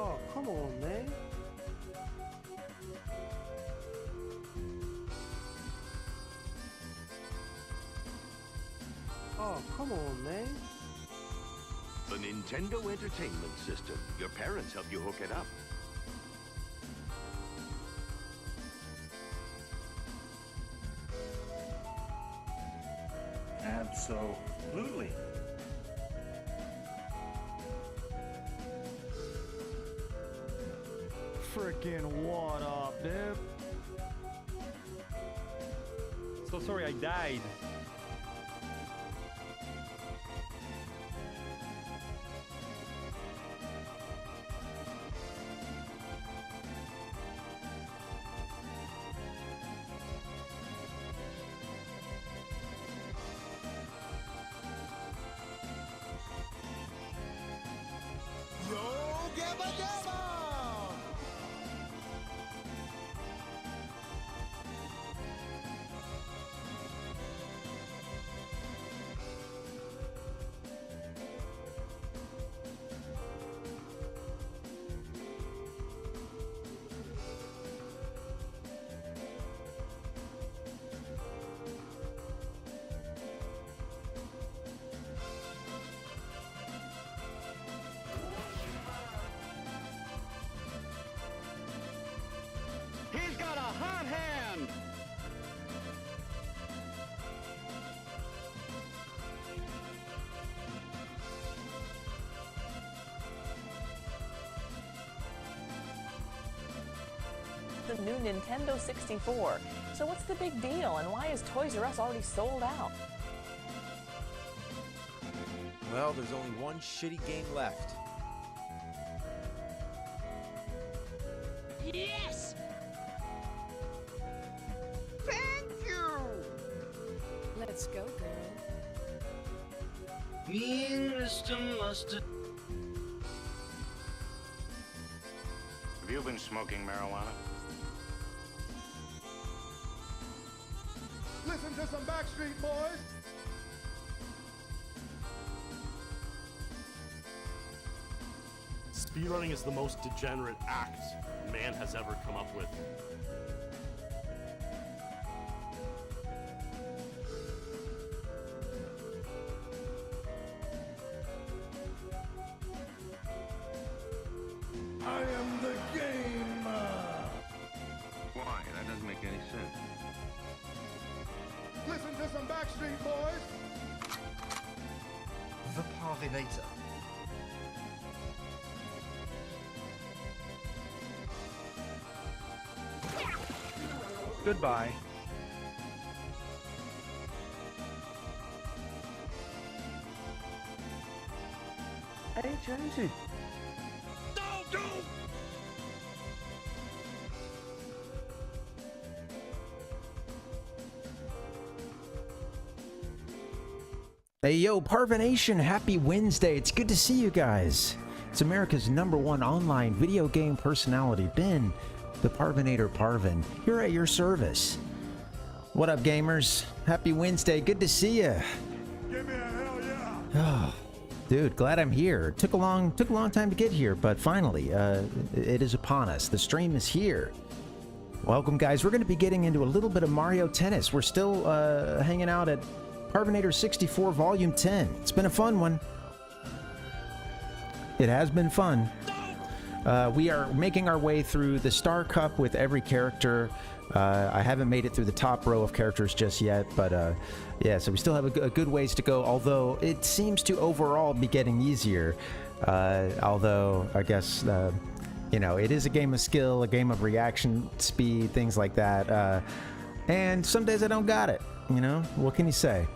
Oh, come on, man. Oh, come on, man. The Nintendo Entertainment System. Your parents help you hook it up. Absolutely. Frickin' what up, dude? So sorry I died. He's got a hot hand! The new Nintendo 64. So what's the big deal, and why is Toys R Us already sold out? Well, there's only one shitty game left. Yes! Thank you! Let's go, girl. Me and Mr. Mustard. Have you been smoking marijuana? Listen to some Backstreet Boys. Speedrunning is the most degenerate act man has ever come up with. I am the game. Why? That doesn't make any sense. Listen to some Backstreet Boys. The Parvinator. Goodbye. Hey, Jonesy. Hey yo, Parvination, happy Wednesday. It's good to see you guys. It's America's #1 online video game personality, Ben, the Parvinator Parvin, here at your service. What up, gamers? Happy Wednesday. Good to see you. Give me a hell yeah. Oh, dude, glad I'm here. It took a long time to get here, but finally, it is upon us. The stream is here. Welcome, guys. We're going to be getting into a little bit of Mario Tennis. We're still hanging out at Parvinator 64 Volume 10. It's been a fun one. It has been fun. We are making our way through the Star Cup with every character. I haven't made it through the top row of characters just yet, but yeah, so we still have a good ways to go, although it seems to overall be getting easier. Although, I guess, you know, it is a game of skill, a game of reaction speed, things like that. And some days I don't got it, you know? What can you say?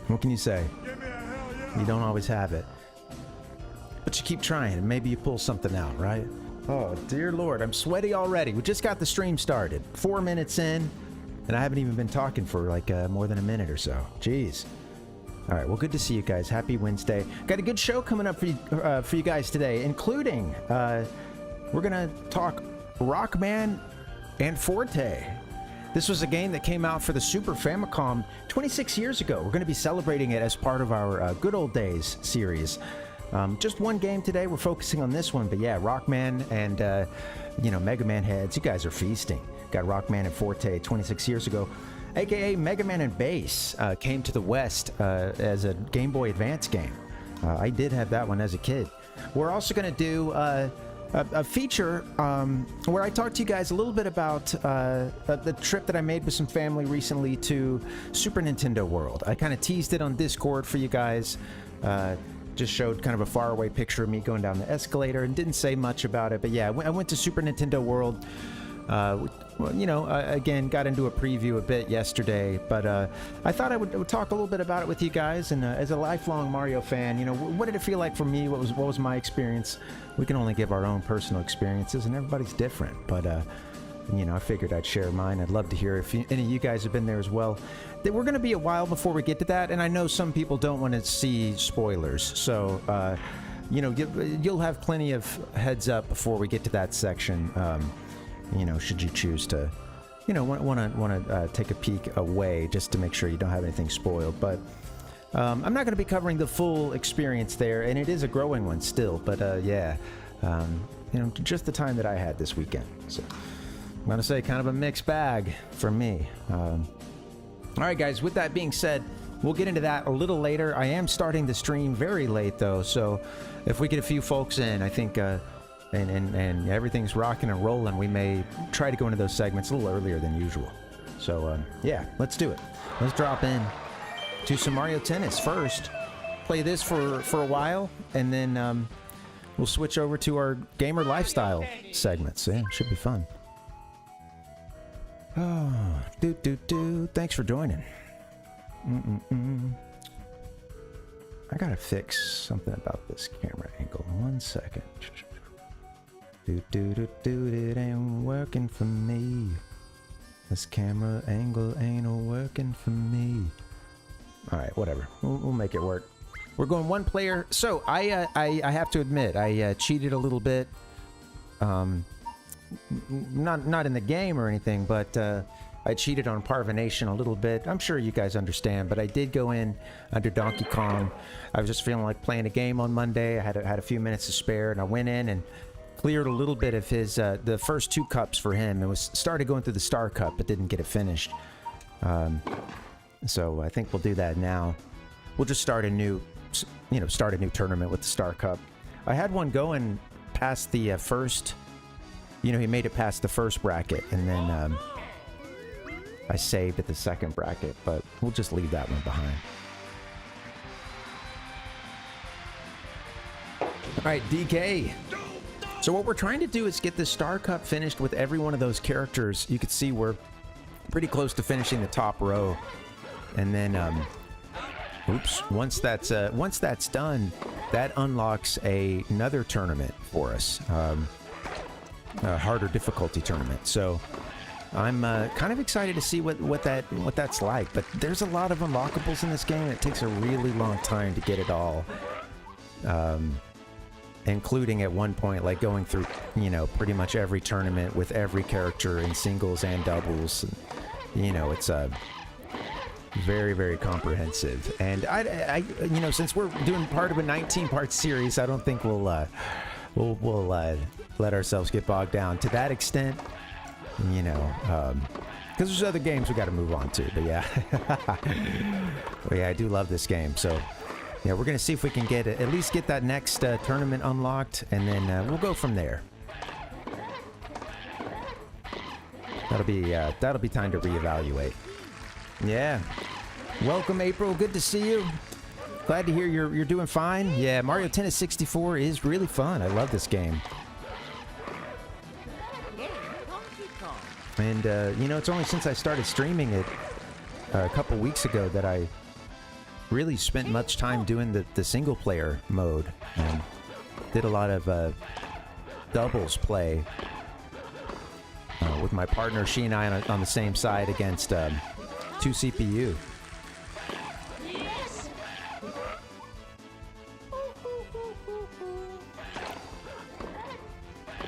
What can you say? Give me a hell yeah. You don't always have it. But you keep trying, and maybe you pull something out, right? Oh, dear Lord, I'm sweaty already. We just got the stream started. 4 minutes in, and I haven't even been talking for like more than a minute or so. Jeez. All right, well, good to see you guys. Happy Wednesday. Got a good show coming up for you guys today, including we're going to talk Rockman and Forte. This was a game that came out for the Super Famicom 26 years ago. We're going to be celebrating it as part of our Good Old Days series. Just one game today. We're focusing on this one, but yeah, Rockman and Mega Man heads. You guys are feasting. Got Rockman and Forte 26 years ago, aka Mega Man and Bass, came to the West as a Game Boy Advance game. I did have that one as a kid. We're also going to do a feature where I talk to you guys a little bit about the trip that I made with some family recently to Super Nintendo World. I kind of teased it on Discord for you guys. Just showed kind of a faraway picture of me going down the escalator and didn't say much about it. But yeah, I went to Super Nintendo World. Again, got into a preview a bit yesterday, but I thought I would talk a little bit about it with you guys. And as a lifelong Mario fan, what did it feel like for me? What was my experience? We can only give our own personal experiences, and everybody's different. But I figured I'd share mine. I'd love to hear if any of you guys have been there as well. We're going to be a while before we get to that, and I know some people don't want to see spoilers, so you'll have plenty of heads up before we get to that section. Should you choose to, want to take a peek away just to make sure you don't have anything spoiled. But I'm not going to be covering the full experience there, and it is a growing one still. But just the time that I had this weekend. So I'm going to say kind of a mixed bag for me. All right, guys, with that being said, we'll get into that a little later. I am starting the stream very late, though, so if we get a few folks in, I think, and everything's rocking and rolling, we may try to go into those segments a little earlier than usual. So, yeah, let's do it. Let's drop in to some Mario Tennis first. Play this for a while, and then we'll switch over to our gamer lifestyle segments. Yeah, should be fun. Oh, thanks for joining. I gotta fix something about this camera angle. 1 second. It ain't working for me. This camera angle ain't working for me. All right, whatever. We'll make it work. We're going one player. So I have to admit, I cheated a little bit. Not in the game or anything, but I cheated on Parvinator a little bit. I'm sure you guys understand, but I did go in under Donkey Kong. I was just feeling like playing a game on Monday. I had a few minutes to spare, and I went in and cleared a little bit of his the first 2 cups for him. It was started going through the Star Cup, but didn't get it finished. So I think we'll do that now. We'll just start a new tournament with the Star Cup. I had one going past the first. He made it past the first bracket, and then I saved at the second bracket, but we'll just leave that one behind. All right, DK. So what we're trying to do is get the Star Cup finished with every one of those characters. You can see we're pretty close to finishing the top row, and then once that's done, that unlocks another tournament for us. A harder difficulty tournament. So I'm kind of excited to see what that's like. But there's a lot of unlockables in this game. It takes a really long time to get it all, including at one point like going through pretty much every tournament with every character in singles and doubles. It's very, very comprehensive. And I since we're doing part of a 19-part series, I don't think we'll let ourselves get bogged down to that extent, because there's other games we got to move on to. But yeah, I do love this game. So yeah, we're gonna see if we can at least get that next tournament unlocked, and then we'll go from there. That'll be time to reevaluate. Yeah, welcome April. Good to see you. Glad to hear you're doing fine. Yeah, Mario Tennis 64 is really fun. I love this game. And, it's only since I started streaming it a couple weeks ago that I really spent much time doing the single-player mode. And did a lot of doubles play with my partner. She and I on the same side against 2 CPU.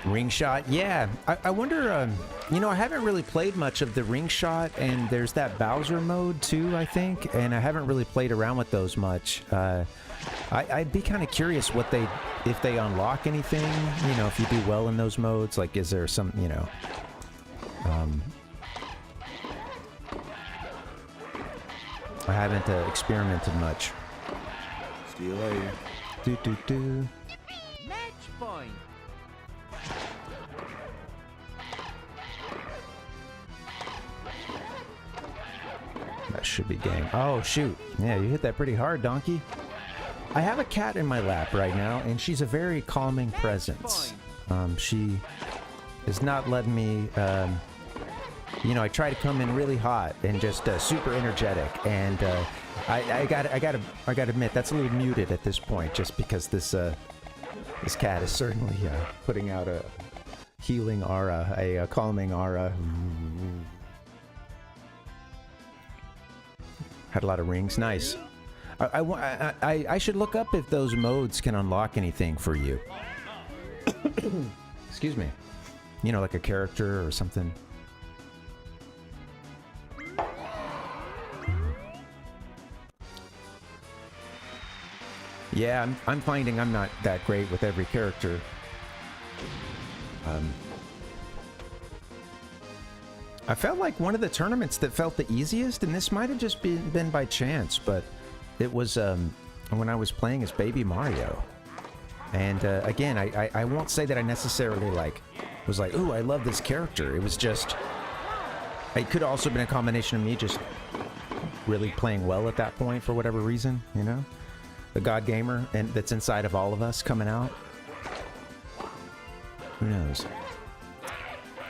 Ring shot, yeah. I wonder, I haven't really played much of the ring shot, and there's that Bowser mode too, I think, and I haven't really played around with those much. I'd be kind of curious what if they unlock anything, you know, if you do well in those modes, like is there some, you know, I haven't experimented much. See you later. Match point. That should be game. Oh, shoot. Yeah, you hit that pretty hard, donkey. I have a cat in my lap right now, and she's a very calming presence. She is not letting me, you know, I try to come in really hot and just super energetic, and I gotta admit that's a little muted at this point, just because this cat is certainly putting out a healing aura, a calming aura. Had a lot of rings. Nice. I should look up if those modes can unlock anything for you. Excuse me. You know, like a character or something. Yeah, I'm finding I'm not that great with every character. I felt like one of the tournaments that felt the easiest, and this might have just been by chance, but it was when I was playing as Baby Mario. And again, I won't say that I necessarily was like, ooh, I love this character. It was just, it could have also been a combination of me just really playing well at that point for whatever reason, you know? The God Gamer and that's inside of all of us coming out. Who knows?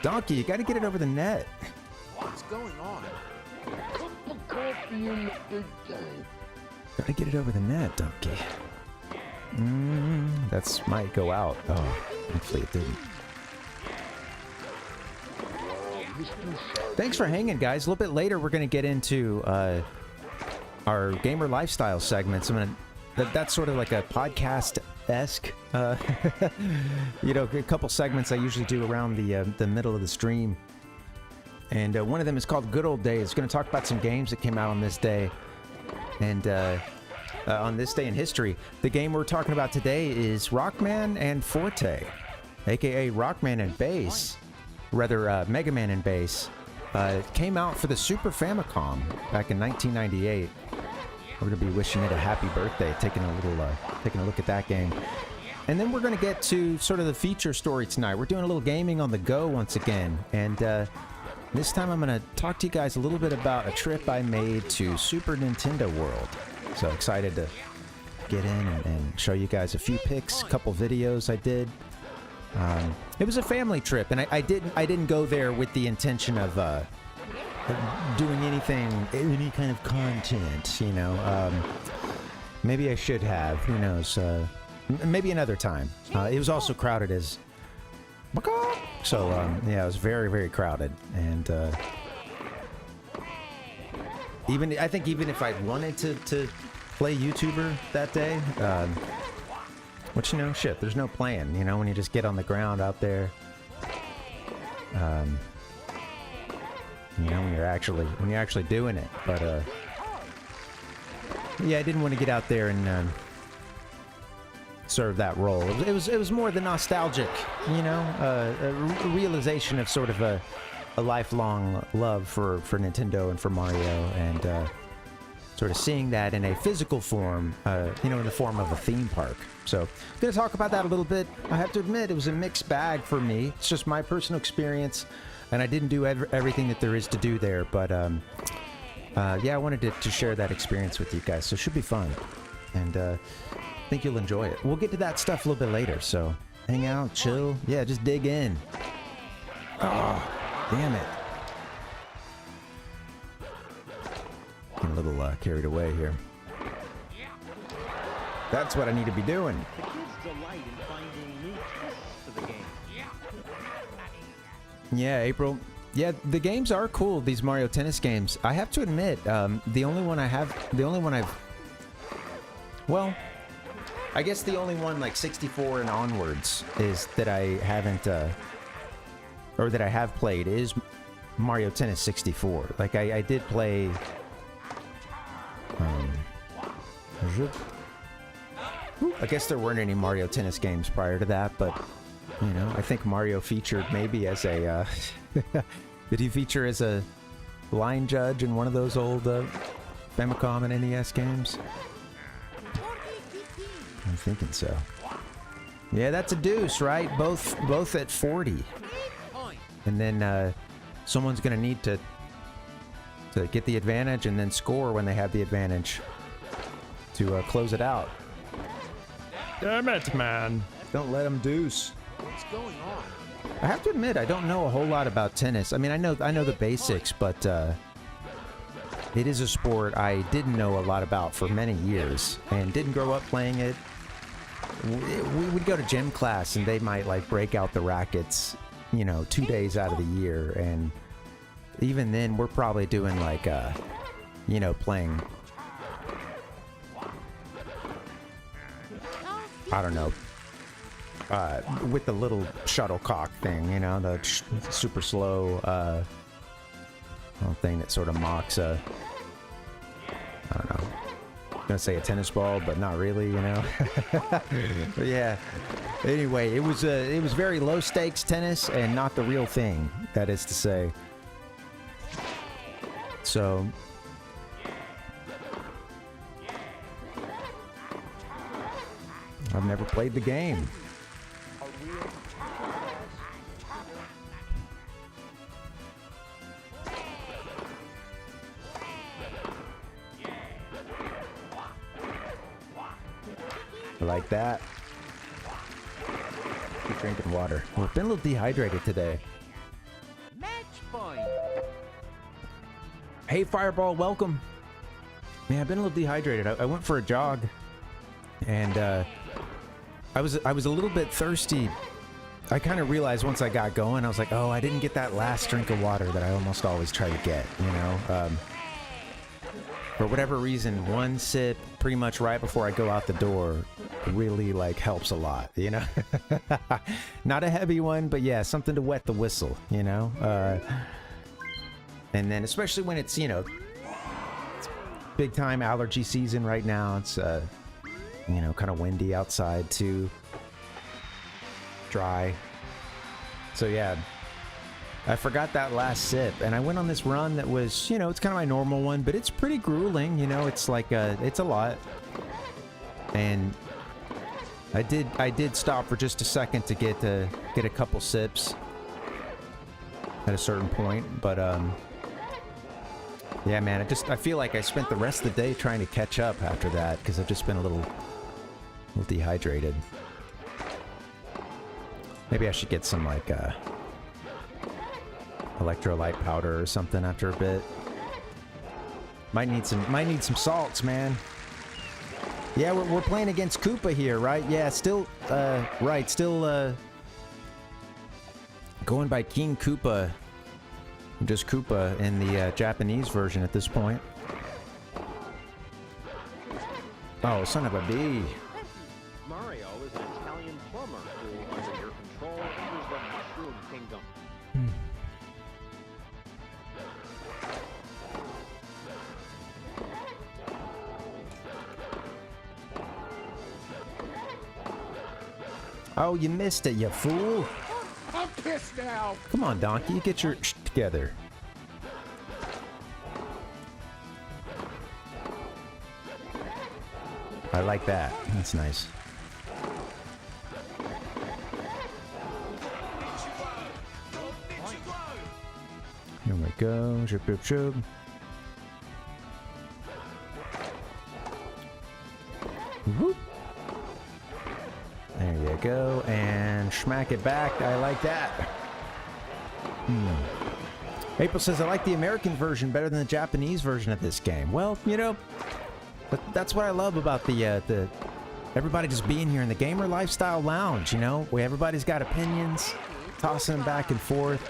Donkey, you gotta get it over the net. What's going on? Gotta get it over the net, Donkey. That's might go out. Oh, hopefully it didn't. Thanks for hanging, guys. A little bit later, we're gonna get into our gamer lifestyle segments. That's sort of like a podcast-esque, you know, a couple segments I usually do around the middle of the stream. And one of them is called Good Old Days. It's going to talk about some games that came out on this day. And on this day in history, the game we're talking about today is Rockman and Forte, a.k.a. Rockman and Bass, rather Mega Man and Bass. It came out for the Super Famicom back in 1998. We're going to be wishing it a happy birthday, taking a look at that game. And then we're going to get to sort of the feature story tonight. We're doing a little gaming on the go once again. And this time I'm going to talk to you guys a little bit about a trip I made to Super Nintendo World. So excited to get in and show you guys a few pics, a couple videos I did. It was a family trip, and I didn't go there with the intention of doing any kind of content, you know. Maybe I should have, who knows. Maybe another time. It was also crowded as... So, yeah, it was very, very crowded. And I think even if I wanted to play YouTuber that day, which, you know, shit, there's no plan, you know, when you just get on the ground out there. You know, when you're actually doing it. But yeah, I didn't want to get out there and serve that role. It was more the nostalgic, you know, a realization of sort of a lifelong love for Nintendo and for Mario, and sort of seeing that in a physical form, you know, in the form of a theme park. So, I'm going to talk about that a little bit. I have to admit, it was a mixed bag for me. It's just my personal experience. And I didn't do everything that there is to do there, but yeah, I wanted to share that experience with you guys, so it should be fun, and I think you'll enjoy it. We'll get to that stuff a little bit later, so hang out, chill, yeah, just dig in. Oh, damn it. Getting a little carried away here. That's what I need to be doing. The kids delight in finding new twists to the game. Yeah, April. Yeah, the games are cool, these Mario Tennis games. I have to admit, the only one I've... Well, I guess the only one, like, 64 and onwards is that I haven't, or that I have played is Mario Tennis 64. Like, I did play... I guess there weren't any Mario Tennis games prior to that, but you know, I think Mario featured maybe as a. Did he feature as a line judge in one of those old Famicom and NES games? I'm thinking so. Yeah, that's a deuce, right? Both at 40. And then someone's gonna need to get the advantage and then score when they have the advantage to close it out. Damn it, man. Don't let them deuce. What's going on? I have to admit, I don't know a whole lot about tennis. I mean, I know the basics, but it is a sport I didn't know a lot about for many years and didn't grow up playing it. We would go to gym class and they might like break out the rackets, you know, 2 days out of the year. And even then we're probably doing like, you know, playing, I don't know, with the little shuttlecock thing, you know, the super slow little thing that sort of mocks I don't know. Gonna say a tennis ball, but not really, you know. But yeah. Anyway, it was very low stakes tennis and not the real thing. That is to say. So. I've never played the game. Like that. Keep drinking water. We've been a little dehydrated today. Match point. Hey, Fireball, welcome. Man, I've been a little dehydrated. I went for a jog, and I was a little bit thirsty. I kind of realized once I got going, I was like, oh, I didn't get that last drink of water that I almost always try to get, you know. For whatever reason, one sip pretty much right before I go out the door really like helps a lot, you know. Not a heavy one, but yeah, something to wet the whistle, you know. And then especially when it's, you know, it's big time allergy season right now. It's you know, kind of windy outside too, dry. So yeah, I forgot that last sip, and I went on this run that was, you know, it's kind of my normal one, but it's pretty grueling, you know. It's like it's a lot, and I did stop for just a second to get a couple sips at a certain point, but yeah, man, I feel like I spent the rest of the day trying to catch up after that because I've just been a little dehydrated. Maybe I should get some like electrolyte powder or something after a bit. Might need some salts, man. Yeah, we're playing against Koopa here, right? Yeah, still going by King Koopa. Just Koopa in the Japanese version at this point. Oh, son of a bee. Mario is an Italian plumber who, under your control, enters the Mushroom Kingdom. Oh, you missed it, you fool. I'm pissed now. Come on, Donkey, get your sh together. I like that. That's nice. Here we go. Shub, shub, shub. Whoop. There you go. And smack it back. I like that. April says, I like the American version better than the Japanese version of this game. Well, you know, that's what I love about the everybody just being here in the Gamer Lifestyle Lounge, you know, where everybody's got opinions, tossing them back and forth.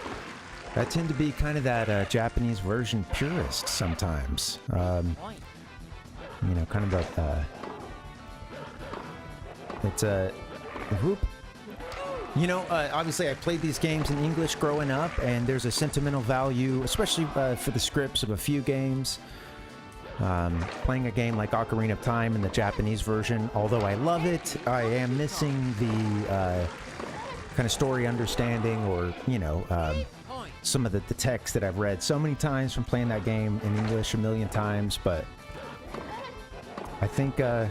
I tend to be kind of that Japanese version purist sometimes. You know, kind of a it's a whoop. You know, obviously I played these games in English growing up, and there's a sentimental value, especially for the scripts of a few games. Playing a game like Ocarina of Time in the Japanese version, although I love it, I am missing the kind of story understanding, or, you know, some of the text that I've read so many times from playing that game in English a million times. But I think, yeah,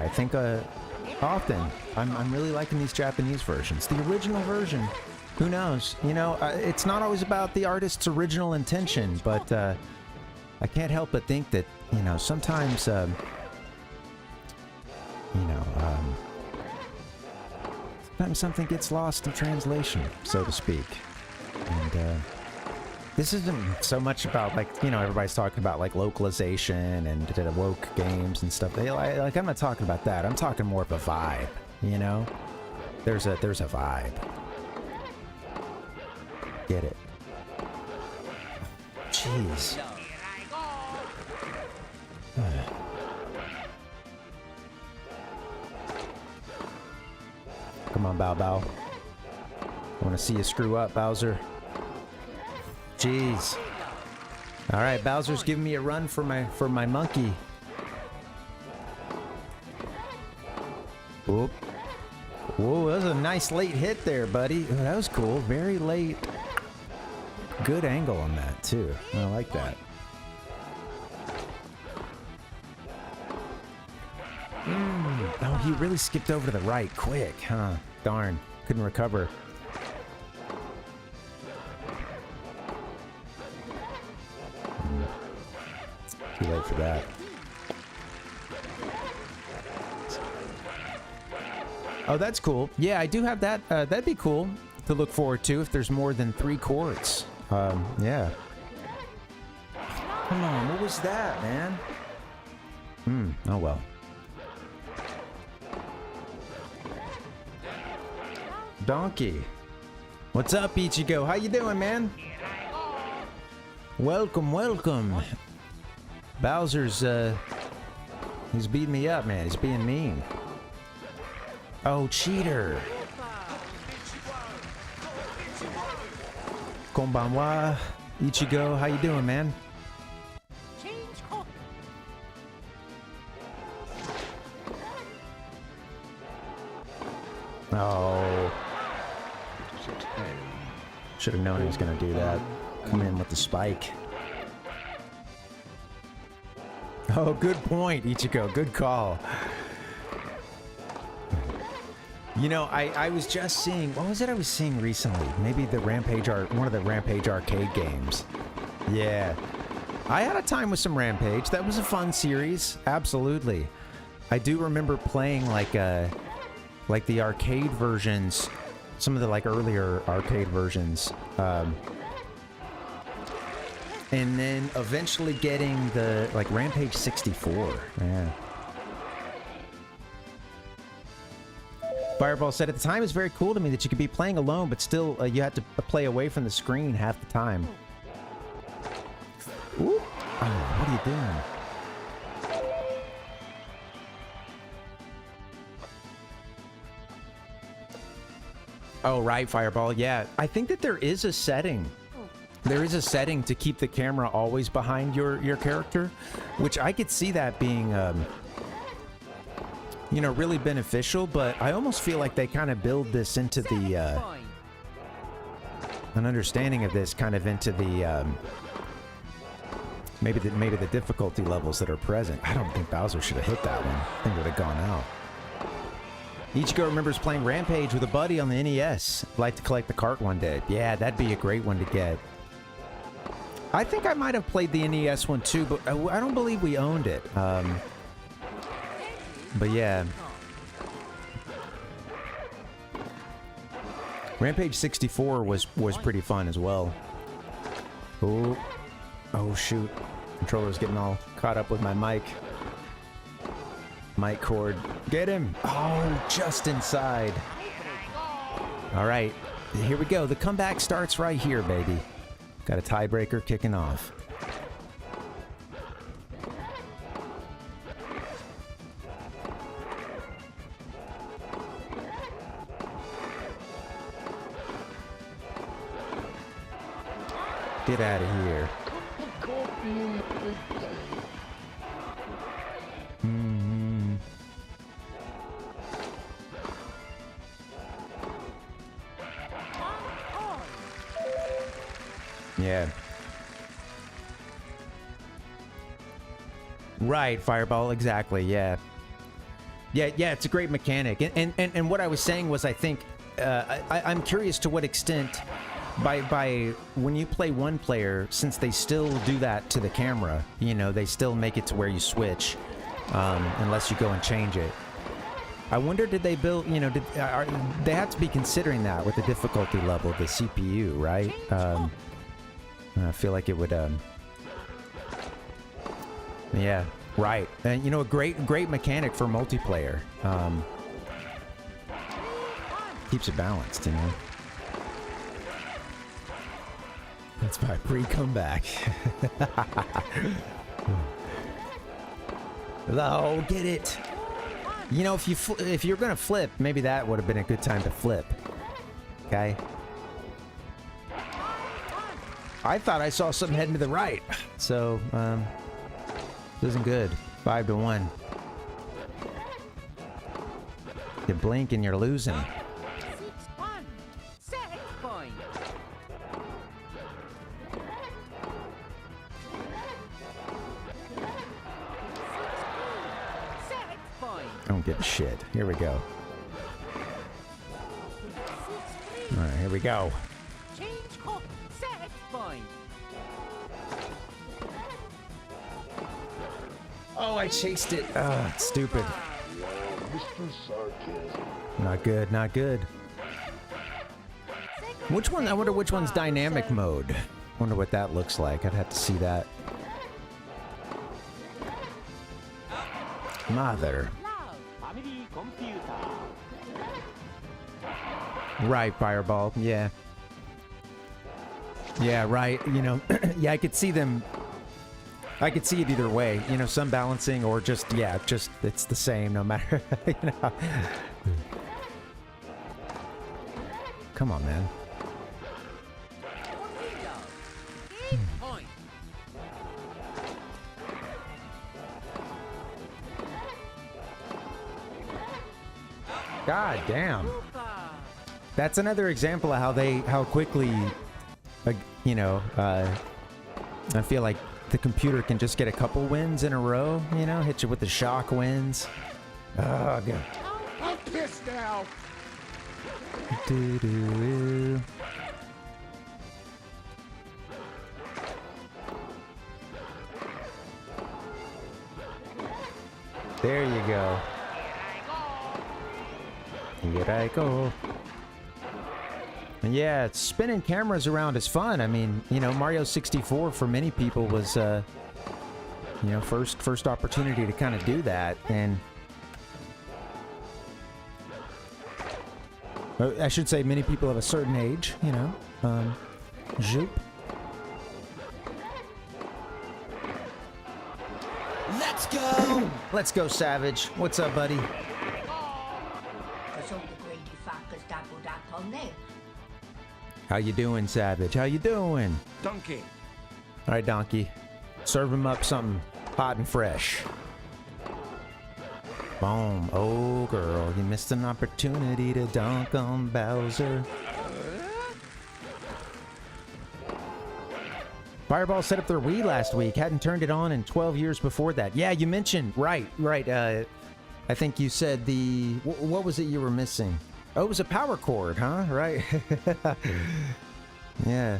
I think often I'm really liking these Japanese versions. The original version, who knows? You know, it's not always about the artist's original intention, but I can't help but think that, you know, sometimes, you know, sometimes something gets lost in translation, so to speak. And this isn't so much about, like, you know, everybody's talking about like localization and woke games and stuff. Like, I'm not talking about that. I'm talking more of a vibe. You know, there's a vibe. Get it? Jeez. Come on, Bow Bow. I want to see you screw up, Bowser. Jeez. All right, Bowser's giving me a run for my monkey. Whoop. Whoa, that was a nice late hit there, buddy. Oh, that was cool. Very late. Good angle on that, too. I like that. Oh, he really skipped over to the right quick, huh? Darn. Couldn't recover. Too late for that. Oh, that's cool. Yeah, I do have that. That'd be cool to look forward to if there's more than 3 chords. Yeah. Come on, what was that, man? Oh well. Donkey. What's up, Ichigo? How you doing, man? Welcome, welcome. Bowser's, he's beating me up, man. He's being mean. Oh, cheater. Konbanwa. Ichigo, how you doing, man? Oh. Should have known he was going to do that. Come in with the spike. Oh, good point, Ichigo. Good call. You know, I was just seeing... What was it I was seeing recently? Maybe the Rampage... one of the Rampage arcade games. Yeah. I had a time with some Rampage. That was a fun series. Absolutely. I do remember playing, like the arcade versions... Some of the, like, earlier arcade versions. And then eventually getting the, like, Rampage 64. Yeah. Fireball said, at the time, it's very cool to me that you could be playing alone, but still you had to play away from the screen half the time. Ooh. Oh, what are you doing? Oh, right, Fireball. Yeah, I think that there is a setting. There is a setting to keep the camera always behind your character, which I could see that being, you know, really beneficial, but I almost feel like they kind of build this into the, an understanding of this kind of into the, maybe the difficulty levels that are present. I don't think Bowser should have hit that one. I think it would have gone out. Ichigo remembers playing Rampage with a buddy on the NES. I'd like to collect the cart one day. Yeah, that'd be a great one to get. I think I might have played the NES one too, but I don't believe we owned it. But yeah. Rampage 64 was pretty fun as well. Oh shoot. Controller's getting all caught up with my mic. Mic cord. Get him! Oh, just inside. All right, here we go. The comeback starts right here, baby. Got a tiebreaker kicking off. Get out of here. Mm-hmm. Yeah. Right, Fireball, exactly, yeah. Yeah, it's a great mechanic. And what I was saying was, I think, I'm curious to what extent, by when you play one player, since they still do that to the camera, you know, they still make it to where you switch, unless you go and change it. I wonder, did they build, you know, they have to be considering that with the difficulty level of the CPU, right? I feel like it would, yeah, right. And, you know, a great mechanic for multiplayer. Keeps it balanced, you know. That's my pre-comeback. Oh, get it. You know, if you're gonna flip, maybe that would have been a good time to flip. Okay. I thought I saw something heading to the right, so it isn't good. 5-1. You blink and you're losing. 6-1. Set point. I don't give a shit. Here we go. All right, here we go. Change hook. Set point. Oh, I chased it. Ah, stupid. Not good, not good. Which one? I wonder which one's dynamic mode. Wonder what that looks like. I'd have to see that. Mother. Right, Fireball. Yeah. Yeah, right. You know, yeah, I could see them. I could see it either way. You know, some balancing or just, yeah, just it's the same no matter. You know. Come on, man. God damn. That's another example of how quickly, you know, I feel like the computer can just get a couple wins in a row, you know, hit you with the shock wins. Oh, God. I'm pissed now. Doo-doo-doo. There you go. Here I go. And yeah, spinning cameras around is fun. I mean, you know, Mario 64 for many people was, you know, first opportunity to kind of do that. And I should say many people of a certain age, you know. Zoop. Let's go! Let's go, Savage. What's up, buddy? How you doing, Savage? How you doing? Donkey. All right, Donkey. Serve him up something hot and fresh. Boom. Oh, girl, you missed an opportunity to dunk on Bowser. Fireball set up their Wii last week. Hadn't turned it on in 12 years before that. Yeah, you mentioned. Right. I think you said the... What was it you were missing? Oh, it was a power cord, huh? Right. Yeah.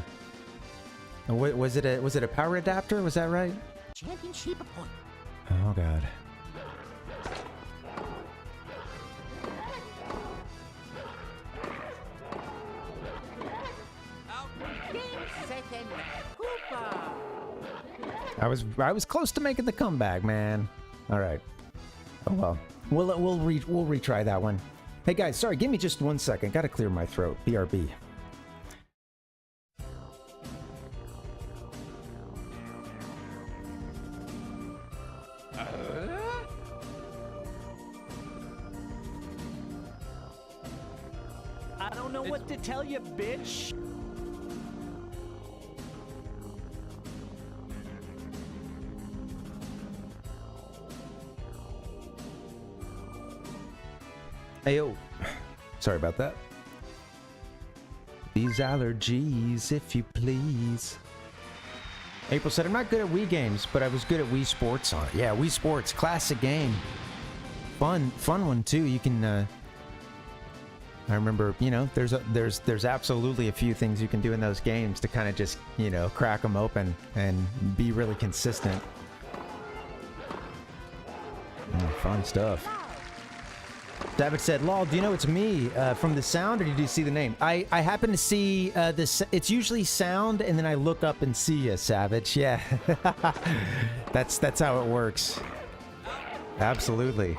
Was it a power adapter? Was that right? Championship point. Oh, God. I was close to making the comeback, man. All right. Oh well. We'll retry that one. Hey guys, sorry, give me just 1 second. Gotta clear my throat. BRB. I don't know what to tell you, bitch. Ayo. Sorry about that. These allergies, if you please. April said, I'm not good at Wii games, but I was good at Wii Sports on it. Yeah, Wii Sports, classic game. Fun one too. You can, I remember, you know, there's absolutely a few things you can do in those games to kind of just, you know, crack them open and be really consistent. Fun stuff. David said, lol, do you know it's me from the sound, or did you see the name? I happen to see this. It's usually sound, and then I look up and see you, Savage. Yeah. that's how it works. Absolutely.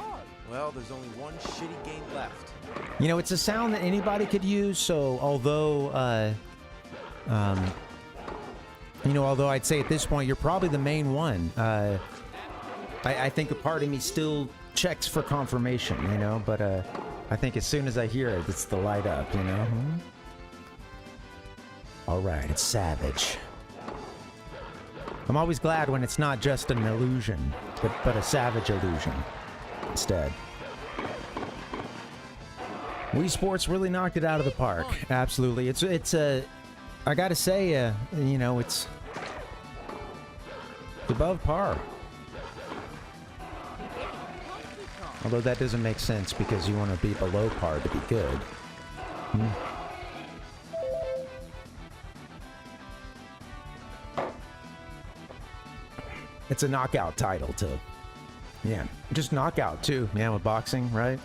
Well, there's only one shitty game left. You know, it's a sound that anybody could use, so although, you know, although I'd say at this point you're probably the main one, I think a part of me still checks for confirmation, you know, but I think as soon as I hear it, it's the light up, you know? All right, it's Savage. I'm always glad when it's not just an illusion, but a Savage illusion instead. Wii Sports really knocked it out of the park. Absolutely. It's I gotta say, you know, it's above par. Although that doesn't make sense because you want to be below par to be good. It's a knockout title too. Yeah, just knockout too. Yeah, with boxing, right?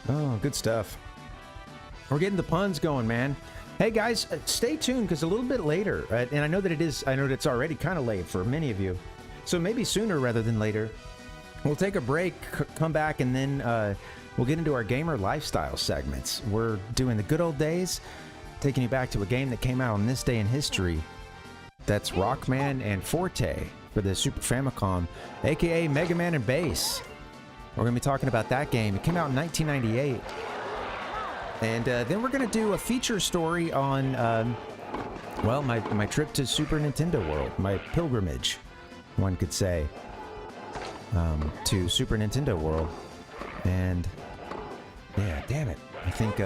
Oh, good stuff. We're getting the puns going, man. Hey guys, stay tuned because a little bit later, right? And I know that it's already kind of late for many of you. So maybe sooner rather than later. We'll take a break, come back, and then we'll get into our gamer lifestyle segments. We're doing the good old days, taking you back to a game that came out on this day in history. That's Rockman and Forte for the Super Famicom, aka Mega Man and Bass. We're going to be talking about that game. It came out in 1998. And then we're going to do a feature story on, well, my trip to Super Nintendo World, my pilgrimage, one could say. To Super Nintendo World, and yeah, damn it, I think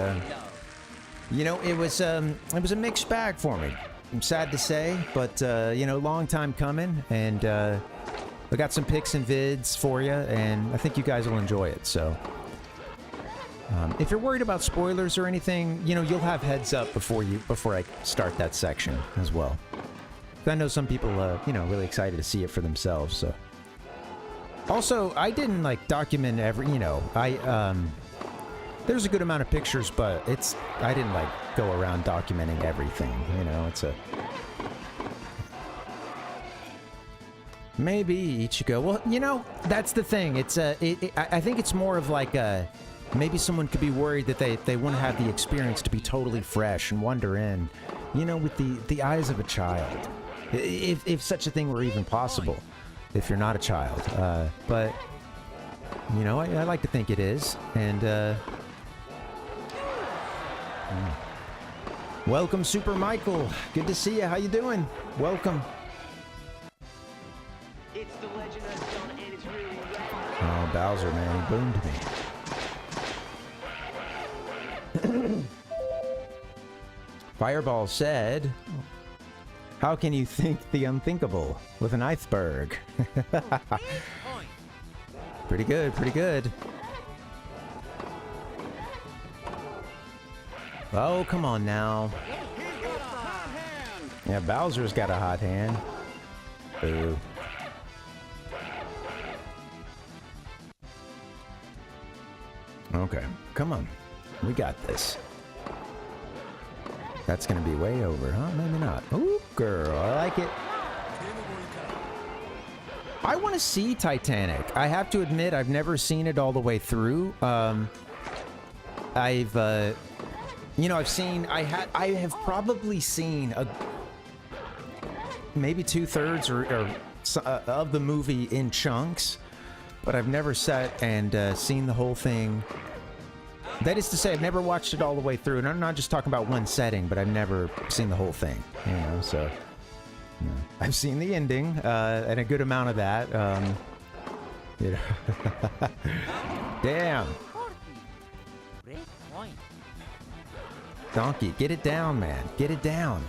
you know, it was a mixed bag for me. I'm sad to say, but you know, long time coming, and I got some pics and vids for you, and I think you guys will enjoy it. So if you're worried about spoilers or anything, you know, you'll have heads up before I start that section as well. I know some people you know, really excited to see it for themselves, so. Also, I didn't like document every, you know, there's a good amount of pictures, but I didn't like go around documenting everything, you know, it's a, maybe Ichigo, well, you know, that's the thing, it's I think it's more of like maybe someone could be worried that they want to have the experience to be totally fresh and wander in, you know, with the eyes of a child, if such a thing were even possible. If you're not a child, but you know, I like to think it is. And welcome, Super Michael. Good to see you. How you doing? Welcome. It's the legend of Stone, and it's really Oh, Bowser, man, he boomed me. Fireball said, how can you think the unthinkable with an iceberg? Pretty good, pretty good. Oh, come on now. Yeah, Bowser's got a hot hand. Boo. Okay, come on. We got this. That's gonna be way over, huh? Maybe not. Ooh, girl, I like it. I want to see Titanic. I have to admit, I've never seen it all the way through. You know, I have probably seen maybe 2/3 or of the movie in chunks, but I've never sat and seen the whole thing. That is to say, I've never watched it all the way through, and I'm not just talking about one setting, but I've never seen the whole thing, you know, so... Yeah. I've seen the ending, and a good amount of that, you know. Damn. Donkey, get it down, man. Get it down.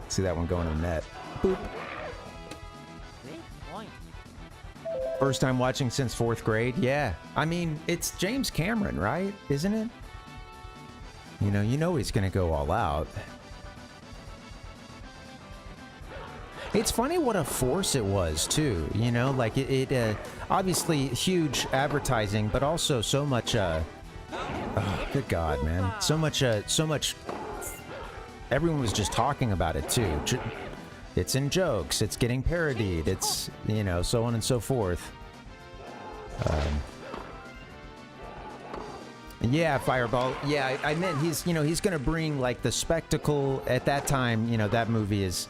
See that one going in the net. Boop. First time watching since 4th grade? Yeah. I mean, it's James Cameron, right? Isn't it? You know he's gonna go all out. It's funny what a force it was, too. You know, like it obviously huge advertising, but also so much, oh, good God, man. So much, everyone was just talking about it, too. It's in jokes, it's getting parodied, it's, you know, so on and so forth. Yeah, Fireball. Yeah, I meant he's gonna bring, like, the spectacle at that time. You know, that movie is,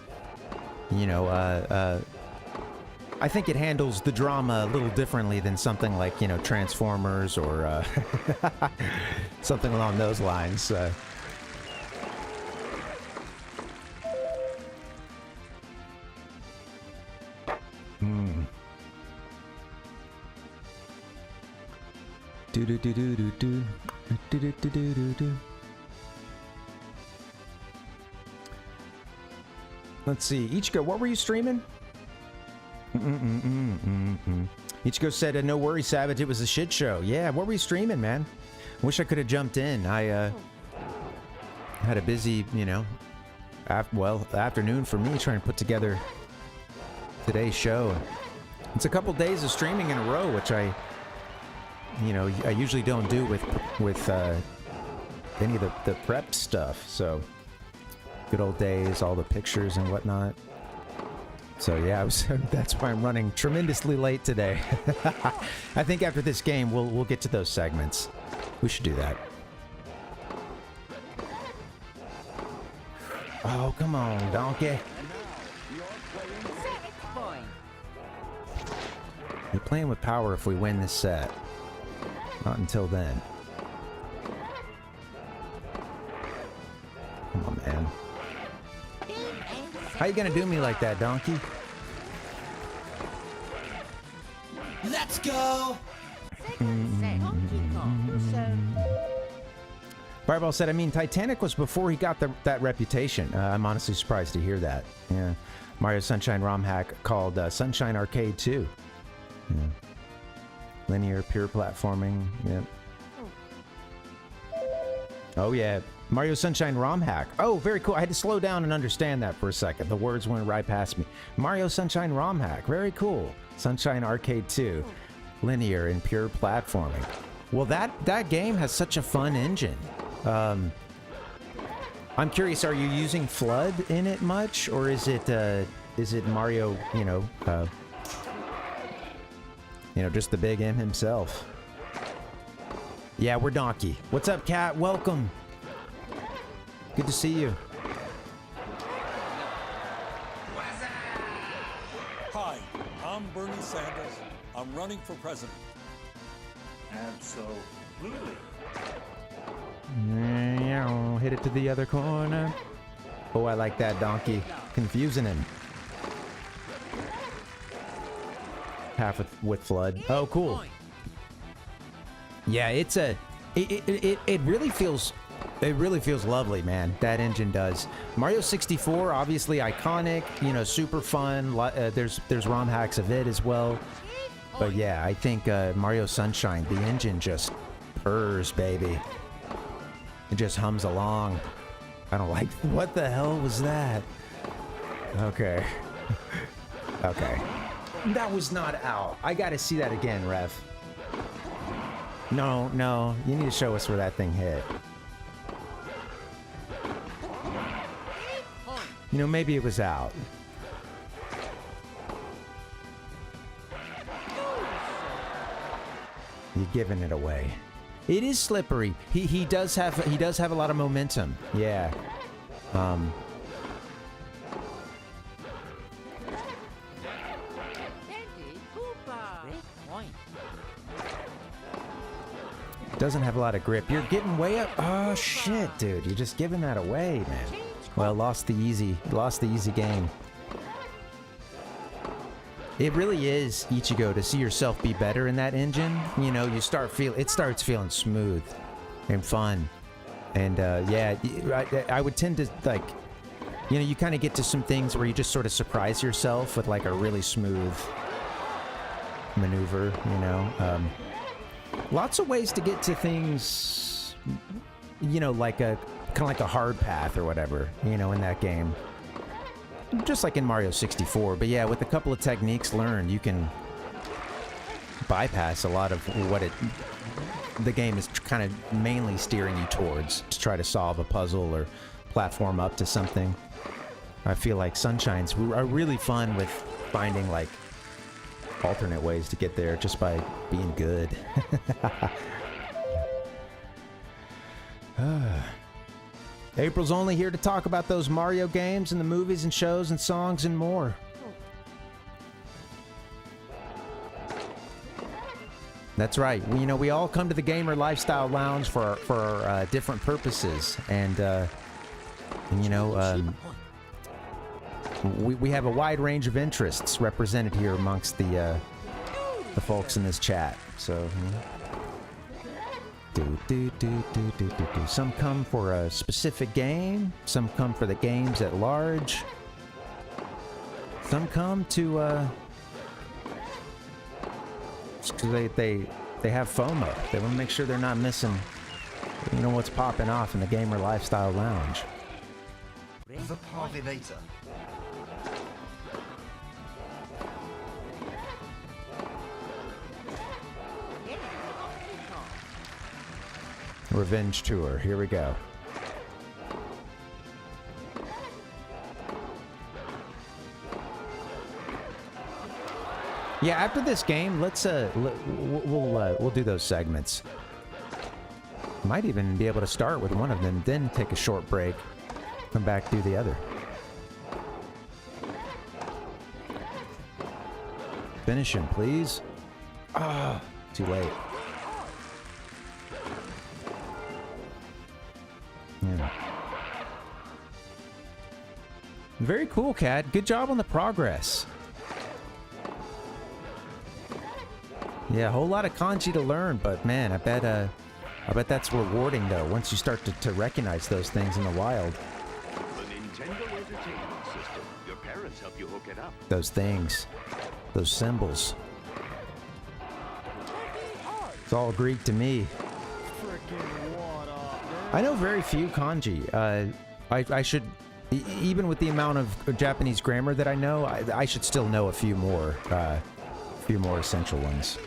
you know, I think it handles the drama a little differently than something like, you know, Transformers or something along those lines. Do do do do do do do do do do do do. Let's see. Ichigo, what were you streaming? Ichigo said, "No worries, Savage. It was a shit show." Yeah, what were you streaming, man? Wish I could have jumped in. I had a busy, you know, afternoon for me trying to put together today's show. It's a couple days of streaming in a row, which I usually don't do with any of the prep stuff. So good old days, all the pictures and whatnot. So yeah, that's why I'm running tremendously late today. I think after this game, we'll get to those segments. We should do that. Oh, come on, donkey. We're playing with power if we win this set. Not until then. Come on, man. How you gonna do me like that, donkey? Let's go! Fireball said, I mean, Titanic was before he got that reputation. I'm honestly surprised to hear that. Yeah. Mario Sunshine ROM hack called Sunshine Arcade 2. Yeah. Linear, pure platforming. Yep. Oh, yeah. Mario Sunshine ROM hack. Oh, very cool. I had to slow down and understand that for a second. The words went right past me. Mario Sunshine ROM hack. Very cool. Sunshine Arcade 2. Linear and pure platforming. Well, that game has such a fun engine. I'm curious, are you using Flood in it much? Or is it Mario, just the big M himself? Yeah, we're Donkey. What's up, Cat? Welcome. Good to see you. Hi, I'm Bernie Sanders. I'm running for president. Absolutely. Yeah, hit it to the other corner. Oh, I like that, Donkey. Confusing him. Half with Flood. Oh, cool. Yeah, it really feels lovely, man. That engine does. Mario 64, obviously iconic, super fun. There's ROM hacks of it as well. But yeah, I think Mario Sunshine, the engine just purrs, baby. It just hums along. I don't like. What the hell was that? Okay. Okay. That was not out. I gotta see that again, Rev. No. You need to show us where that thing hit. Maybe it was out. You're giving it away. It is slippery. He does have a lot of momentum. Yeah. Doesn't have a lot of grip. You're getting way up. Oh shit, dude! You're just giving that away, man. Well, lost the easy game. It really is, Ichigo, to see yourself be better in that engine. You know, it starts feeling smooth and fun. And yeah, I would tend to, like, you know, you kind of get to some things where you just sort of surprise yourself with like a really smooth maneuver, you know. Lots of ways to get to things, you know, like a kind of like a hard path or whatever, you know, in that game. Just like in Mario 64. But yeah, with a couple of techniques learned, you can bypass a lot of what the game is kind of mainly steering you towards, to try to solve a puzzle or platform up to something. I feel like Sunshine's are really fun with finding like alternate ways to get there just by being good. April's only here to talk about those Mario games and the movies and shows and songs and more. That's right. We all come to the Gamer Lifestyle Lounge for different purposes, and we have a wide range of interests represented here amongst the folks in this chat. So. Some come for a specific game. Some come for the games at large. Some come to because they have FOMO. They want to make sure they're not missing, you know, what's popping off in the Gamer Lifestyle Lounge. The Parvinator. Revenge Tour. Here we go. Yeah, after this game, let's we'll do those segments. Might even be able to start with one of them, then take a short break, come back, do the other. Finish him, please. Ah, too late. Yeah. Very cool, Cat. Good job on the progress. Yeah, a whole lot of kanji to learn, but man, I bet that's rewarding though once you start to recognize those things in the wild. The Nintendo Entertainment System. Your parents help you hook it up. Those things, those symbols. It's all Greek to me. I know very few kanji. I should, even with the amount of Japanese grammar that I know, I should still know a few more essential ones.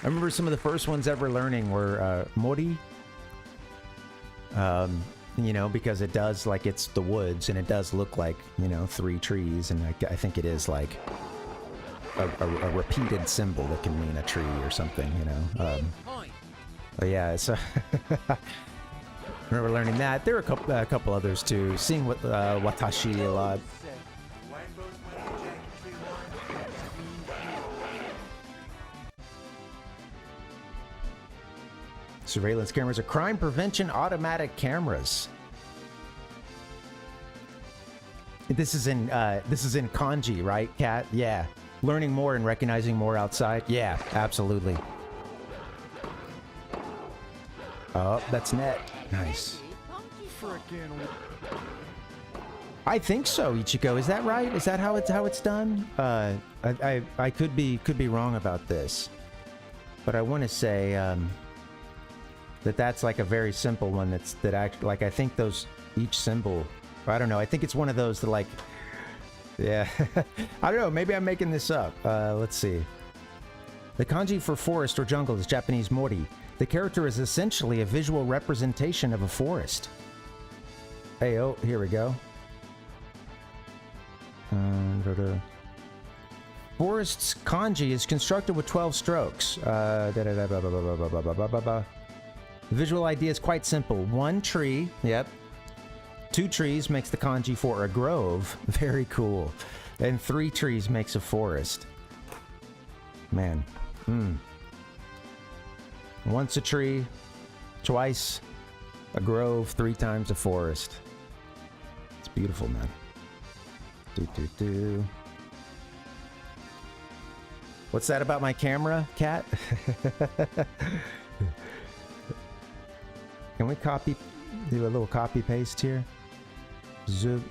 I remember some of the first ones ever learning were mori. You know, because it does, like, it's the woods, and it does look like, you know, 3 trees, and I think it is like a repeated symbol that can mean a tree or something, you know. But yeah, so I remember learning that. There were a couple others too. Seeing what watashi a lot. Surveillance cameras are crime prevention automatic cameras. This is in kanji, right, Kat? Yeah. Learning more and recognizing more outside. Yeah, absolutely. Oh, that's net. Nice. I think so, Ichigo. Is that right? Is that how it's done? I could be wrong about this, but I want to say that's like a very simple one. That actually, like, I think those each symbol. I don't know. I think it's one of those that, like, yeah. I don't know. Maybe I'm making this up. Let's see. The kanji for forest or jungle is Japanese mori. The character is essentially a visual representation of a forest. Hey, oh, here we go. Forest's kanji is constructed with 12 strokes. The visual idea is quite simple. 1 tree, yep. 2 trees makes the kanji for a grove. Very cool. And 3 trees makes a forest. Man. Once a tree, twice a grove, 3 times a forest. It's beautiful, man. What's that about my camera, Cat? Can we do a little copy paste here? Zoom.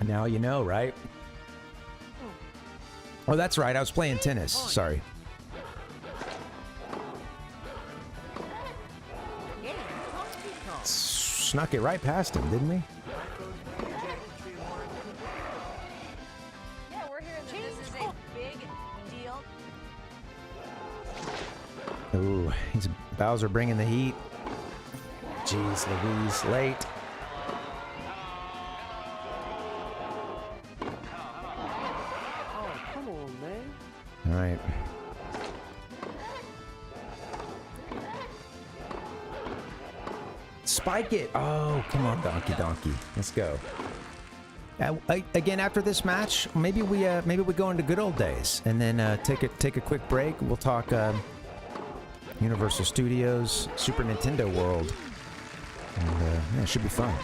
Now you know, right? Oh, that's right. I was playing tennis. Sorry. Snuck it right past him, didn't we? Yeah, we're hearing that this is a big deal. Ooh, he's Bowser bringing the heat. Jeez Louise, late. Oh, come on, man. All right. Spike it. Oh, come on, Donkey. Let's go. Again, after this match, maybe we go into good old days, and then take a quick break. We'll talk Universal Studios, Super Nintendo World, and yeah, it should be fun.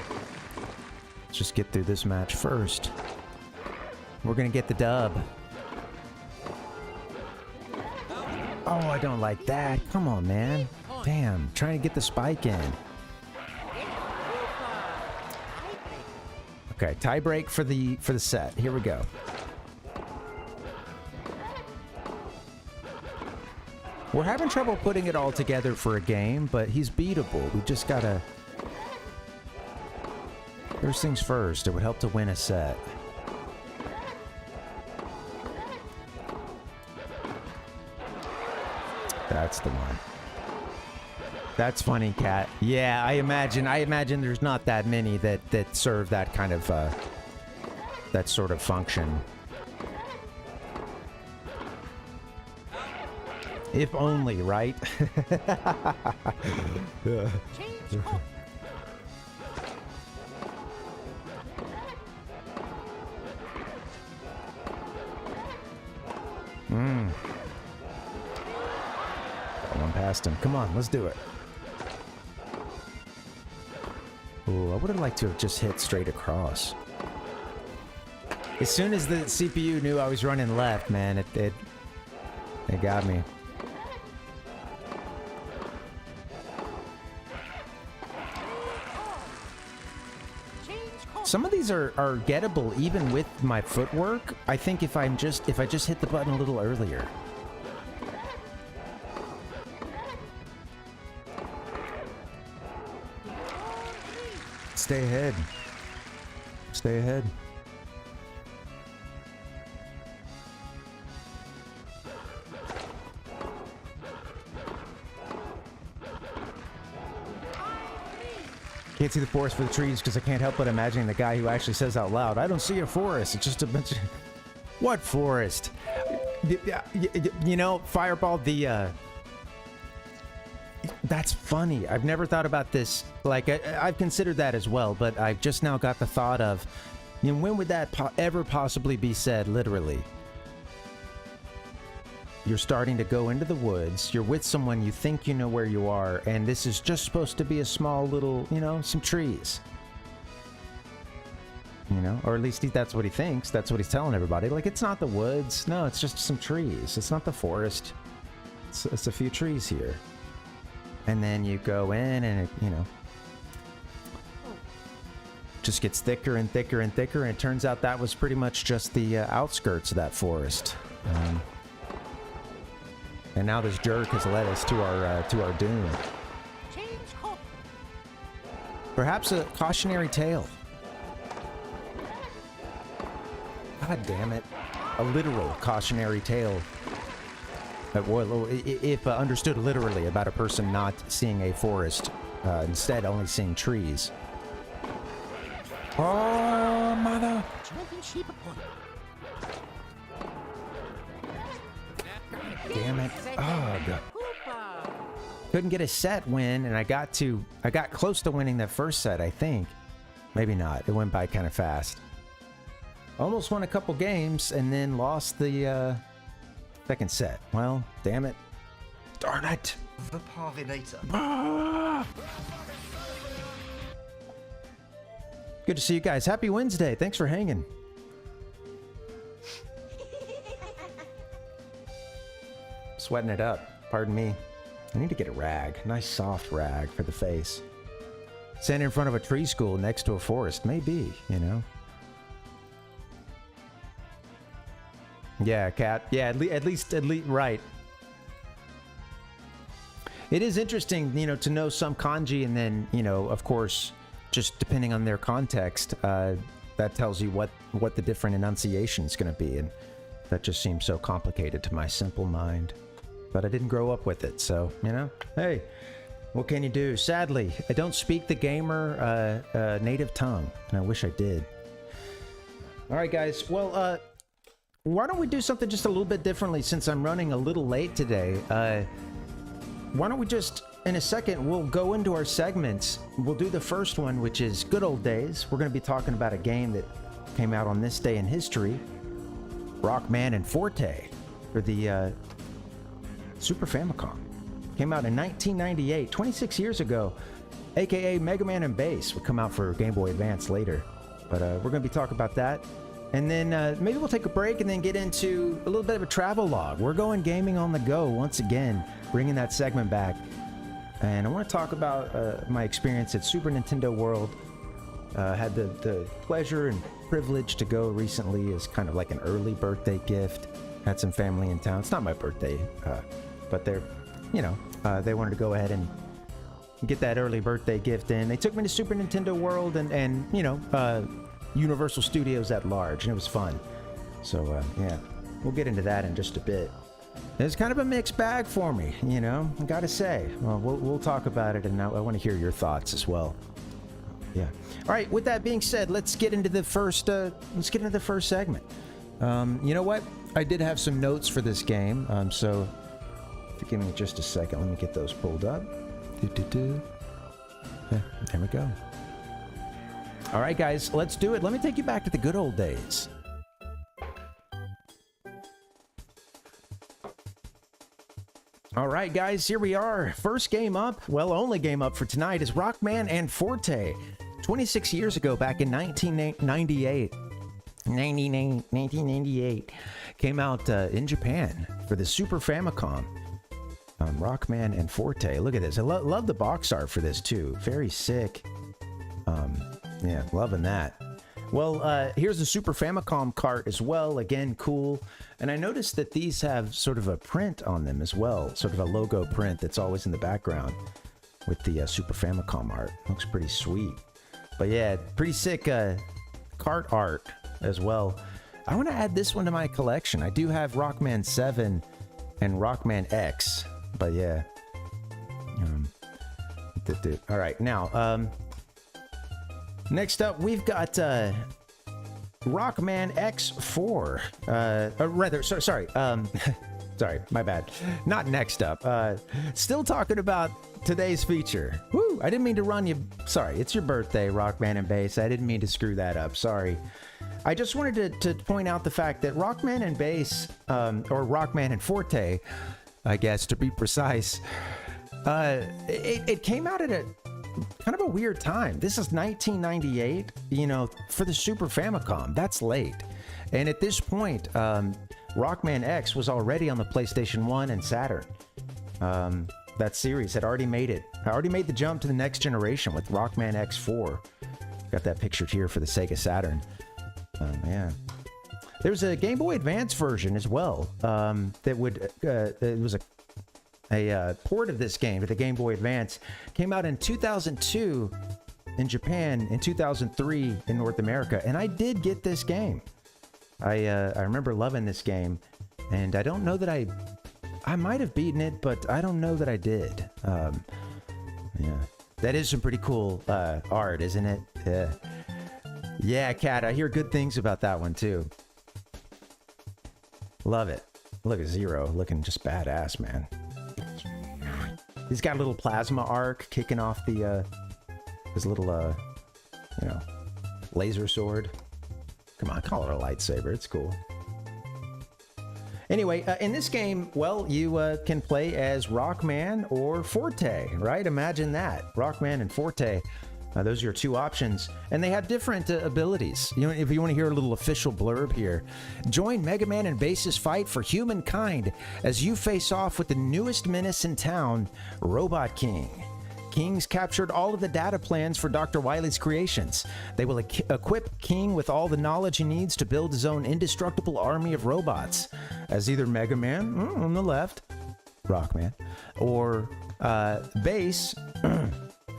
Let's just get through this match first. We're gonna get the dub. Oh, I don't like that. Come on, man. Damn, trying to get the spike in. Okay, tie break for the set. Here we go. We're having trouble putting it all together for a game, but he's beatable. We just gotta... First things first, it would help to win a set. That's the one. That's funny, Cat. Yeah, I imagine there's not that many that serve that kind of that sort of function. If only, right? One past him. Come on, let's do it. Ooh, I would have liked to have just hit straight across. As soon as the CPU knew I was running left, man, it got me. Some of these are gettable even with my footwork. I think if I just hit the button a little earlier. Stay ahead. Stay ahead. Can't see the forest for the trees because I can't help but imagining the guy who actually says out loud, "I don't see a forest. It's just a bunch of..." What forest? You know, Fireball, that's funny. I've never thought about this. Like, I've considered that as well, but I've just now got the thought of, you know, when would that ever possibly be said, literally? You're starting to go into the woods, you're with someone, you think you know where you are, and this is just supposed to be a small little, you know, some trees. You know, or at least that's what he thinks. That's what he's telling everybody. Like, it's not the woods. No, it's just some trees. It's not the forest. It's a few trees here. And then you go in and it, you know, just gets thicker and thicker and thicker, and it turns out that was pretty much just the outskirts of that forest. And now this jerk has led us to our doom. Perhaps a cautionary tale. God damn it. A literal cautionary tale. If understood literally, about a person not seeing a forest, instead only seeing trees. Oh, mother! Damn it. Oh, God. Couldn't get a set win, and I got close to winning that first set, I think. Maybe not. It went by kind of fast. Almost won a couple games, and then lost the second set. Well, damn it. Darn it. The Parvinator. Good to see you guys. Happy Wednesday. Thanks for hanging. Sweating it up. Pardon me. I need to get a rag. Nice soft rag for the face. Standing in front of a tree school next to a forest. Maybe, you know. Yeah, cat. Yeah, at least, right. It is interesting, you know, to know some kanji and then, you know, of course, just depending on their context, that tells you what the different enunciation is going to be. And that just seems so complicated to my simple mind. But I didn't grow up with it, so, you know, hey, what can you do? Sadly, I don't speak the gamer native tongue, and I wish I did. All right, guys. Well, why don't we do something just a little bit differently since I'm running a little late today? Why don't we just, in a second, we'll go into our segments. We'll do the first one, which is Good Old Days. We're going to be talking about a game that came out on this day in history, Rockman and Forte, for the Super Famicom. Came out in 1998, 26 years ago, aka Mega Man and Bass would come out for Game Boy Advance later. But we're going to be talking about that. And then maybe we'll take a break and then get into a little bit of a travel log. We're going gaming on the go once again, bringing that segment back. And I want to talk about my experience at Super Nintendo World. Had the pleasure and privilege to go recently as kind of like an early birthday gift. Had some family in town. It's not my birthday, but they're, you know, they wanted to go ahead and get that early birthday gift in. They took me to Super Nintendo World and you know, Universal Studios at large, and it was fun. So, yeah, we'll get into that in just a bit. It's kind of a mixed bag for me, you know, I gotta say. Well, we'll talk about it, and I want to hear your thoughts as well. Yeah. All right, with that being said, let's get into the first segment. You know what? I did have some notes for this game, so if you give me just a second, let me get those pulled up. There we go. All right, guys, let's do it. Let me take you back to the good old days. All right, guys, here we are. First game up, well, only game up for tonight is Rockman and Forte. 26 years ago, back in 1998. 1998. Came out in Japan for the Super Famicom. Rockman and Forte. Look at this. I love the box art for this, too. Very sick. Yeah, loving that. Well, here's the Super Famicom cart as well. Again, cool. And I noticed that these have sort of a print on them as well. Sort of a logo print that's always in the background with the Super Famicom art. Looks pretty sweet. But yeah, pretty sick cart art as well. I want to add this one to my collection. I do have Rockman 7 and Rockman X. But yeah. All right, now... next up, we've got Rockman X4. Sorry, my bad. Not next up. Still talking about today's feature. Woo! I didn't mean to run you. Sorry, it's your birthday, Rockman and Bass. I didn't mean to screw that up. Sorry. I just wanted to point out the fact that Rockman and Bass, or Rockman and Forte, I guess to be precise, it came out at a kind of a weird time. This is 1998, you know, for the Super Famicom. That's late. And at this point, Rockman X was already on the PlayStation 1 and Saturn. That series had already made it. I already made the jump to the next generation with Rockman X4. Got that pictured here for the Sega Saturn. Yeah. There's a Game Boy Advance version as well. That would, it was a port of this game to the Game Boy Advance. Came out in 2002 in Japan, in 2003 in North America, and I did get this game. I remember loving this game, and I don't know that I might have beaten it, but I don't know that I did. Yeah, that is some pretty cool art, isn't it? Yeah, Cat, I hear good things about that one too. Love it. Look at Zero, looking just badass, man. He's got a little plasma arc kicking off the his little you know, laser sword. Come on, call it a lightsaber. It's cool. Anyway, in this game, well, you can play as Rockman or Forte, right? Imagine that. Rockman and Forte. Those are your two options. And they have different abilities. You know, if you want to hear a little official blurb here, join Mega Man and Bass's fight for humankind as you face off with the newest menace in town, Robot King. King's captured all of the data plans for Dr. Wily's creations. They will equip King with all the knowledge he needs to build his own indestructible army of robots. As either Mega Man, on the left, Rockman, or Bass,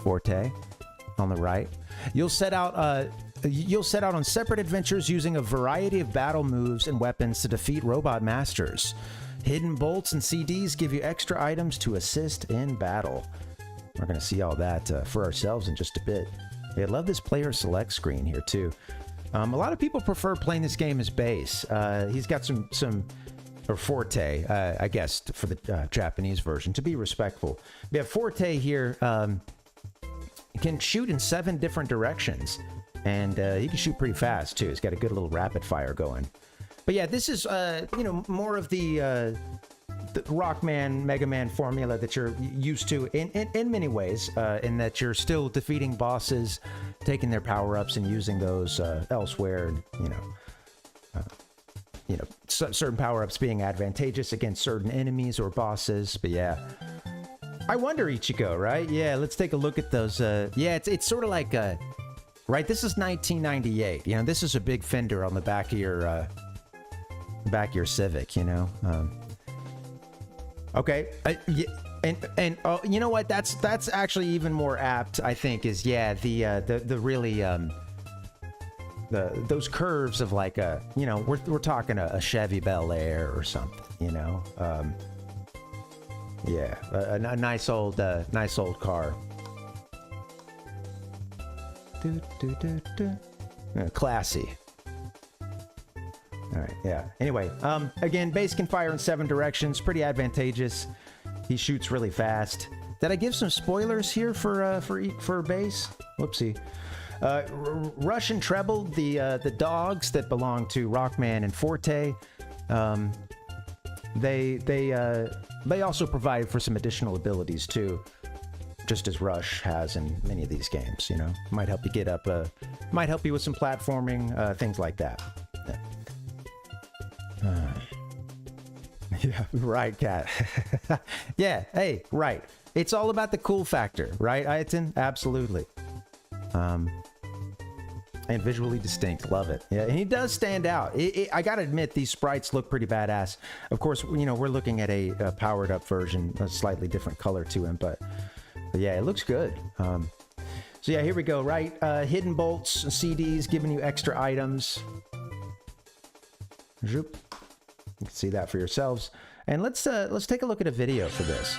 Forte, on the right. You'll set out on separate adventures using a variety of battle moves and weapons to defeat robot masters. Hidden bolts and CDs give you extra items to assist in battle. We're going to see all that for ourselves in just a bit. I love this player select screen here too. A lot of people prefer playing this game as Bass. He's got some or Forte, I guess, for the Japanese version, to be respectful. We have Forte here. Can shoot in 7 different directions, and he can shoot pretty fast too. He's got a good little rapid fire going. But yeah, this is more of the Rockman, Mega Man formula that you're used to in many ways, in that you're still defeating bosses, taking their power-ups and using those elsewhere, and certain power-ups being advantageous against certain enemies or bosses. But yeah, I wonder, Ichigo, right? Yeah, let's take a look at those. Yeah, it's sort of like right, this is 1998. You know, this is a big fender on the back of your Civic, you know. Okay, and you know what? That's actually even more apt, I think. Is the really those curves of like we're talking a Chevy Bel Air or something, you know. Yeah, a nice old car. Classy. All right, yeah. Anyway, again, Bass can fire in 7 directions, pretty advantageous. He shoots really fast. Did I give some spoilers here for Bass? Whoopsie. Rush and Treble, the dogs that belong to Rockman and Forte, they also provide for some additional abilities too, just as Rush has in many of these games. You know, might help you get up, might help you with some platforming, things like that. Yeah, right, Cat. Yeah, hey, right. It's all about the cool factor, right, Ayatin? Absolutely. And visually distinct. Love it. Yeah, and he does stand out. I gotta admit, these sprites look pretty badass. Of course, you know, we're looking at a powered up version, a slightly different color to him, but yeah, it looks good. So yeah, here we go, right? Hidden bolts, CDs, giving you extra items. Zoop. You can see that for yourselves. And let's take a look at a video for this.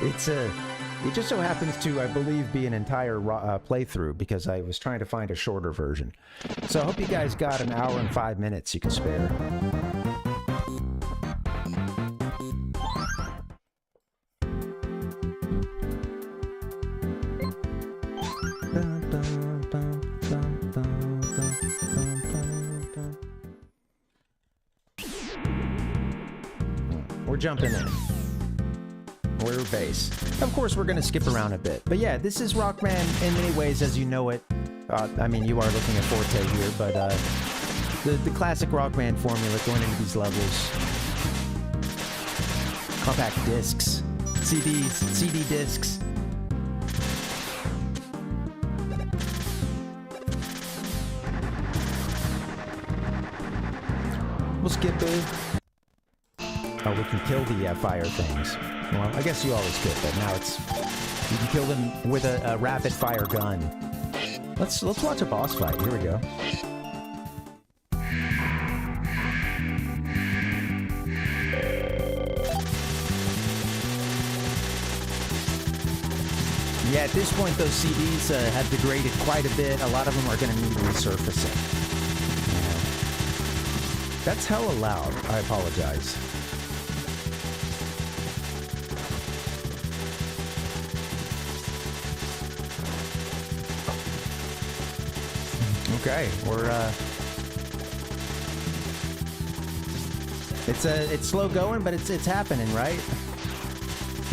It just so happens to, I believe, be an entire playthrough, because I was trying to find a shorter version. So I hope you guys got an hour and 5 minutes you can spare. We're jumping in. We're Bass. Of course, we're going to skip around a bit. But yeah, this is Rockman in many ways as you know it. I mean, you are looking at Forte here, but the classic Rockman formula going into these levels. Compact discs, CDs, CD discs. We'll skip it. Oh, we can kill the fire things. Well, I guess you always could, but now you can kill them with a rapid fire gun. Let's watch a boss fight. Here we go. Yeah, at this point, those CDs have degraded quite a bit. A lot of them are going to need resurfacing. That's hella loud. I apologize. Okay, we're It's slow going, but it's happening, right?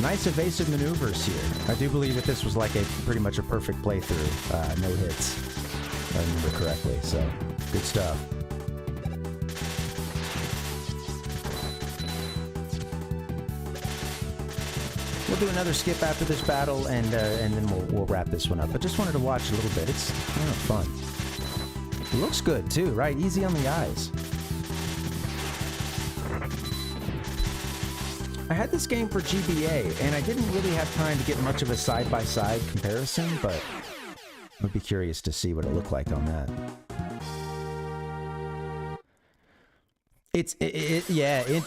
Nice evasive maneuvers here. I do believe that this was like pretty much a perfect playthrough. No hits, if I remember correctly. So good stuff. We'll do another skip after this battle, and then we'll wrap this one up. But just wanted to watch a little bit. It's kind of fun. It looks good too, right? Easy on the eyes. I had this game for GBA, and I didn't really have time to get much of a side-by-side comparison, but I'd be curious to see what it looked like on that.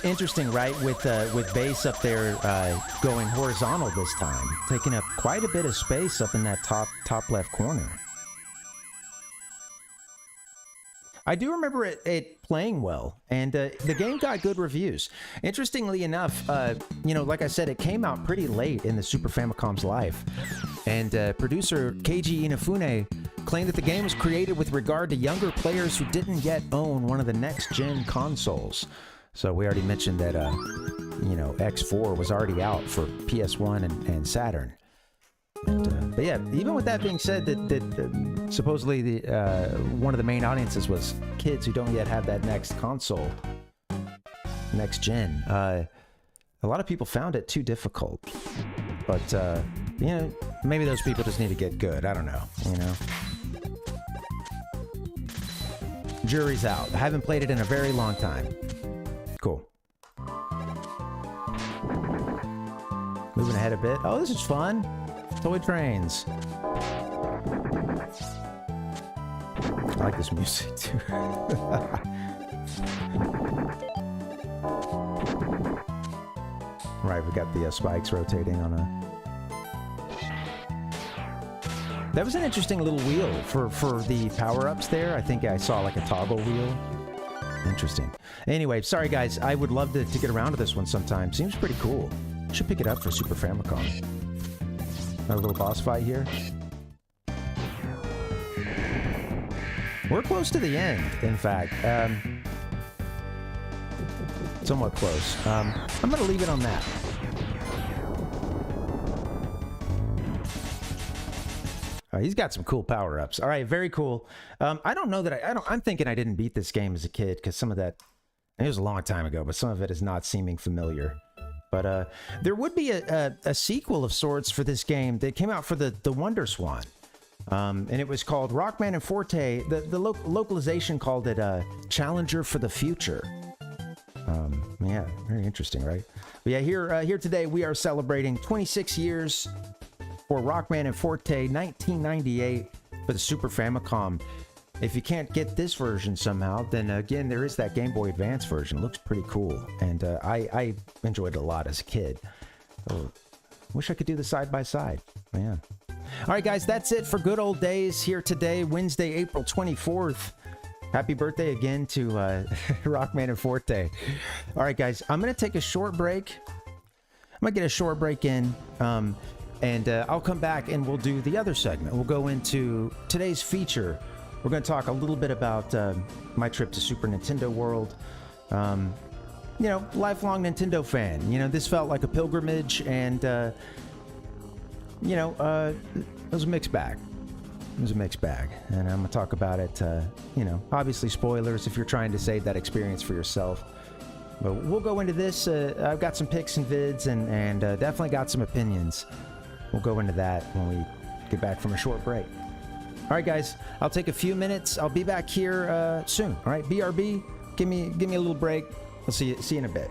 Interesting, right? With base up there going horizontal this time, taking up quite a bit of space up in that top left corner. I do remember it playing well, and the game got good reviews. Interestingly enough, like I said, it came out pretty late in the Super Famicom's life, and producer Keiji Inafune claimed that the game was created with regard to younger players who didn't yet own one of the next-gen consoles. So we already mentioned that, X4 was already out for PS1 and Saturn. But yeah, even with that being said, that supposedly one of the main audiences was kids who don't yet have that next console, next gen. A lot of people found it too difficult, but maybe those people just need to get good. I don't know. Jury's out. I haven't played it in a very long time. Cool. Moving ahead a bit. Oh, this is fun. Toy trains. I like this music too. Right, we got the spikes rotating on a... That was an interesting little wheel for the power-ups there. I think I saw like a toggle wheel. Interesting. Anyway, sorry guys, I would love to get around to this one sometime. Seems pretty cool. Should pick it up for Super Famicom. A little boss fight here. We're close to the end, in fact. Somewhat close. I'm going to leave it on that. He's got some cool power-ups. All right, very cool. I don't know that I'm thinking I didn't beat this game as a kid, because some of that... It was a long time ago, but some of it is not seeming familiar. But there would be a sequel of sorts for this game that came out for the Wonder Swan. And it was called Rockman and Forte. The localization called it Challenger for the Future. Yeah, very interesting, right? But yeah, here today we are celebrating 26 years for Rockman and Forte, 1998 for the Super Famicom. If you can't get this version somehow, then again, there is that Game Boy Advance version. It looks pretty cool, and I enjoyed it a lot as a kid. Oh, wish I could do the side-by-side. Yeah. All right, guys, that's it for Good Old Days here today, Wednesday, April 24th. Happy birthday again to Rockman and Forte. All right, guys, I'm going to take a short break. I'm going to get a short break in, and I'll come back and we'll do the other segment. We'll go into today's feature. We're going to talk a little bit about my trip to Super Nintendo World. Lifelong Nintendo fan. This felt like a pilgrimage, and, it was a mixed bag. It was a mixed bag, and I'm going to talk about it, obviously spoilers if you're trying to save that experience for yourself. But we'll go into this. I've got some pics and vids, and definitely got some opinions. We'll go into that when we get back from a short break. All right, guys, I'll take a few minutes. I'll be back here soon. All right, BRB, give me a little break. I'll see you in a bit.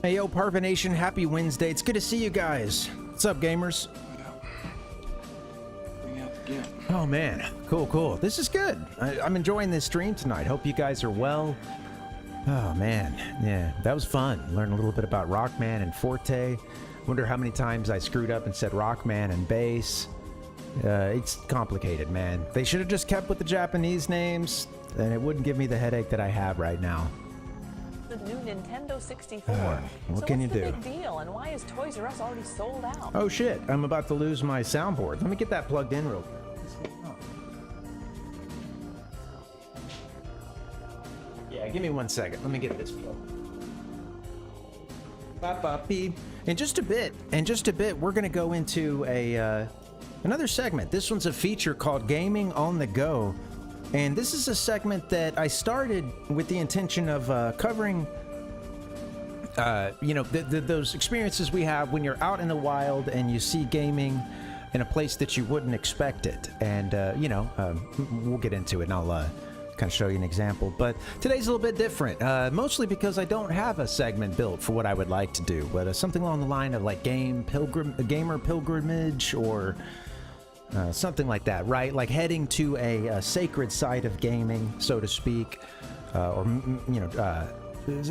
Hey, yo, Parvination, happy Wednesday. It's good to see you guys. What's up, gamers? Oh, man. Cool, cool. This is good. I'm enjoying this stream tonight. Hope you guys are well. Oh, man. Yeah, that was fun. Learned a little bit about Rockman and Forte. Wonder how many times I screwed up and said Rockman and Bass. It's complicated, man. They should have just kept with the Japanese names, and it wouldn't give me the headache that I have right now. The new Nintendo 64. What can you do? What's the big deal, and why is Toys R Us already sold out? Oh shit, I'm about to lose my soundboard. Let me get that plugged in real quick. Yeah, give me 1 second. Let me get this plugged. In just a bit, we're gonna go into another segment. This one's a feature called Gaming on the Go. And this is a segment that I started with the intention of covering, you know, those experiences we have when you're out in the wild and you see gaming in a place that you wouldn't expect it. And, you know, we'll get into it and I'll kind of show you an example. But today's a little bit different, mostly because I don't have a segment built for what I would like to do. But something along the line of like gamer pilgrimage or... something like that, right? Like heading to a sacred site of gaming, so to speak, or you know,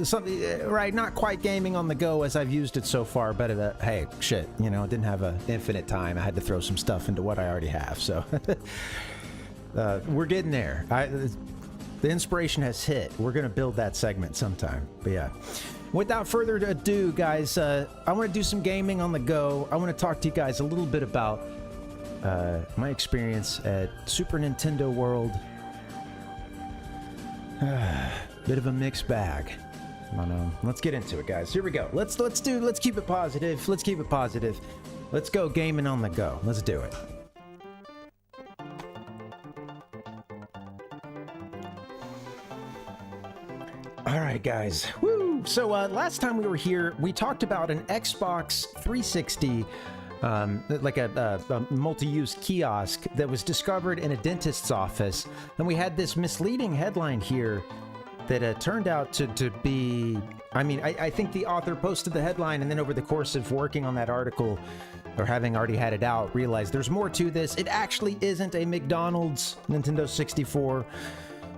something, right? Not quite gaming on the go as I've used it so far, but hey, shit, you know, didn't have an infinite time. I had to throw some stuff into what I already have, so we're getting there. The inspiration has hit. We're gonna build that segment sometime, but yeah. Without further ado, guys, I want to do some gaming on the go. I want to talk to you guys a little bit about my experience at Super Nintendo World. Bit of a mixed bag. Let's get into it, guys. Here we go. Let's keep it positive. Let's keep it positive. Let's go gaming on the go. Let's do it. All right, guys. Woo! So last time we were here, we talked about an Xbox 360 like a multi-use kiosk that was discovered in a dentist's office. And we had this misleading headline here that turned out to be... I mean, I think the author posted the headline and then over the course of working on that article, or having already had it out, realized there's more to this. It actually isn't a McDonald's Nintendo 64.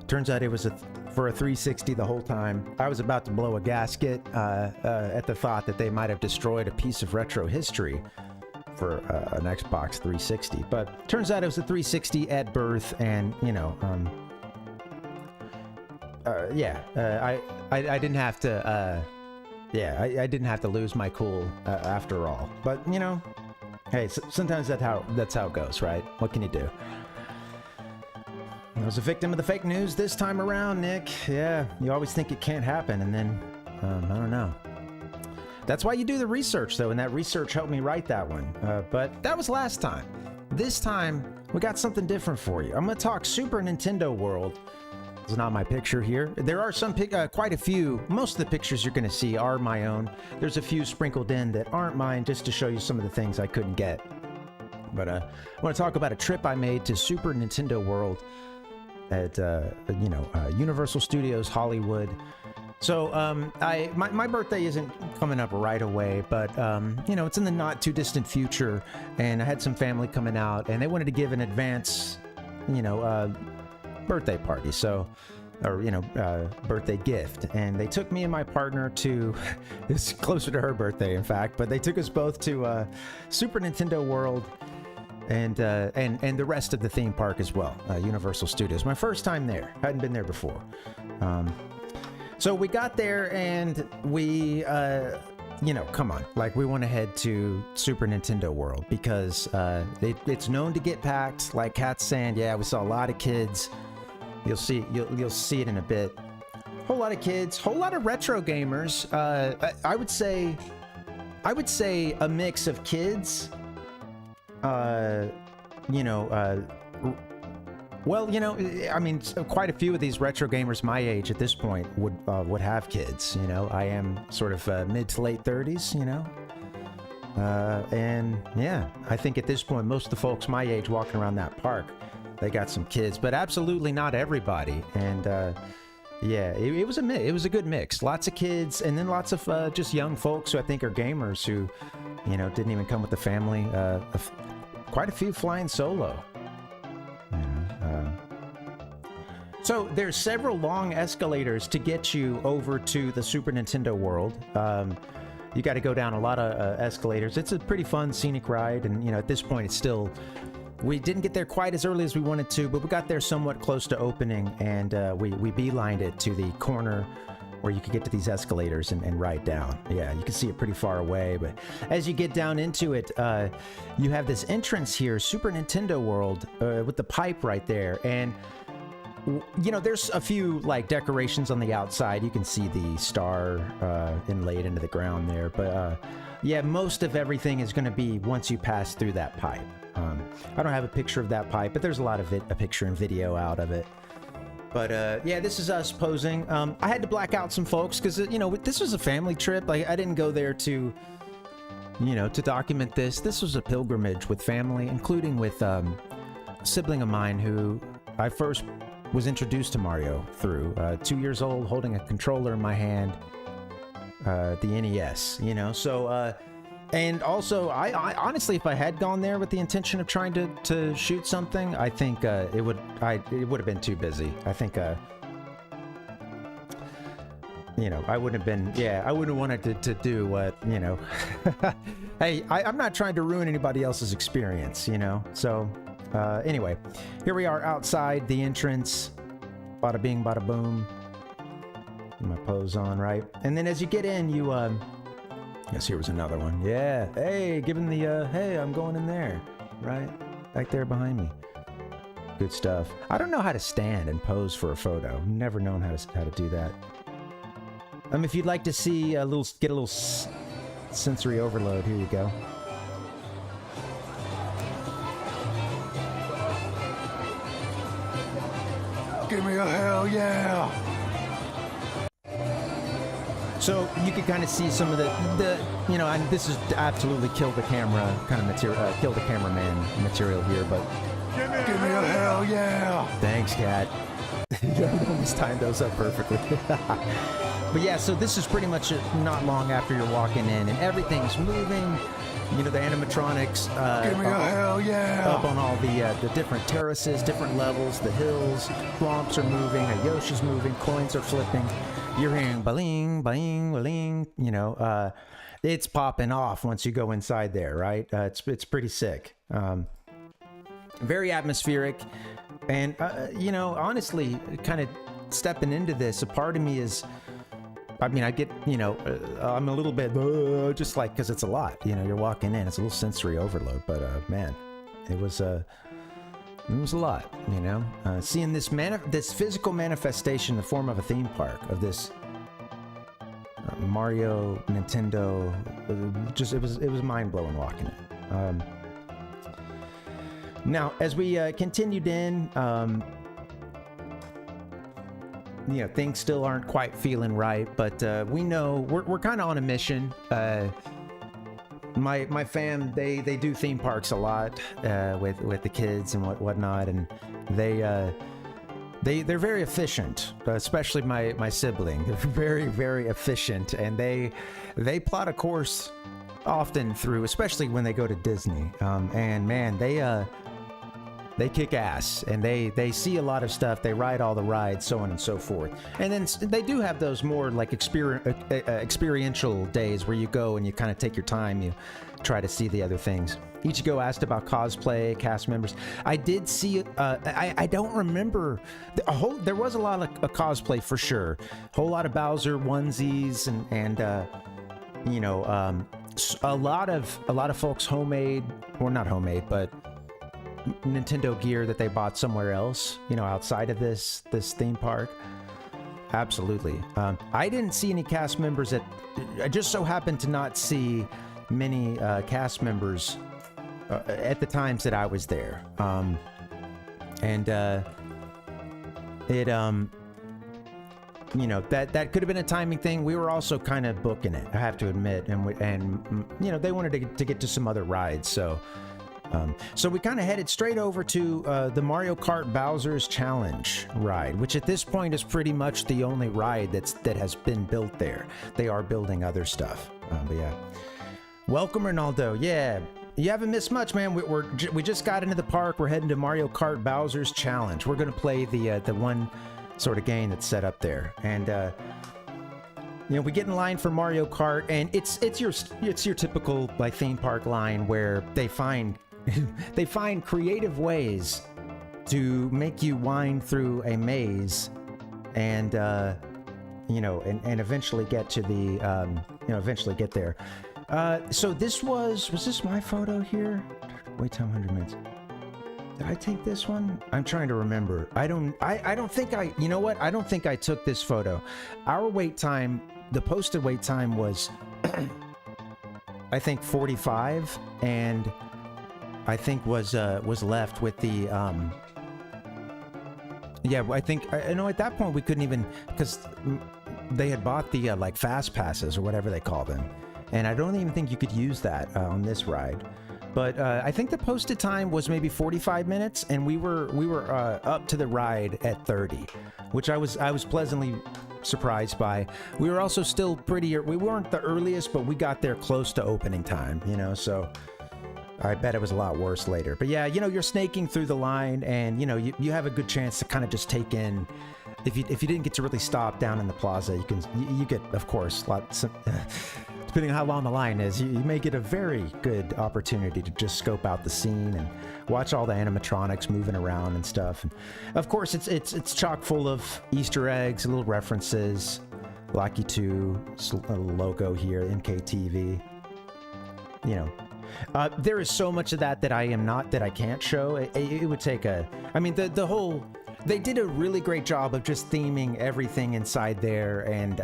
Turns out it was for a 360 the whole time. I was about to blow a gasket at the thought that they might have destroyed a piece of retro history for an Xbox 360, but turns out it was a 360 at birth, and you know, I didn't have to, I didn't have to lose my cool after all. But you know, hey, sometimes that's how it goes, right? What can you do? I was a victim of the fake news this time around, Nick. Yeah, you always think it can't happen, and then I don't know. That's why you do the research, though, and that research helped me write that one. But that was last time. This time, we got something different for you. I'm going to talk Super Nintendo World. It's not my picture here. There are quite a few. Most of the pictures you're going to see are my own. There's a few sprinkled in that aren't mine, just to show you some of the things I couldn't get. But I want to talk about a trip I made to Super Nintendo World at, Universal Studios Hollywood. So, my birthday isn't coming up right away, but, you know, it's in the not too distant future, and I had some family coming out, and they wanted to give an advance, you know, birthday party, so, or, you know, birthday gift, and they took me and my partner to, it's closer to her birthday, in fact, but they took us both to, Super Nintendo World, and the rest of the theme park as well, Universal Studios. My first time there, hadn't been there before. So we got there and we, you know, come on, like we want to head to Super Nintendo World because it's known to get packed. Like Kat's saying, yeah, we saw a lot of kids. You'll see it in a bit. Whole lot of kids, whole lot of retro gamers. I would say a mix of kids. You know. Well, you know, I mean, quite a few of these retro gamers my age at this point would have kids. You know, I am sort of mid to late 30s. You know, and yeah, I think at this point most of the folks my age walking around that park, they got some kids, but absolutely not everybody. And Yeah, it was it was a good mix. Lots of kids, and then lots of just young folks who I think are gamers who, you know, didn't even come with the family. Quite a few flying solo. So there's several long escalators to get you over to the Super Nintendo world. You got to go down a lot of escalators. It's a pretty fun scenic ride, and you know, at this point, it's still. We didn't get there quite as early as we wanted to, but we got there somewhat close to opening, and we beelined it to the corner where you could get to these escalators and ride down. Yeah, you can see it pretty far away, but as you get down into it, you have this entrance here, Super Nintendo World, with the pipe right there, and you know, there's a few like decorations on the outside. You can see the star inlaid into the ground there, but yeah, most of everything is going to be once you pass through that pipe. I don't have a picture of that pipe, but there's a lot of a picture and video out of it. But yeah, this is us posing. I had to black out some folks because, you know, this was a family trip. Like, I didn't go there to, you know, to document this. This was a pilgrimage with family, including with a sibling of mine who I first was introduced to Mario through. 2 years old, holding a controller in my hand, the NES, you know, so... And also, I honestly, if I had gone there with the intention of trying to shoot something, I think it would have been too busy. I think, you know, I wouldn't have been. Yeah, I wouldn't have wanted to do what, you know. Hey, I'm not trying to ruin anybody else's experience, you know. So, anyway, here we are outside the entrance. Bada bing, bada boom. Get my pose on, right? And then as you get in, you Yes, here was another one. Yeah. Hey, giving the, hey, I'm going in there. Right? Back there behind me. Good stuff. I don't know how to stand and pose for a photo. Never known how to do that. If you'd like to see get a little sensory overload, here you go. Give me a hell yeah! So you could kind of see some of the you know, and this is absolutely kill the camera kind of material, kill the cameraman material here, but give me a hell yeah! Thanks, Cat. You almost timed those up perfectly. But yeah, so this is pretty much not long after you're walking in, and everything's moving. You know, the animatronics give me a hell yeah! Up on all the different terraces, different levels, the hills, swamps are moving, a Yoshi's moving, coins are flipping. You're hearing baling, baling, baling, you know, it's popping off once you go inside there, right? It's pretty sick. Very atmospheric. And, you know, honestly, kind of stepping into this, a part of me is, I mean, I get, you know, I'm a little bit, just like, because it's a lot, you know, you're walking in, it's a little sensory overload, but, man, it was a lot, you know. Seeing this physical manifestation in the form of a theme park of this Mario, Nintendo, it was mind blowing walking it. Now, as we continued in, you know, things still aren't quite feeling right, but we know we're kind of on a mission. My fam, they do theme parks a lot with the kids and whatnot, and they're very efficient, especially my sibling. They're very, very efficient, and they plot a course often through, especially when they go to Disney. And man, they kick ass, and they see a lot of stuff. They ride all the rides, so on and so forth. And then they do have those more like experiential days where you go and you kind of take your time, you try to see the other things. Ichigo asked about cosplay, cast members. I did see, I don't remember, there was a lot of cosplay for sure. A whole lot of Bowser onesies and you know, a lot of folks homemade, or not homemade, but Nintendo gear that they bought somewhere else, you know, outside of this theme park. Absolutely. I didn't see any cast members I just so happened to not see many cast members at the times that I was there. You know, that could have been a timing thing. We were also kind of booking it, I have to admit, and you know, they wanted to get to some other rides, so So we kind of headed straight over to the Mario Kart Bowser's Challenge ride, which at this point is pretty much the only ride that has been built there. They are building other stuff, but yeah. Welcome, Ronaldo. Yeah, you haven't missed much, man. We just got into the park. We're heading to Mario Kart Bowser's Challenge. We're gonna play the one sort of game that's set up there, and you know, we get in line for Mario Kart, and it's your typical like theme park line where they find they find creative ways to make you wind through a maze, and you know, and eventually get to the you know, eventually get there. So this was this my photo here? Wait time 100 minutes. Did I take this one? I'm trying to remember. I don't think you know what? I don't think I took this photo. Our wait time, the posted wait time was I think 45, and I think was left with the yeah, I think I know at that point we couldn't even, because they had bought the like fast passes or whatever they call them, and I don't even think you could use that on this ride. But I think the posted time was maybe 45 minutes, and we were up to the ride at 30, which I was pleasantly surprised by. We were also still we weren't the earliest, but we got there close to opening time, you know, so I bet it was a lot worse later. But yeah, you know, you're snaking through the line, and you know, you have a good chance to kind of just take in. If you didn't get to really stop down in the plaza, you get, of course, lots. Depending on how long the line is, you may get a very good opportunity to just scope out the scene and watch all the animatronics moving around and stuff. And of course, it's chock full of Easter eggs, little references. Lucky 2, a little logo here, MKTV. You know, there is so much of that I can't show. It would take I mean, the whole. They did a really great job of just theming everything inside there, and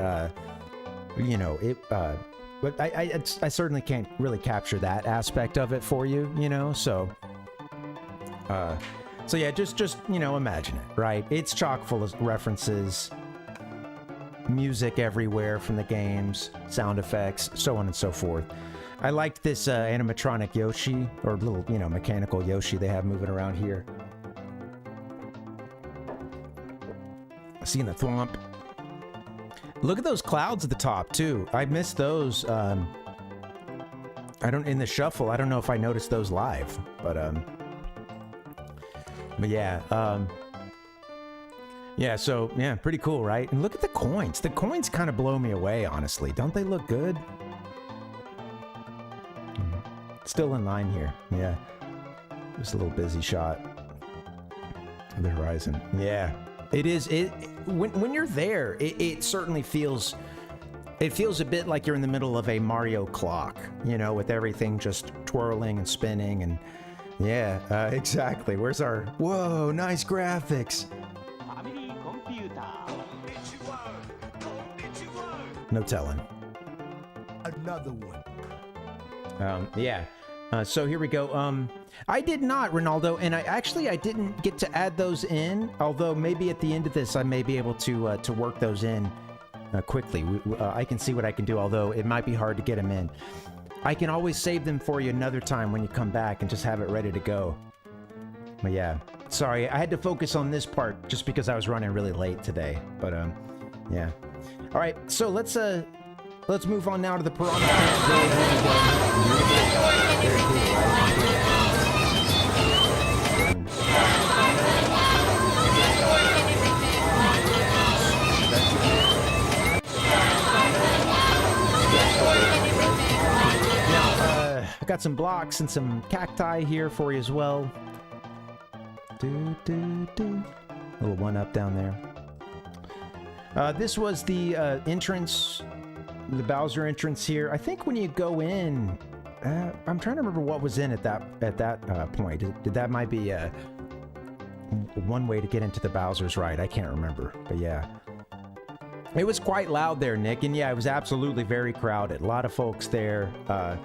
you know it. But I certainly can't really capture that aspect of it for you, you know, so yeah, just you know, imagine it, right? It's chock full of references, music everywhere from the games, sound effects, so on and so forth. I liked this animatronic Yoshi, or little, you know, mechanical Yoshi they have moving around here. Seeing the thwomp. Look at those clouds at the top too. I missed those. In the shuffle. I don't know if I noticed those live, but yeah. Yeah. So yeah, pretty cool, right? And look at the coins. The coins kind of blow me away, honestly. Don't they look good? Still in line here. Yeah. Just a little busy shot of the horizon. Yeah. It is. When you're there, it certainly feels. It feels a bit like you're in the middle of a Mario clock, you know, with everything just twirling and spinning, and yeah, exactly. Where's our? Whoa, nice graphics. No telling. Another one. Yeah. So here we go. I did not, Ronaldo, and I didn't get to add those in, although maybe at the end of this I may be able to work those in quickly. I can see what I can do, although it might be hard to get them in. I can always save them for you another time when you come back and just have it ready to go. But yeah, sorry, I had to focus on this part just because I was running really late today, but yeah. All right, so let's move on now to the Piranha Plant. Very cool, right? Now, I've got some blocks and some cacti here for you as well. Little one up down there. This was the entrance, the Bowser entrance here. I think when you go in, I'm trying to remember what was in at that point. Did that might be one way to get into the Bowser's ride? I can't remember, but yeah. It was quite loud there, Nick, and yeah, it was absolutely very crowded. A lot of folks there, yeah,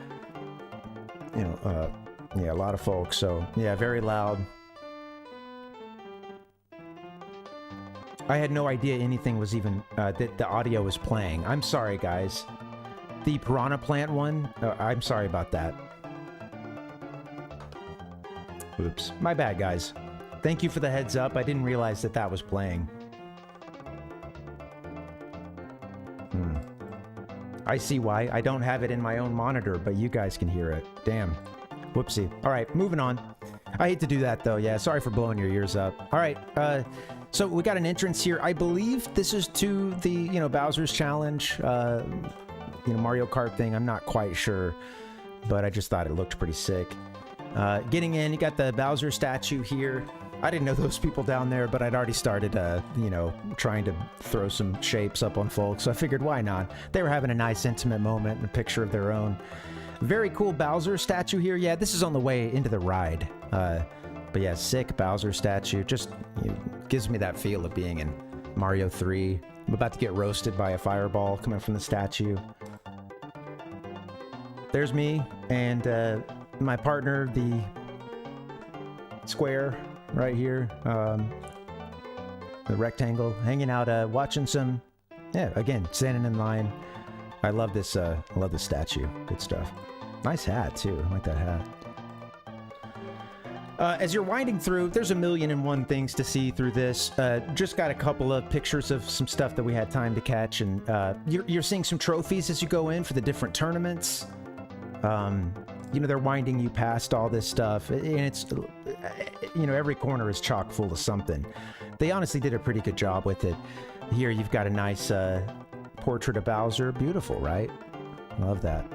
a lot of folks, so yeah, very loud. I had no idea anything was even, that the audio was playing. I'm sorry, guys. The Piranha Plant one, I'm sorry about that. Oops. My bad, guys. Thank you for the heads up. I didn't realize that that was playing. I see why. I don't have it in my own monitor, but you guys can hear it. Damn. Whoopsie. All right, moving on. I hate to do that, though. Yeah, sorry for blowing your ears up. All right, so we got an entrance here. I believe this is to the, you know, Bowser's Challenge, Mario Kart thing. I'm not quite sure, but I just thought it looked pretty sick. Getting in, you got the Bowser statue here. I didn't know those people down there, but I'd already started, trying to throw some shapes up on folks, so I figured why not? They were having a nice intimate moment and a picture of their own. Very cool Bowser statue here. Yeah, this is on the way into the ride. But yeah, sick Bowser statue. Just gives me that feel of being in Mario 3. I'm about to get roasted by a fireball coming from the statue. There's me and my partner, the square right here. The rectangle, hanging out, watching some, again, standing in line. I love this statue. Good stuff. Nice hat, too. I like that hat. As you're winding through, there's 1,000,001 things to see through this. Just got a couple of pictures of some stuff that we had time to catch, and you're seeing some trophies as you go in for the different tournaments. They're winding you past all this stuff, and it's, every corner is chock full of something. They honestly did a pretty good job with it. Here you've got a nice portrait of Bowser. Beautiful, right? Love that.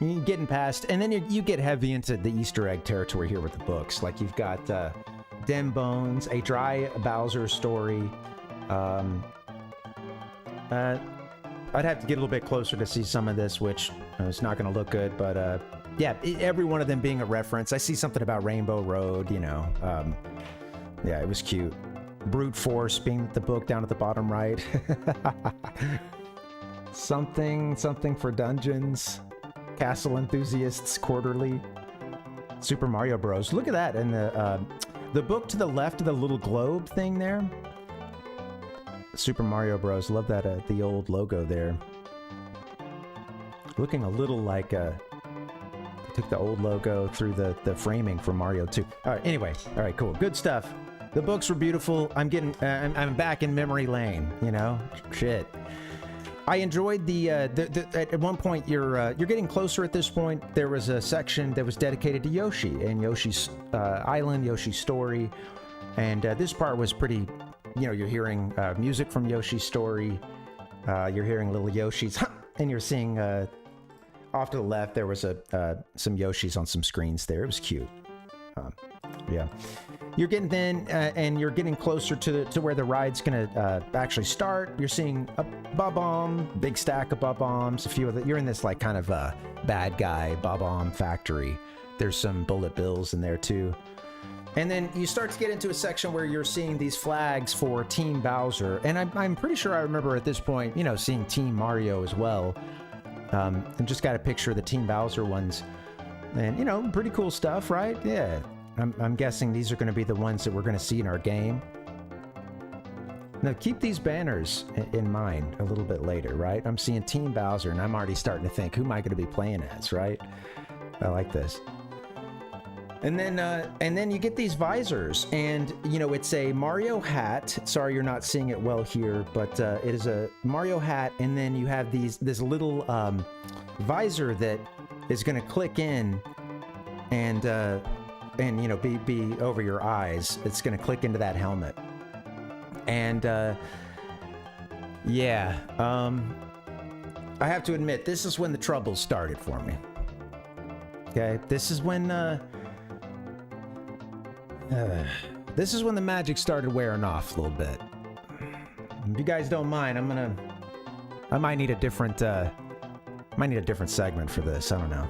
You're getting past, and then you get heavy into the Easter egg territory here with the books. Like you've got Dem Bones, A Dry Bowser Story. I'd have to get a little bit closer to see some of this, which it's not going to look good, but yeah, every one of them being a reference. I see something about Rainbow Road, yeah, it was cute. Brute Force being the book down at the bottom right. something for Dungeons. Castle Enthusiasts Quarterly. Super Mario Bros. Look at that. And the book to the left of the little globe thing there. Super Mario Bros. Love that, the old logo there. Looking a little like, took the old logo through the framing for Mario 2. All right, anyway. All right, cool. Good stuff. The books were beautiful. I'm I'm back in memory lane, Shit. I enjoyed the at one point you're getting closer at this point. There was a section that was dedicated to Yoshi and Yoshi's Island, Yoshi's story, and this part was pretty. You're hearing music from Yoshi's story. You're hearing little Yoshis, and you're seeing off to the left there was some Yoshis on some screens there. It was cute. Yeah. You're getting in, and you're getting closer to where the ride's gonna actually start. You're seeing a Bob-omb, big stack of Bob-ombs, a few of the. You're in this like kind of bad guy Bob-omb factory. There's some bullet bills in there too. And then you start to get into a section where you're seeing these flags for Team Bowser, and I'm pretty sure I remember at this point, seeing Team Mario as well. And just got a picture of the Team Bowser ones, and pretty cool stuff, right? Yeah. I'm guessing these are going to be the ones that we're going to see in our game. Now, keep these banners in mind a little bit later, right? I'm seeing Team Bowser, and I'm already starting to think, who am I going to be playing as, right? I like this. And then you get these visors, and, it's a Mario hat. Sorry you're not seeing it well here, but it is a Mario hat, and then you have this little visor that is going to click in and be over your eyes. It's going to click into that helmet. And, yeah, I have to admit, this is when the troubles started for me. Okay, this is when the magic started wearing off a little bit. If you guys don't mind, I might need a different segment for this. I don't know.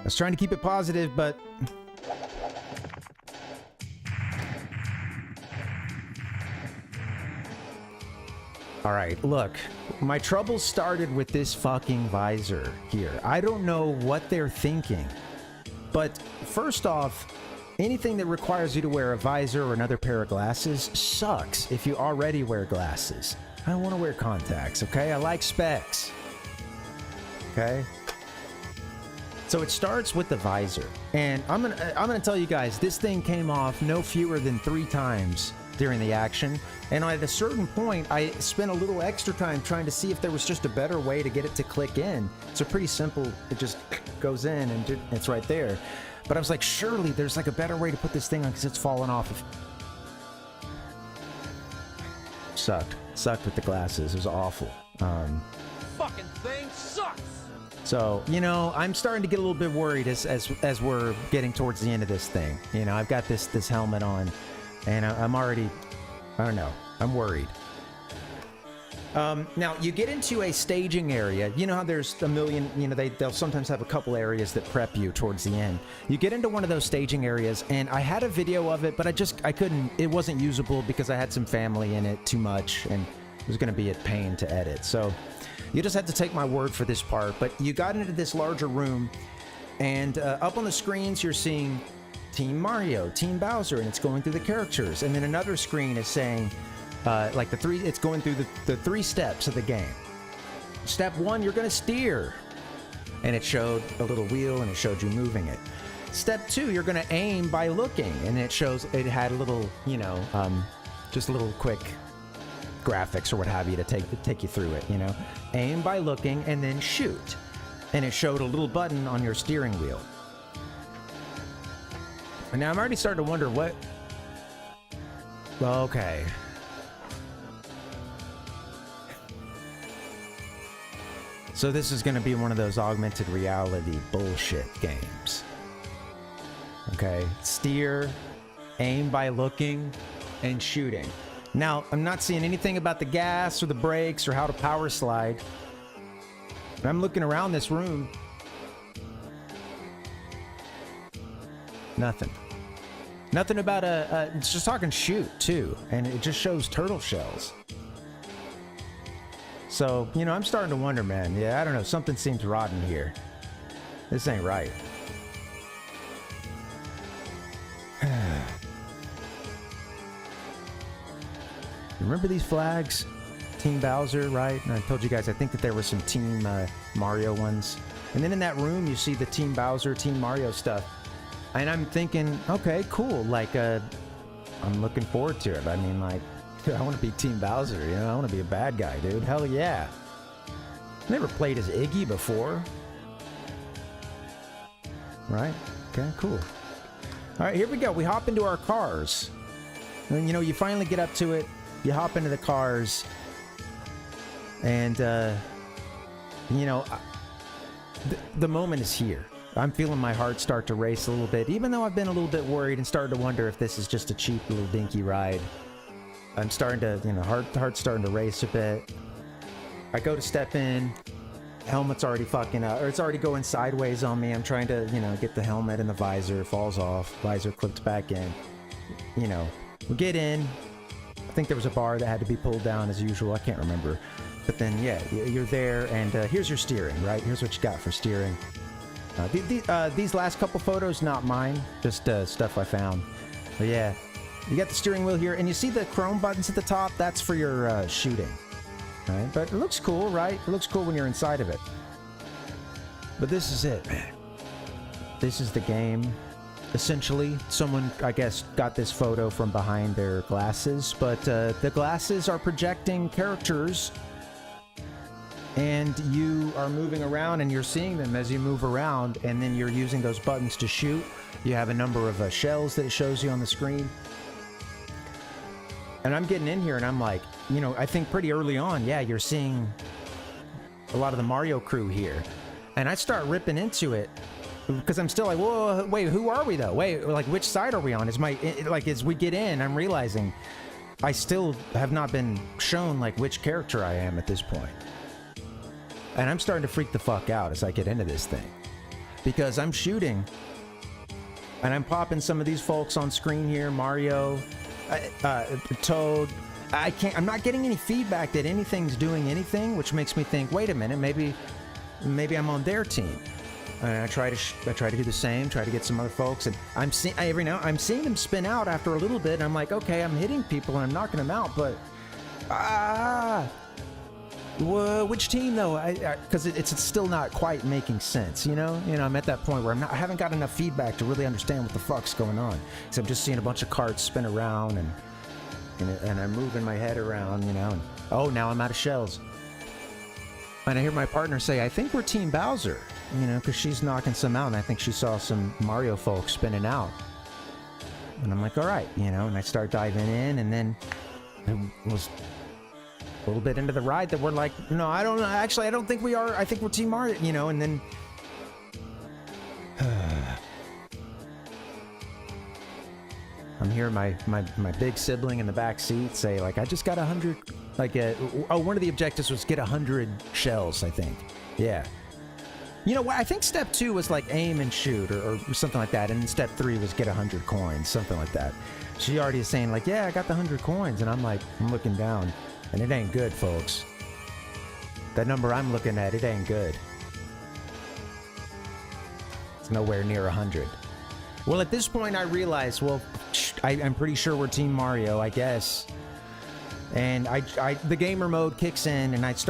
I was trying to keep it positive, but... Alright, look. My troubles started with this fucking visor here. I don't know what they're thinking. But first off, anything that requires you to wear a visor or another pair of glasses sucks if you already wear glasses. I don't want to wear contacts, okay? I like specs. Okay. So it starts with the visor, and I'm gonna tell you guys, this thing came off no fewer than 3 times during the action, and at a certain point, I spent a little extra time trying to see if there was just a better way to get it to click in. So pretty simple, it just goes in and it's right there. But I was like, surely there's like a better way to put this thing on because it's falling off of. Sucked with the glasses. It was awful. Fucking thing sucks. So, you know, I'm starting to get a little bit worried as we're getting towards the end of this thing. You know, I've got this helmet on, and I'm already, I don't know, I'm worried. Now, you get into a staging area. You know how there's a million, you know, they'll sometimes have a couple areas that prep you towards the end. You get into one of those staging areas, and I had a video of it, but I couldn't, it wasn't usable because I had some family in it too much, and it was going to be a pain to edit. So you just had to take my word for this part. But you got into this larger room, and up on the screens, you're seeing Team Mario, Team Bowser, and it's going through the characters. And then another screen is saying, like it's going through the 3 steps of the game. Step 1, you're going to steer. And it showed a little wheel, and it showed you moving it. Step 2, you're going to aim by looking. And it had a little, you know, just a little quick graphics or what have you to take you through it, you know. Aim by looking and then shoot. And it showed a little button on your steering wheel. And now I'm already starting to wonder what... Okay. So this is going to be one of those augmented reality bullshit games. Okay. Steer, aim by looking, and shooting. Now, I'm not seeing anything about the gas or the brakes or how to power slide. But I'm looking around this room. Nothing. Nothing about it's just talking shoot, too. And it just shows turtle shells. So, you know, I'm starting to wonder, man. Yeah, I don't know. Something seems rotten here. This ain't right. Remember these flags? Team Bowser, right? And I told you guys, I think that there were some Team Mario ones. And then in that room, you see the Team Bowser, Team Mario stuff. And I'm thinking, okay, cool. Like, I'm looking forward to it. I mean, like, dude, I want to be Team Bowser, you know? I want to be a bad guy, dude. Hell yeah. Never played as Iggy before. Right? Okay, cool. All right, here we go. We hop into our cars. And, you know, you finally get up to it. You hop into the cars, and, you know, the moment is here. I'm feeling my heart start to race a little bit, even though I've been a little bit worried and started to wonder if this is just a cheap little dinky ride. I'm starting to, you know, heart's starting to race a bit. I go to step in, helmet's already fucking up, or it's already going sideways on me. I'm trying to, you know, get the helmet and the visor, falls off, visor clips back in. You know, we get in. I think there was a bar that had to be pulled down as usual. I can't remember. But then, yeah, you're there, and here's your steering, right? Here's what you got for steering. These last couple photos, not mine, just stuff I found. But yeah, you got the steering wheel here, and you see the chrome buttons at the top? That's for your shooting, right? But it looks cool, right? It looks cool when you're inside of it. But this is it, man. This is the game. Essentially, someone, I guess, got this photo from behind their glasses, but the glasses are projecting characters, and you are moving around, and you're seeing them as you move around, and then you're using those buttons to shoot. You have a number of shells that it shows you on the screen. And I'm getting in here, and I'm like, you know, I think pretty early on, yeah, you're seeing a lot of the Mario crew here. And I start ripping into it, because I'm still like, whoa, wait, who are we though? Wait, like, which side are we on? As we get in, I'm realizing I still have not been shown, like, which character I am at this point. And I'm starting to freak the fuck out as I get into this thing. Because I'm shooting, and I'm popping some of these folks on screen here, Mario, Toad. I'm not getting any feedback that anything's doing anything, which makes me think, wait a minute, maybe I'm on their team. And I try to do the same, try to get some other folks, and I'm seeing them spin out after a little bit, and I'm like, okay, I'm hitting people and I'm knocking them out, but Which team though? Because it's still not quite making sense, you know. I'm at that point where I haven't got enough feedback to really understand what the fuck's going on. Because I'm just seeing a bunch of carts spin around and I'm moving my head around, you know. And, oh, now I'm out of shells. And I hear my partner say, I think we're Team Bowser, you know, because she's knocking some out, and I think she saw some Mario folks spinning out. And I'm like, all right, you know, and I start diving in, and then it was a little bit into the ride that we're like, no, I don't know. Actually, I don't think we are. I think we're Team Mario, you know, and then I'm hearing my big sibling in the back seat say, like, I just got 100, like, one of the objectives was get 100 shells, I think. Yeah. You know what? I think step 2 was like aim and shoot or something like that. And step 3 was get 100 coins, something like that. She already is saying, like, yeah, I got the 100 coins. And I'm like, I'm looking down, and it ain't good, folks. That number I'm looking at, it ain't good. It's nowhere near 100. Well, at this point, I realized, well, I'm pretty sure we're Team Mario, I guess. And the gamer mode kicks in, and I just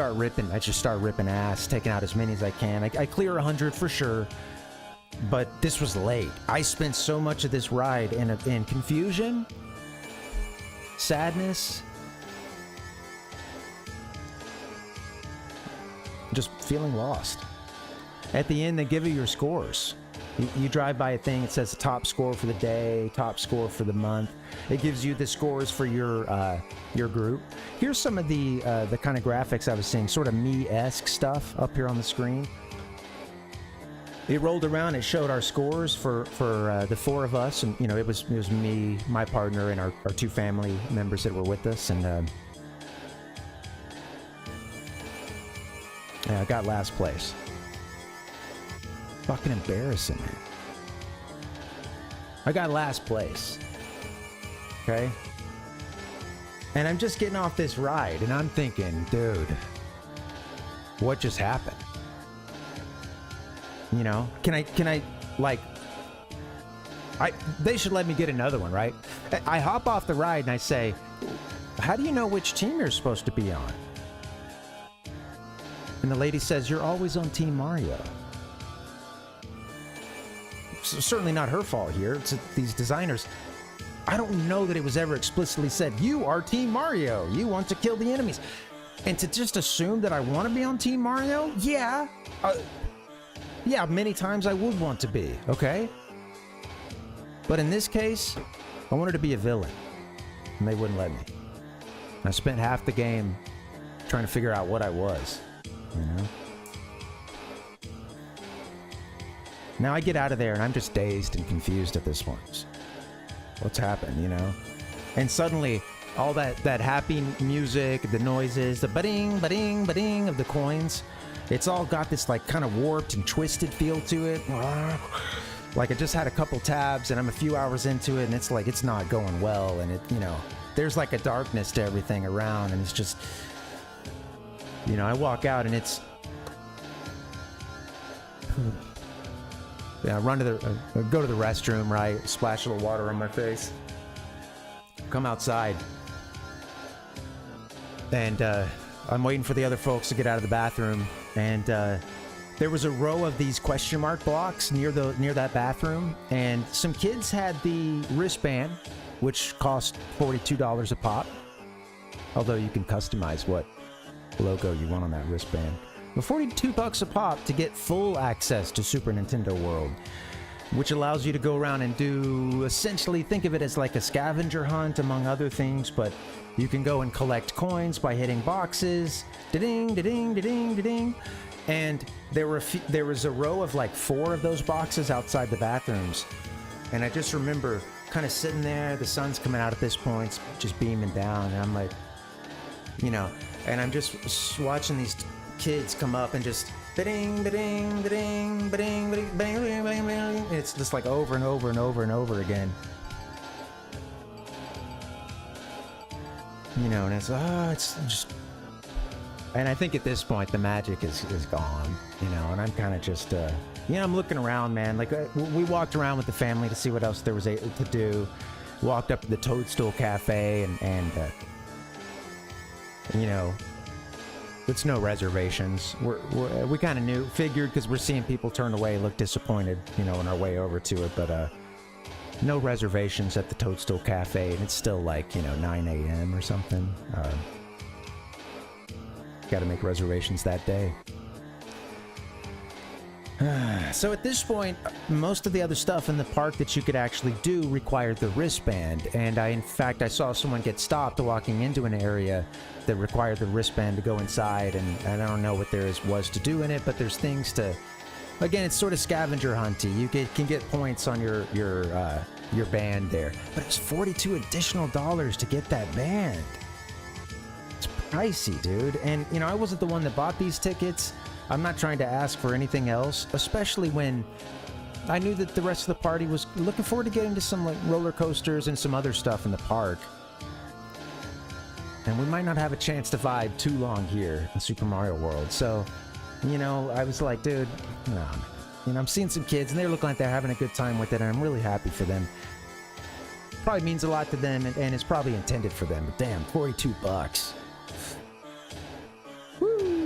start ripping ass, taking out as many as I can. I clear 100 for sure, but this was late. I spent so much of this ride in confusion, sadness, just feeling lost. At the end, they give you your scores. You drive by a thing, it says top score for the day, top score for the month. It gives you the scores for your group. Here's some of the kind of graphics I was seeing, sort of me-esque stuff up here on the screen. It rolled around, it showed our scores for the 4 of us, and you know, it was me, my partner, and our 2 family members that were with us, and yeah, I got last place. Fucking embarrassing, man. I got last place. Okay? And I'm just getting off this ride, and I'm thinking, dude, what just happened? You know? Can I, like... They should let me get another one, right? I hop off the ride, and I say, how do you know which team you're supposed to be on? And the lady says, you're always on Team Mario. Certainly not her fault here. It's these designers. I don't know that it was ever explicitly said, you are Team Mario. You want to kill the enemies. And to just assume that I want to be on Team Mario? Yeah. Yeah, many times I would want to be, okay? But in this case, I wanted to be a villain. And they wouldn't let me. I spent half the game trying to figure out what I was, you know? Now I get out of there and I'm just dazed and confused at this point. What's happened, you know? And suddenly, all that happy music, the noises, the ba-ding, ba-ding, ba-ding of the coins, it's all got this like kind of warped and twisted feel to it. Like I just had a couple tabs and I'm a few hours into it and it's like it's not going well, and it, you know, there's like a darkness to everything around, and it's just, you know, I walk out and it's... Yeah, go to the restroom, right? Splash a little water on my face. Come outside. And I'm waiting for the other folks to get out of the bathroom. And there was a row of these question mark blocks near that bathroom. And some kids had the wristband, which cost $42 a pop. Although you can customize what logo you want on that wristband. But $42 a pop to get full access to Super Nintendo World, which allows you to go around and do, essentially, think of it as like a scavenger hunt, among other things, but you can go and collect coins by hitting boxes, da-ding, da-ding, da-ding, da-ding, and there was a row of like 4 of those boxes outside the bathrooms, and I just remember kind of sitting there, the sun's coming out at this point, just beaming down, and I'm like, you know, and I'm just watching these kids come up and just ba-ding, ba-ding, ba-ding, ba-ding, ba-ding, ba-ding, ba-ding, ba-ding. It's just like over and over and over and over again. You know, and it's just... And I think at this point the magic is gone, you know, and I'm kind of just, you know, I'm looking around, man. Like, we walked around with the family to see what else there was to do. Walked up to the Toadstool Cafe and you know, It's no reservations. We kind of figured because we're seeing people turn away, look disappointed, you know, on our way over to it. But no reservations at the Toadstool Cafe, and it's still like, you know, 9 a.m. or something. Got to make reservations that day. So at this point, most of the other stuff in the park that you could actually do required the wristband. And in fact, I saw someone get stopped walking into an area that required the wristband to go inside. And I don't know what there was to do in it, but there's things to... Again, it's sort of scavenger hunty. You can get points on your band there. But it's $42 additional to get that band. It's pricey, dude. And, you know, I wasn't the one that bought these tickets. I'm not trying to ask for anything else, especially when I knew that the rest of the party was looking forward to getting to some like roller coasters and some other stuff in the park. And we might not have a chance to vibe too long here in Super Mario World. So, you know, I was like, dude, no. You know, I'm seeing some kids and they look like they're having a good time with it, and I'm really happy for them. Probably means a lot to them, and it's probably intended for them. But damn, $42. Woo!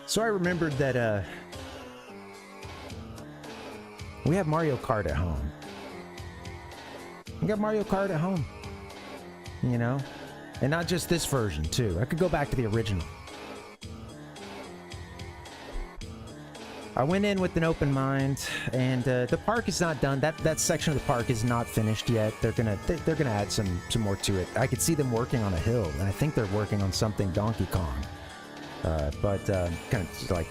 So I remembered that we have Mario Kart at home. We got Mario Kart at home. You know? And not just this version, too. I could go back to the original. I went in with an open mind, and the park is not done. That section of the park is not finished yet. They're gonna add some more to it. I could see them working on a hill, and I think they're working on something Donkey Kong. But kind of like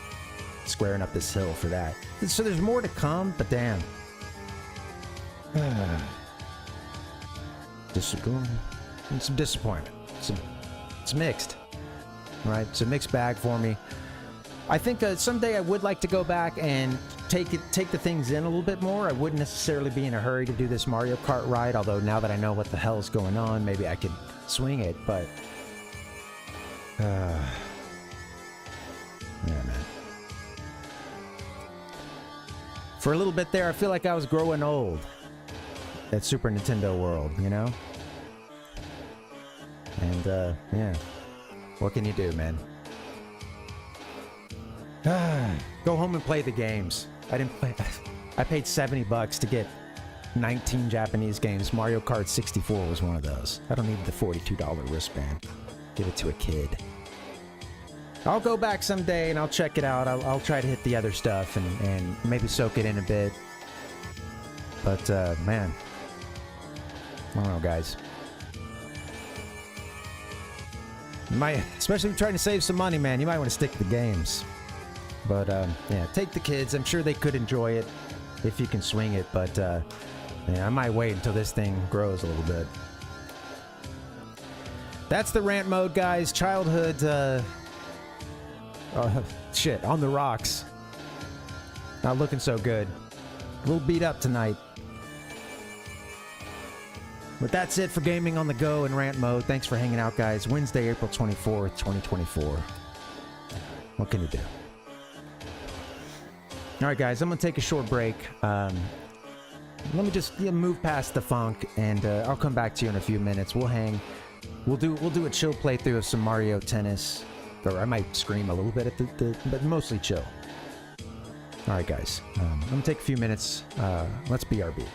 squaring up this hill for that. So there's more to come, but damn. Some disappointment. It's mixed. Right? It's a mixed bag for me. I think someday I would like to go back and take the things in a little bit more. I wouldn't necessarily be in a hurry to do this Mario Kart ride, although now that I know what the hell is going on, maybe I could swing it, but... yeah, man. For a little bit there, I feel like I was growing old at Super Nintendo World, you know? And, yeah. What can you do, man? Go home and play the games. I didn't play... I paid $70 to get 19 Japanese games. Mario Kart 64 was one of those. I don't need the $42 wristband. Give it to a kid. I'll go back someday and I'll check it out. I'll try to hit the other stuff and maybe soak it in a bit. But, man. I don't know, guys. Especially if you're trying to save some money, man, you might want to stick to the games. But, yeah, take the kids. I'm sure they could enjoy it if you can swing it. But, yeah, I might wait until this thing grows a little bit. That's the rant mode, guys. Childhood, shit, on the rocks. Not looking so good. A little beat up tonight. But that's it for Gaming on the Go and Rant Mode. Thanks for hanging out, guys. Wednesday, April 24th, 2024. What can you do? All right, guys, I'm going to take a short break. Let me just move past the funk, and I'll come back to you in a few minutes. We'll hang. We'll do a chill playthrough of some Mario Tennis. Or I might scream a little bit at but mostly chill. All right, guys. I'm going to take a few minutes. Let's BRB.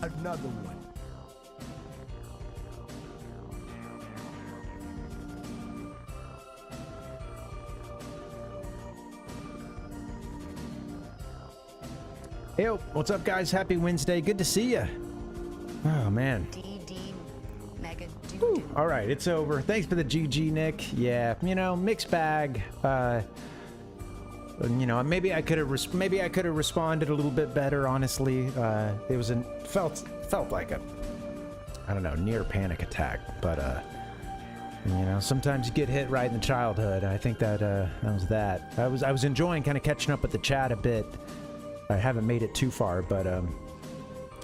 Another one. Hey, what's up, guys? Happy Wednesday. Good to see you. Oh, man. Whew. All right, it's over. Thanks for the GG, Nick. Yeah, you know, mixed bag. You know, maybe I could have responded a little bit better. Honestly, it was felt like a, I don't know, near panic attack. But you know, sometimes you get hit right in the childhood. I think that was that. I was enjoying kind of catching up with the chat a bit. I haven't made it too far, but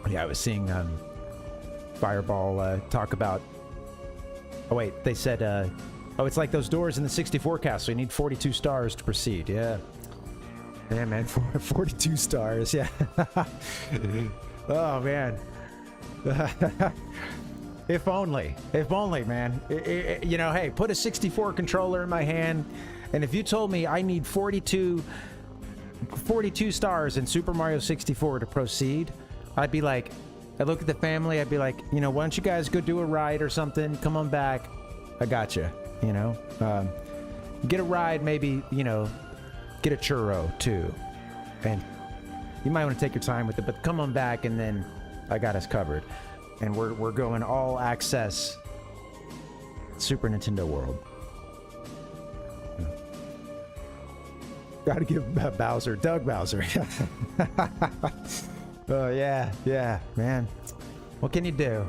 yeah, I was seeing Fireball talk about. Oh wait, they said, oh, it's like those doors in the 64 castle. You need 42 stars to proceed. Yeah. Yeah, man, 42 stars. Yeah. Oh man. If only, man. You know, hey, put a 64 controller in my hand, and if you told me I need 42 stars in Super Mario 64 to proceed, I'd be like, I'd look at the family, I'd be like, you know, why don't you guys go do a ride or something? Come on back. I got you, you know? Get a ride, maybe, you know, get a churro too. And you might want to take your time with it, but come on back and then I got us covered. And we're going all access Super Nintendo World. Gotta give Doug Bowser. Oh, yeah, man. What can you do?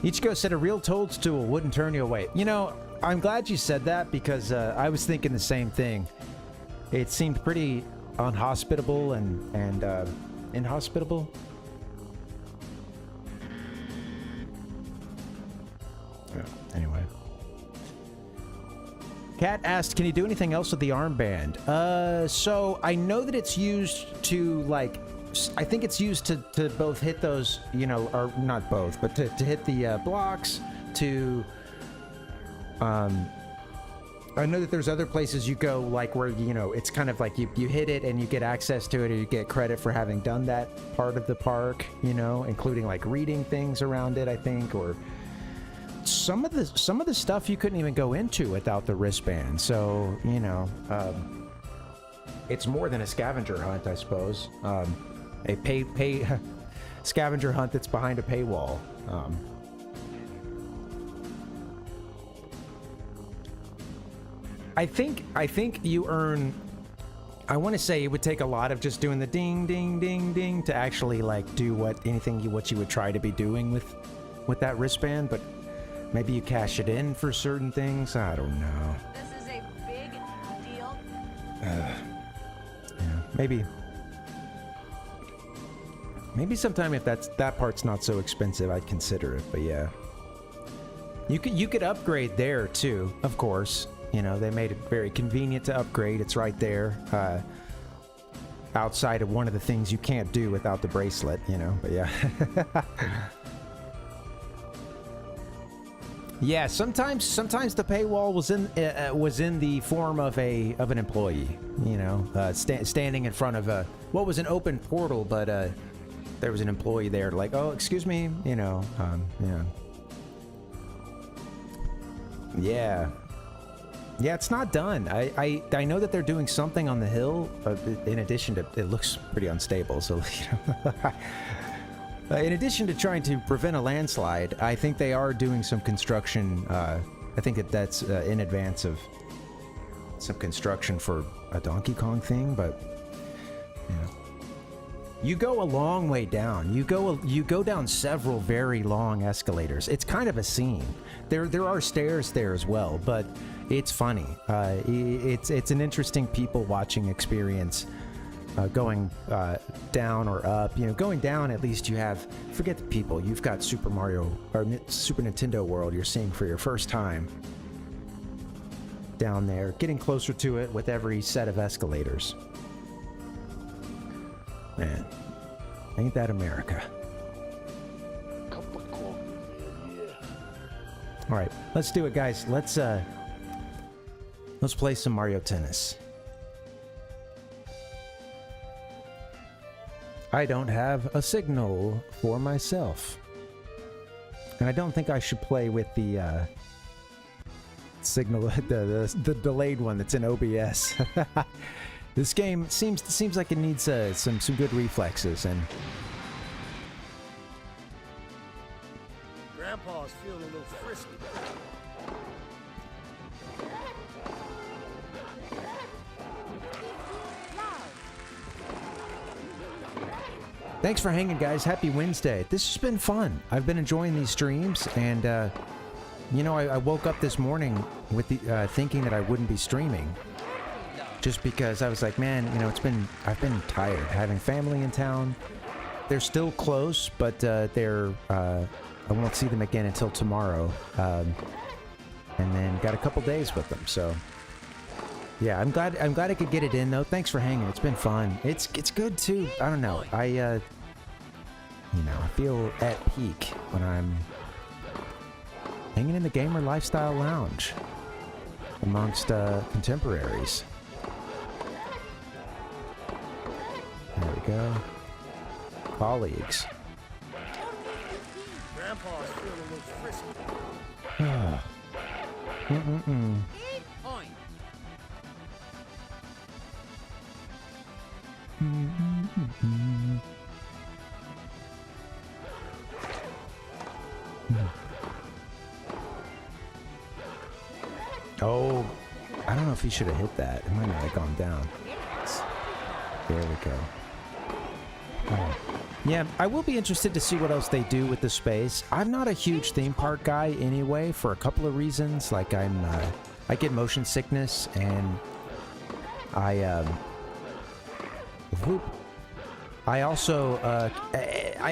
Ichigo said a real toadstool wouldn't turn you away. You know, I'm glad you said that because I was thinking the same thing. It seemed pretty unhospitable and inhospitable. Yeah, anyway. Kat asked, can you do anything else with the armband? So I know that it's used to, like, I think it's used to both hit those, you know, or not both, but to hit the blocks, to, I know that there's other places you go, like, where, you know, it's kind of like you hit it and you get access to it, or you get credit for having done that part of the park, you know, including, like, reading things around it, I think, or some of the stuff you couldn't even go into without the wristband. So, you know, it's more than a scavenger hunt, I suppose. A pay scavenger hunt that's behind a paywall. I think you earn. I want to say it would take a lot of just doing the ding ding ding ding to actually, like, do what you would try to be doing with that wristband, but maybe you cash it in for certain things. I don't know. This is a big deal. Yeah, maybe sometime if that part's not so expensive, I'd consider it. But yeah, you could upgrade there too, of course. You know, they made it very convenient to upgrade. It's right there, outside of one of the things you can't do without the bracelet. You know, but yeah. Yeah, sometimes the paywall was in the form of an employee, you know, standing in front of what was an open portal, but there was an employee there, like, oh, excuse me, you know, yeah, it's not done. I know that they're doing something on the hill, in addition to, it looks pretty unstable, so, you know. In addition to trying to prevent a landslide, I think they are doing some construction. I think that's in advance of some construction for a Donkey Kong thing, but you know. You go a long way down. You go down several very long escalators. It's kind of a scene. There are stairs there as well, but it's funny. It's an interesting people watching experience. Going down or up, you know, going down, at least you have, forget the people, you've got Super Mario or Super Nintendo World you're seeing for your first time down there, getting closer to it with every set of escalators. Man, ain't that America? All right, let's do it, guys. Let's play some Mario Tennis. I don't have a signal for myself. And I don't think I should play with the signal, the delayed one that's in OBS. This game seems like it needs some good reflexes, and Grandpa's feeling a little frisky. thanks for hanging, guys. Happy Wednesday. This has been fun. I've been enjoying these streams, and you know, I woke up this morning with the thinking that I wouldn't be streaming, just because I was like, man, you know, I've been tired. Having family in town. They're still close, but I won't see them again until tomorrow, and then got a couple days with them. So yeah, I'm glad I could get it in though. Thanks for hanging. It's been fun. It's good too. I don't know. I feel at peak when I'm hanging in the gamer lifestyle lounge amongst contemporaries. There we go. Colleagues. Grandpa's feeling a little frisky. Oh, I don't know if he should have hit that. It might not have gone down. There we go. Oh. Yeah, I will be interested to see what else they do with the space. I'm not a huge theme park guy anyway, for a couple of reasons. Like I get motion sickness, and I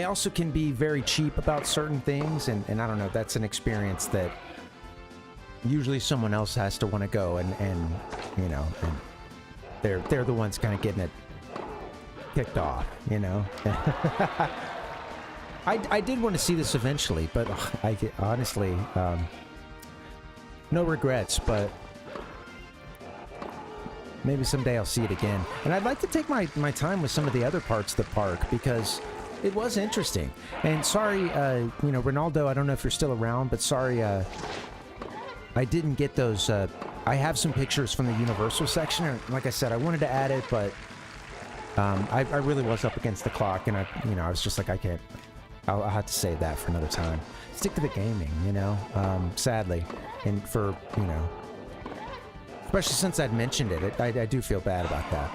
also can be very cheap about certain things, and I don't know. That's an experience that usually someone else has to want to go, and you know, and they're the ones kind of getting it kicked off, you know. I did want to see this eventually, but honestly, no regrets, but maybe someday I'll see it again. And I'd like to take my time with some of the other parts of the park, because it was interesting. And sorry, you know, Ronaldo, I don't know if you're still around, but sorry, I didn't get those. I have some pictures from the Universal section, and like I said, I wanted to add it, but I really was up against the clock, and I was just like, I can't. I'll have to save that for another time. Stick to the gaming, you know. Sadly, and for, you know, especially since I'd mentioned it, I do feel bad about that.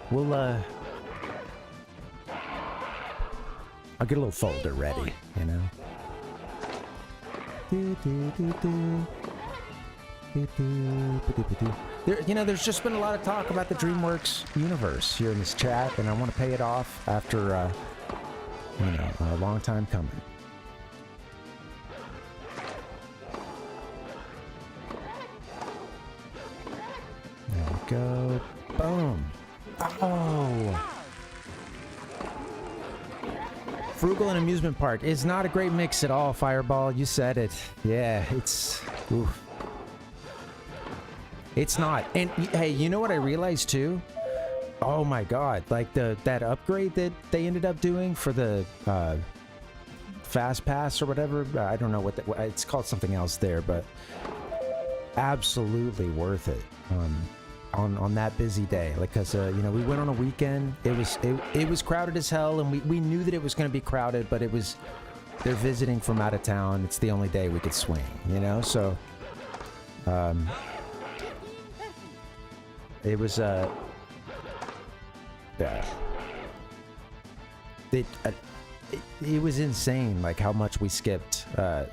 We'll I'll get a little folder ready, you know. There, you know, there's just been a lot of talk about the DreamWorks universe here in this chat, and I want to pay it off after, you know, a long time coming. There we go. Boom. Oh. Frugal and amusement park is not a great mix at all, Fireball. You said it. Yeah, it's... Oof. It's not. And hey, you know what I realized too? Oh my god, like that upgrade that they ended up doing for the Fast Pass or whatever. I don't know what it's called, something else there, but absolutely worth it on that busy day. Like, cause you know, we went on a weekend. It was crowded as hell, and we knew that it was going to be crowded, but they're visiting from out of town. It's the only day we could swing, you know. So it was it was insane, like how much we skipped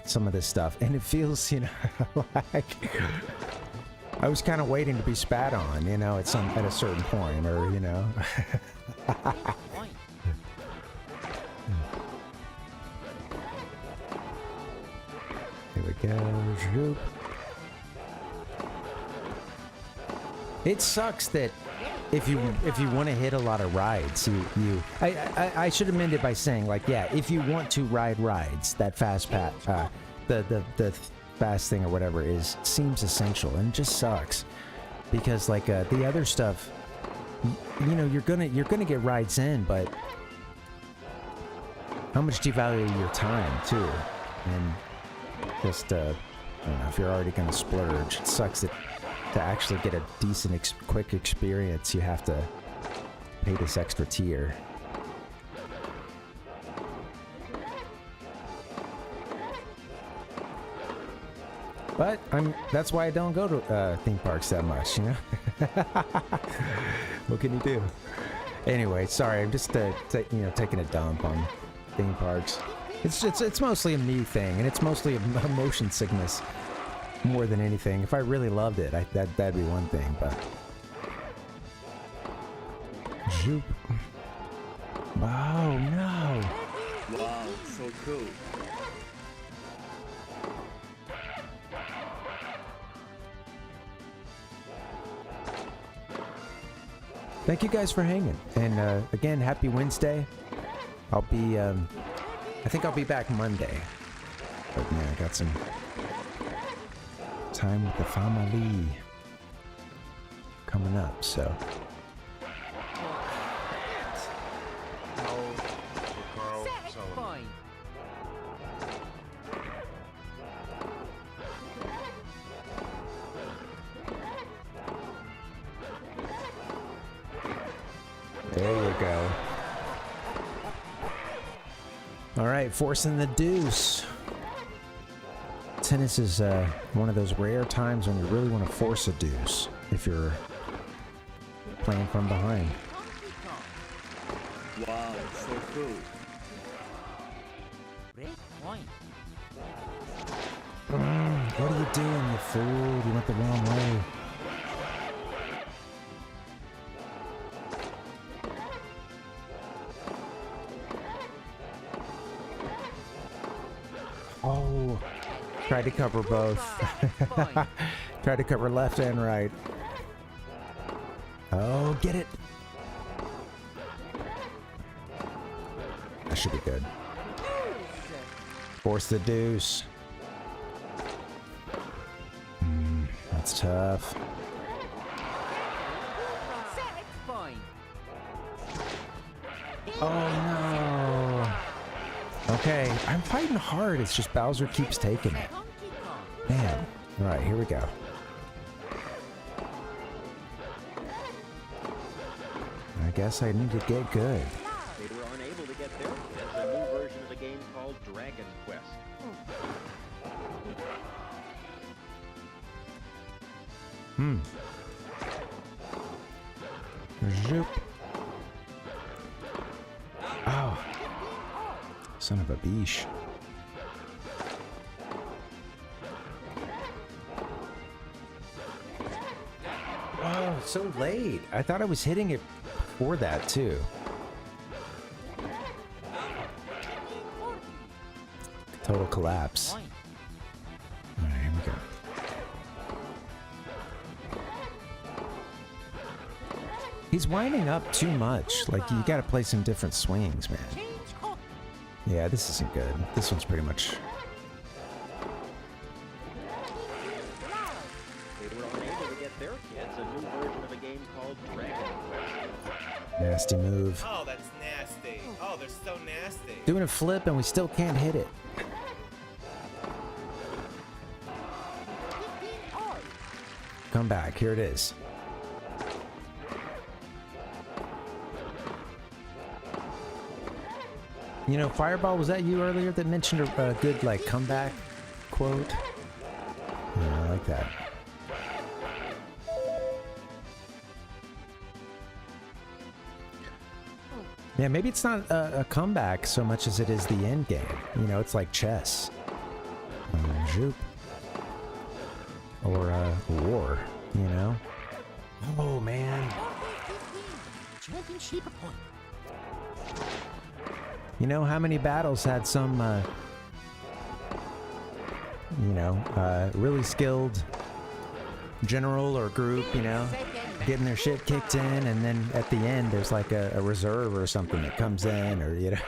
some of this stuff, and it feels, you know, like I was kind of waiting to be spat on, you know, at a certain point, or, you know. Here we go. Zoop. It sucks that if you want to hit a lot of rides, I should amend it by saying, like, yeah, if you want to ride rides, that fast pass, the fast thing or whatever seems essential, and it just sucks because, like, the other stuff, you know, you're gonna get rides in, but how much do you value your time too? And just I don't know, if you're already gonna splurge, it sucks that to actually get a decent quick experience, you have to pay this extra tier. But that's why I don't go to theme parks that much, you know? What can you do? Anyway, sorry, I'm just taking a dump on theme parks. It's mostly a me thing, and it's mostly a motion sickness more than anything. If I really loved it, that'd be one thing, but Zoop. Oh no! Wow, so cool. Thank you guys for hanging, and again, happy Wednesday. I'll be, I think I'll be back Monday, but yeah, I got some time with the family coming up, so. There you go. All right, forcing the deuce. Tennis is one of those rare times when you really want to force a deuce if you're playing from behind. Wow, so cool. What are you doing, you fool? You went the wrong way. Oh, tried to cover both. Tried to cover left and right. Oh, get it. That should be good. Force the deuce. That's tough. Oh no. Okay, I'm fighting hard. It's just Bowser keeps taking it. Man. Alright, here we go. I guess I need to get good. They were unable to get there. That's a new version of the game called Dragon Quest. Zoop. Oh. Son of a beesh. Oh, it's so late. I thought I was hitting it before that, too. Total collapse. Alright, here we go. He's winding up too much. Like, you gotta play some different swings, man. Yeah, this isn't good. This one's pretty much... They were unable to get there. It's a new version of a game called Dragon Quest. Nasty move. Oh, that's nasty. Oh, they're so nasty. Doing a flip and we still can't hit it. Come back. Here it is. You know, Fireball, was that you earlier that mentioned a good, like, comeback quote? Yeah, I like that. Yeah, maybe it's not a comeback so much as it is the end game. You know, it's like chess. Zoop. Or war, you know? Oh, man. Championship point. You know how many battles had some, you know, really skilled general or group, you know, getting their shit kicked in, and then at the end there's like a reserve or something that comes in, or, you know,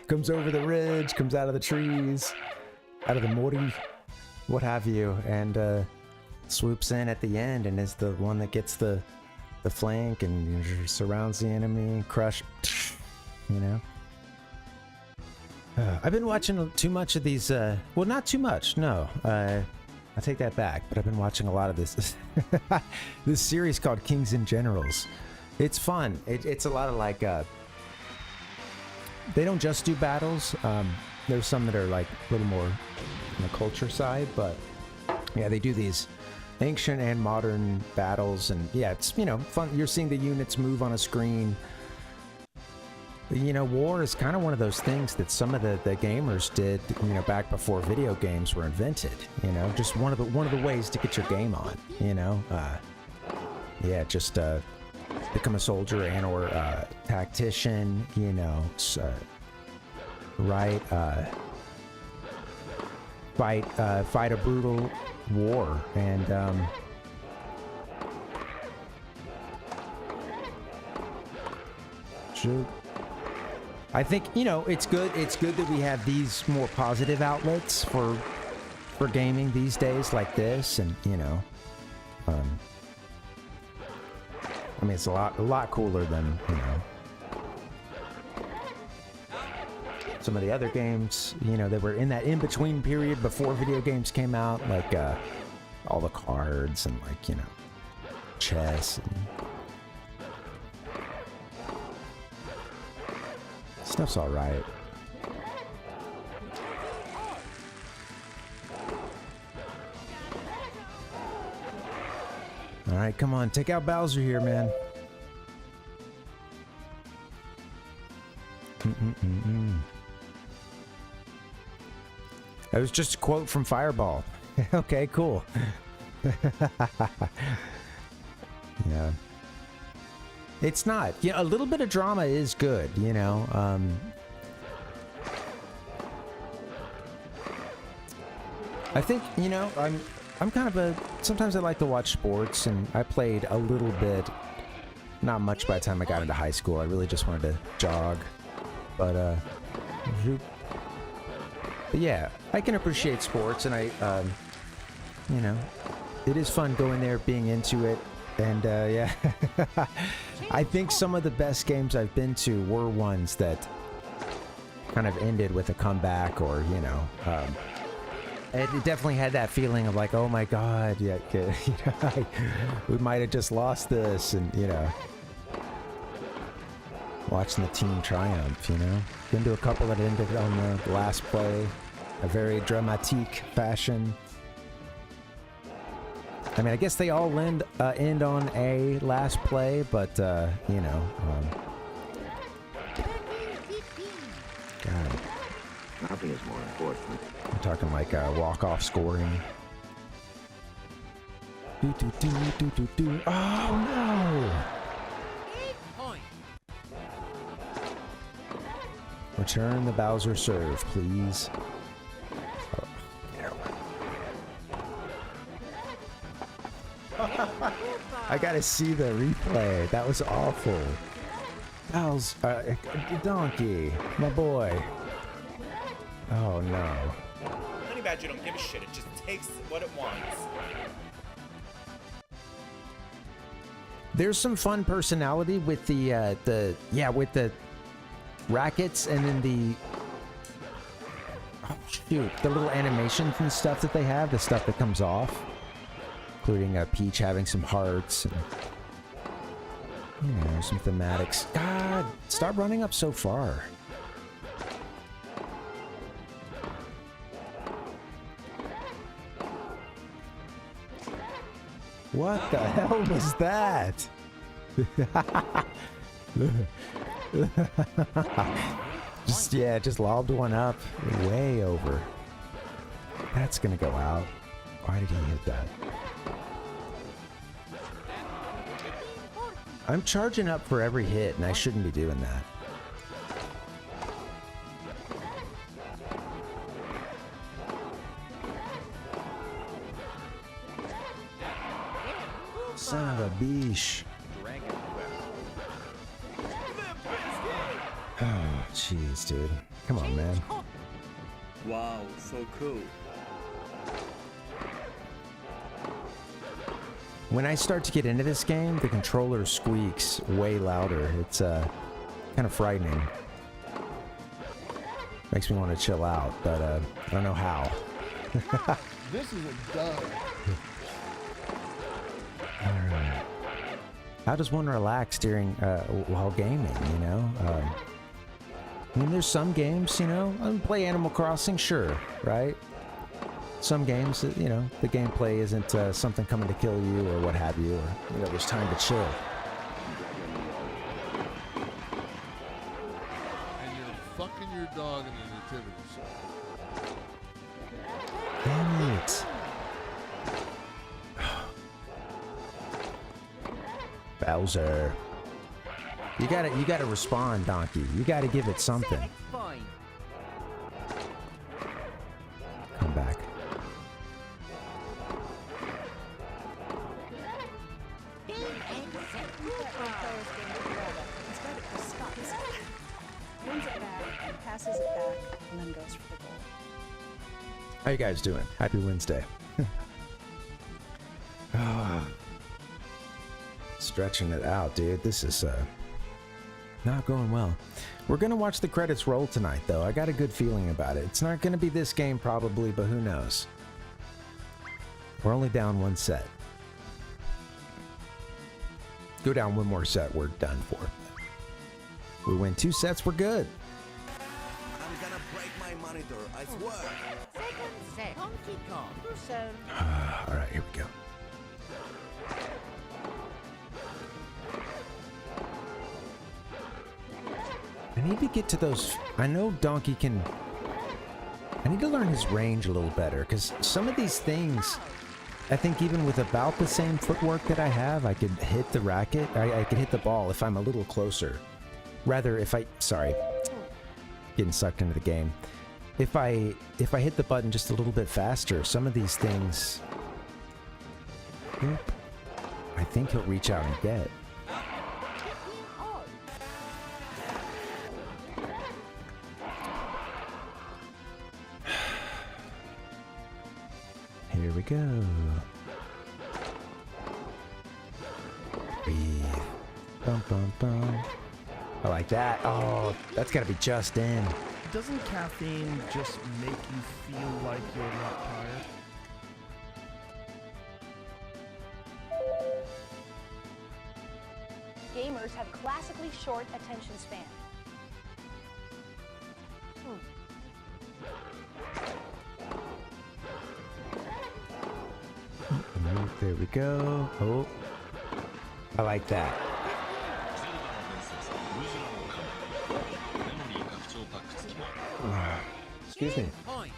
comes over the ridge, comes out of the trees, out of the mori, what have you, and swoops in at the end and is the one that gets the the flank and surrounds the enemy, crush, you know. I've been watching too much of these, well, not too much, no. I take that back, but I've been watching a lot of this this series called Kings and Generals. It's fun. It's a lot of like, they don't just do battles. There's some that are like a little more on the culture side, but yeah, they do these ancient and modern battles, and yeah, it's, you know, fun. You're seeing the units move on a screen. You know, war is kind of one of those things that some of the gamers did, you know, back before video games were invented. You know, just one of the ways to get your game on. You know, yeah, just become a soldier and or tactician. You know, right? Fight a brutal war, and shoot. I think, you know, it's good that we have these more positive outlets for gaming these days, like this, and you know, I mean, it's a lot cooler than, you know, some of the other games, you know, that were in that in-between period before video games came out, like all the cards and, like, you know, chess and stuff's all right. All right, come on, take out Bowser here, man. That was just a quote from Fireball. Okay, cool. Yeah. It's not. Yeah, a little bit of drama is good, you know. I think, you know, I'm kind of a, sometimes I like to watch sports, and I played a little bit, not much by the time I got into high school. I really just wanted to jog. But yeah, I can appreciate sports, and I, you know, it is fun going there, being into it. And yeah, I think some of the best games I've been to were ones that kind of ended with a comeback, or, you know, it definitely had that feeling of like, oh my God, yeah, you know, we might have just lost this, and, you know, watching the team triumph, you know. Been to a couple that ended on the last play, a very dramatique fashion. I mean, I guess they all end on a last play, but, you know, God. Nothing is more important. I'm talking like walk-off scoring. Oh, no! Return the Bowser serve, please. I gotta see the replay. That was awful. Donkey, my boy. Oh no. Honey Badger don't give a shit. It just takes what it wants. There's some fun personality with the rackets, and then the the little animations and stuff that they have, the stuff that comes off. Including Peach having some hearts and, you know, some thematics. God, stop running up so far. What the hell was that? Just lobbed one up way over. That's gonna go out. Why did he hit that? I'm charging up for every hit, and I shouldn't be doing that. Son of a beesh. Oh, jeez, dude. Come on, man. Wow, so cool. When I start to get into this game, the controller squeaks way louder. It's kind of frightening. Makes me want to chill out, but I don't know how. This is a dub. Alright. How does one relax during while gaming, you know? I mean, there's some games, you know, I play Animal Crossing, sure, right? Some games, you know, the gameplay isn't something coming to kill you or what have you, or, you know, there's time to chill. And you're fucking your dog in the nativity scene. Damn it. Bowser. You gotta respond, Donkey. You gotta give it something. Come back. Passes it back and then goes for the goal. How you guys doing? Happy Wednesday. Stretching it out, dude. This is not going well. We're gonna watch the credits roll tonight, though. I got a good feeling about it. It's not gonna be this game probably, but who knows? We're only down one set. Go down one more set, we're done for. We win 2 sets, we're good. I'm gonna break my monitor, I swear. All right, here we go. I need to get to those. I know Donkey can. I need to learn his range a little better, because some of these things, I think even with about the same footwork that I have, I could hit the racket. I could hit the ball if I'm a little closer. Rather, if I. Sorry. Getting sucked into the game. If I hit the button just a little bit faster, some of these things, I think he'll reach out and get. Here we go. Breathe. Bum, bum, bum. I like that. Oh, that's got to be just in. Doesn't caffeine just make you feel like you're not tired? Gamers have classically short attention span. There we go. Oh, I like that. Excuse me.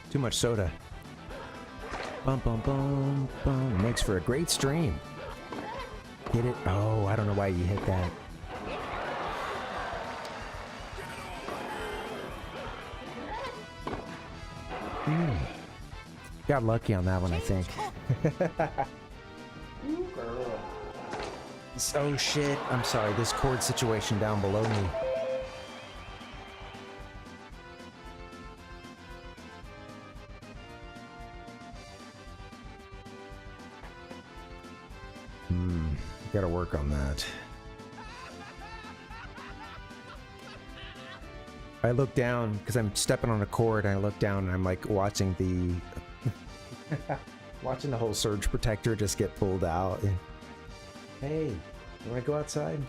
Too much soda. Bum bum bum bum. Makes for a great stream. Get it? Oh, I don't know why you hit that. Got lucky on that one, I think. Oh shit. I'm sorry. This cord situation down below me. Gotta work on that. I look down because I'm stepping on a cord, and I look down and I'm like watching the watching the whole surge protector just get pulled out. And, hey, you wanna go outside?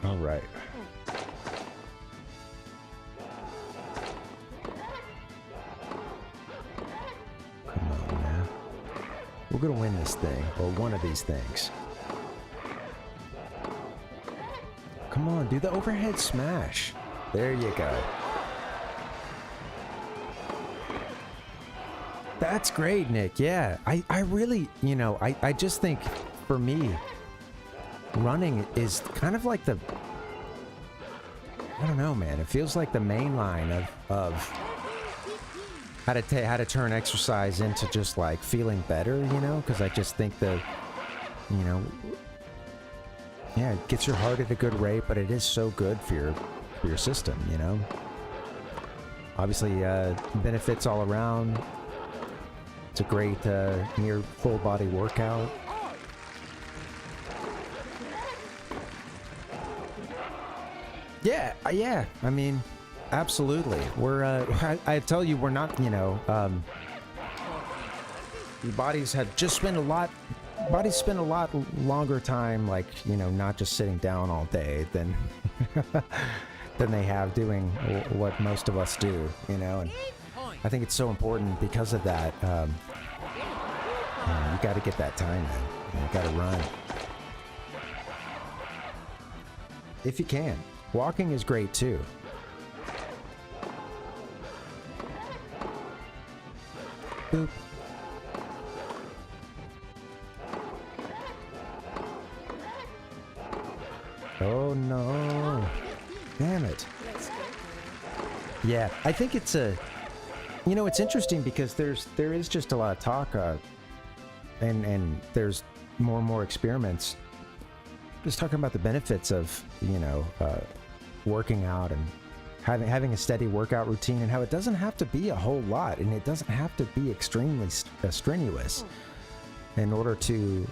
All right. Come on, man. We're gonna win this thing, or one of these things. Come on, do the overhead smash. There you go. That's great, Nick. Yeah, I really, you know, I just think for me, running is kind of like the, I don't know, man. It feels like the main line of how to turn exercise into just like feeling better, you know? Because I just think the, you know, yeah, it gets your heart at a good rate, but it is so good for your system, you know. Obviously, benefits all around. It's a great near full body workout. Yeah, yeah. I mean, absolutely. We're. I tell you, we're not. You know, your bodies have just spent a lot. Bodies spend a lot longer time, like, you know, not just sitting down all day than than they have doing what most of us do. You know, and I think it's so important because of that. You got to get that time in. You got to run if you can. Walking is great too. Boop. Oh no. Damn it. Yeah, I think it's a... You know, it's interesting because there is just a lot of talk, and there's more and more experiments just talking about the benefits of, you know, working out and having a steady workout routine, and how it doesn't have to be a whole lot, and it doesn't have to be extremely strenuous in order to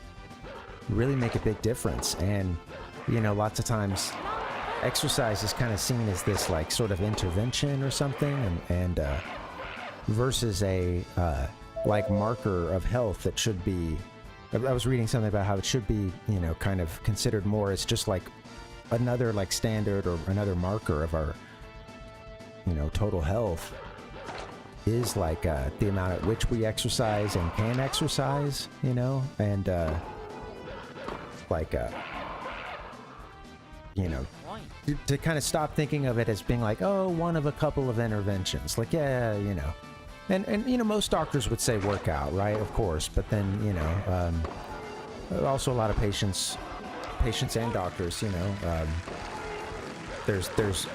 really make a big difference. And, you know, lots of times exercise is kind of seen as this like sort of intervention or something, and versus a like marker of health that should be. I was reading something about how it should be, you know, kind of considered more as just like another like standard or another marker of our, you know, total health is like the amount at which we exercise and can exercise, you know, and like you know, to kind of stop thinking of it as being like, oh, one of a couple of interventions. Like, yeah, you know. And you know, most doctors would say workout, right? Of course. But then, you know, also a lot of patients and doctors, you know, there's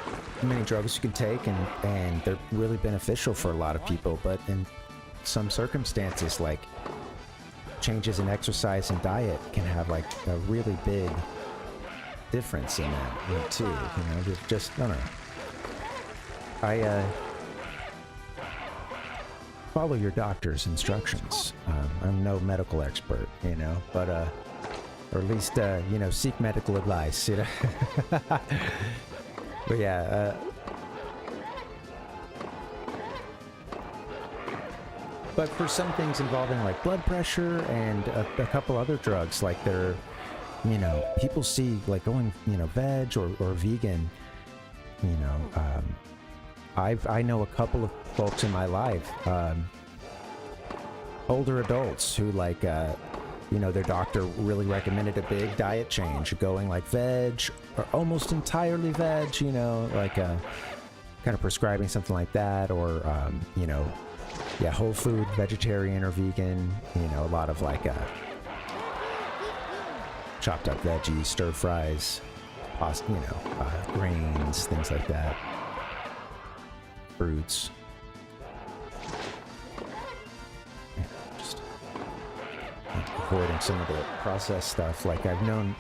many drugs you can take, and they're really beneficial for a lot of people. But in some circumstances, like changes in exercise and diet can have like a really big difference in that too. You know, just I don't know. I follow your doctor's instructions. I'm no medical expert, you know, but or at least you know, seek medical advice, you know. But yeah, but for some things involving like blood pressure and a couple other drugs, like they're, you know, people see like going, you know, veg or vegan, you know. I know a couple of folks in my life, older adults who like, you know, their doctor really recommended a big diet change, going like veg or almost entirely veg, you know, like kind of prescribing something like that, or, you know, yeah, whole food, vegetarian or vegan, you know, a lot of like chopped up veggies, stir fries, pasta, you know, grains, things like that. Fruits. Yeah, just avoiding some of the processed stuff. Like I've known,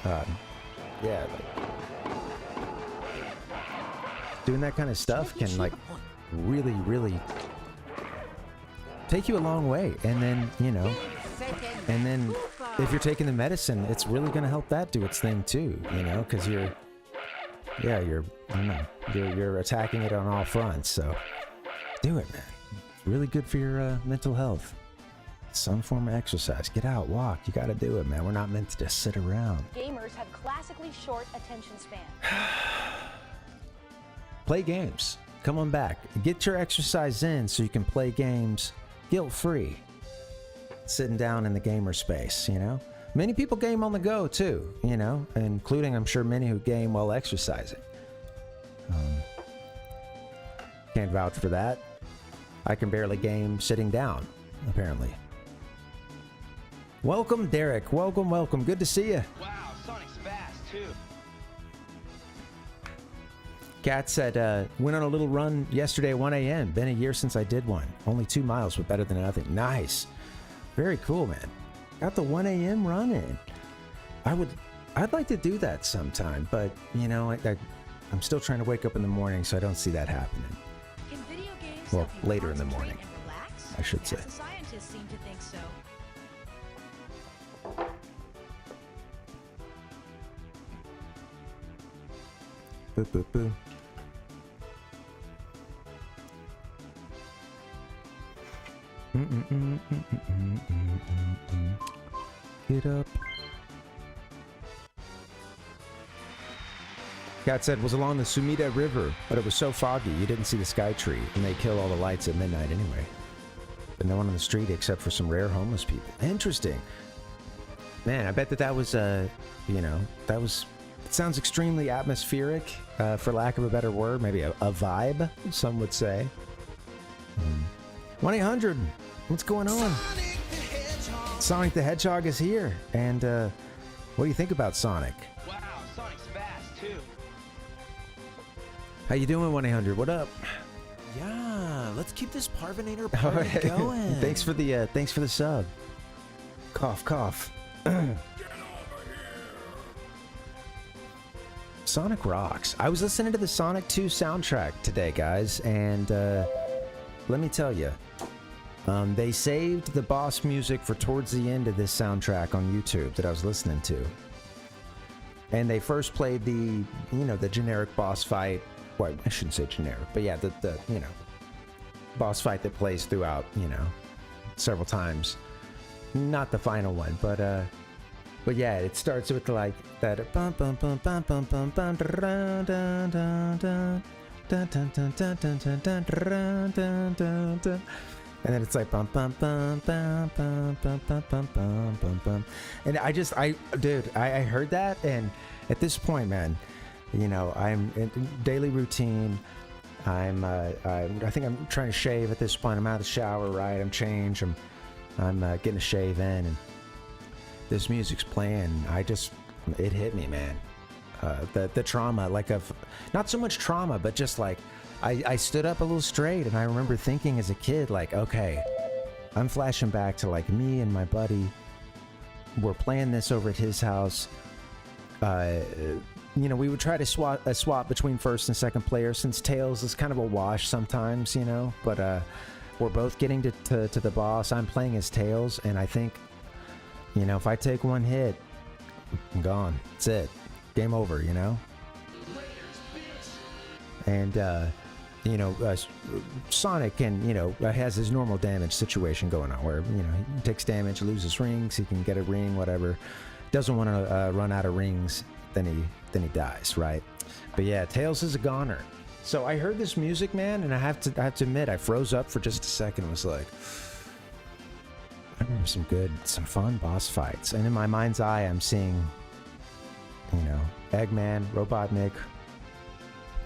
yeah, like doing that kind of stuff can like really, really take you a long way. And then, you know, and then if you're taking the medicine, it's really going to help that do its thing too, you know, because you're, yeah, I don't know, you're attacking it on all fronts. So do it, man. It's really good for your mental health. Some form of exercise. Get out, walk. You got to do it, man. We're not meant to just sit around. Gamers have classically short attention span. Play games. Come on back. Get your exercise in so you can play games guilt-free. Sitting down in the gamer space, you know? Many people game on the go too, you know, including, I'm sure, many who game while exercising. Can't vouch for that. I can barely game sitting down, apparently. Welcome, Derek. Welcome, welcome. Good to see you. Wow, Sonic's fast too. Kat said, went on a little run yesterday at 1 a.m. Been a year since I did one. Only 2 miles, but better than nothing. Nice. Very cool, man. Got the 1 a.m. run in. I'd like to do that sometime, but you know, I'm still trying to wake up in the morning, so I don't see that happening. In video games, Well, later in the morning, I should say. NASA scientists seem to think so. Boo, boo, boo. Get up. Cat said, was along the Sumida River, but it was so foggy you didn't see the sky tree, and they kill all the lights at midnight anyway. But no one on the street except for some rare homeless people. Interesting. Man, I bet that was, you know, that was... It sounds extremely atmospheric, for lack of a better word. Maybe a vibe, some would say. 1-800, what's going on? Sonic the Hedgehog is here. And what do you think about Sonic? Wow, Sonic's fast, too. How you doing, 1-800? What up? Yeah, let's keep this Parvinator party going. Thanks for the sub. Cough, cough. Sonic rocks. I was listening to the Sonic 2 soundtrack today, guys, and let me tell you, they saved the boss music for towards the end of this soundtrack on YouTube that I was listening to. And they first played the, you know, the generic boss fight. Well, I shouldn't say generic, but yeah, the you know, boss fight that plays throughout, you know, several times. Not the final one, but yeah, it starts with like that bum bum bum bum bum bum bum dun dun dun dun dun dun dun dun dun dun dun dun dun, and then it's like bum bum bum bum bum bum bum bum bum bum bum, and I heard that, and at this point, man, you know, I'm in daily routine. I think I'm trying to shave at this point. I'm out of the shower, right? I'm changed. I'm getting a shave in, and this music's playing. It hit me, man. The trauma, like of, not so much trauma, but just like, I stood up a little straight, and I remember thinking as a kid, like, okay, I'm flashing back to like me and my buddy. We're playing this over at his house. You know, we would try to swap between first and second player, since Tails is kind of a wash sometimes, you know, but we're both getting to the boss. I'm playing as Tails, and I think, you know, if I take one hit, I'm gone. That's it. Game over, you know? And, you know, Sonic can, you know, has his normal damage situation going on where, you know, he takes damage, loses rings, he can get a ring, whatever. Doesn't want to run out of rings, then he dies, right? But yeah, Tails is a goner. So I heard this music, man, and I have to admit, I froze up for just a second and was like, I remember some fun boss fights. And in my mind's eye, I'm seeing, you know, Eggman, Robotnik,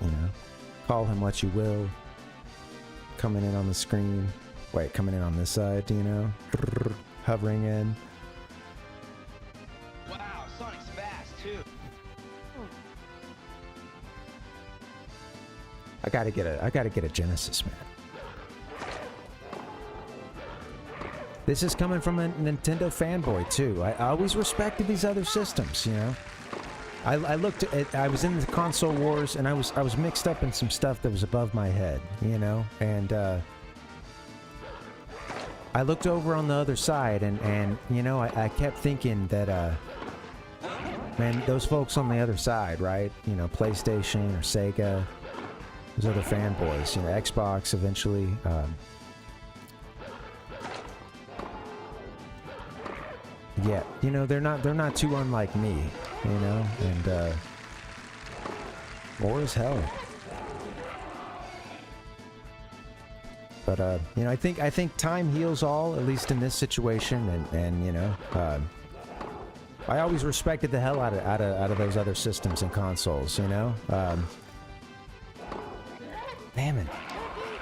you know, call him what you will, coming in on the screen. Wait, coming in on this side, you know, hovering in. Wow, Sonic's fast, too. I gotta get a Genesis, man. This is coming from a Nintendo fanboy too. I always respected these other systems, you know. I looked at, I was in the console wars, and I was mixed up in some stuff that was above my head, you know. And I looked over on the other side, and you know, I kept thinking that man, those folks on the other side, right? You know, PlayStation or Sega, those other fanboys, you know, Xbox eventually. Yeah, you know, they're not too unlike me, you know, and war is hell. But you know, I think time heals all, at least in this situation, and you know, I always respected the hell out of those other systems and consoles, you know. Damn it.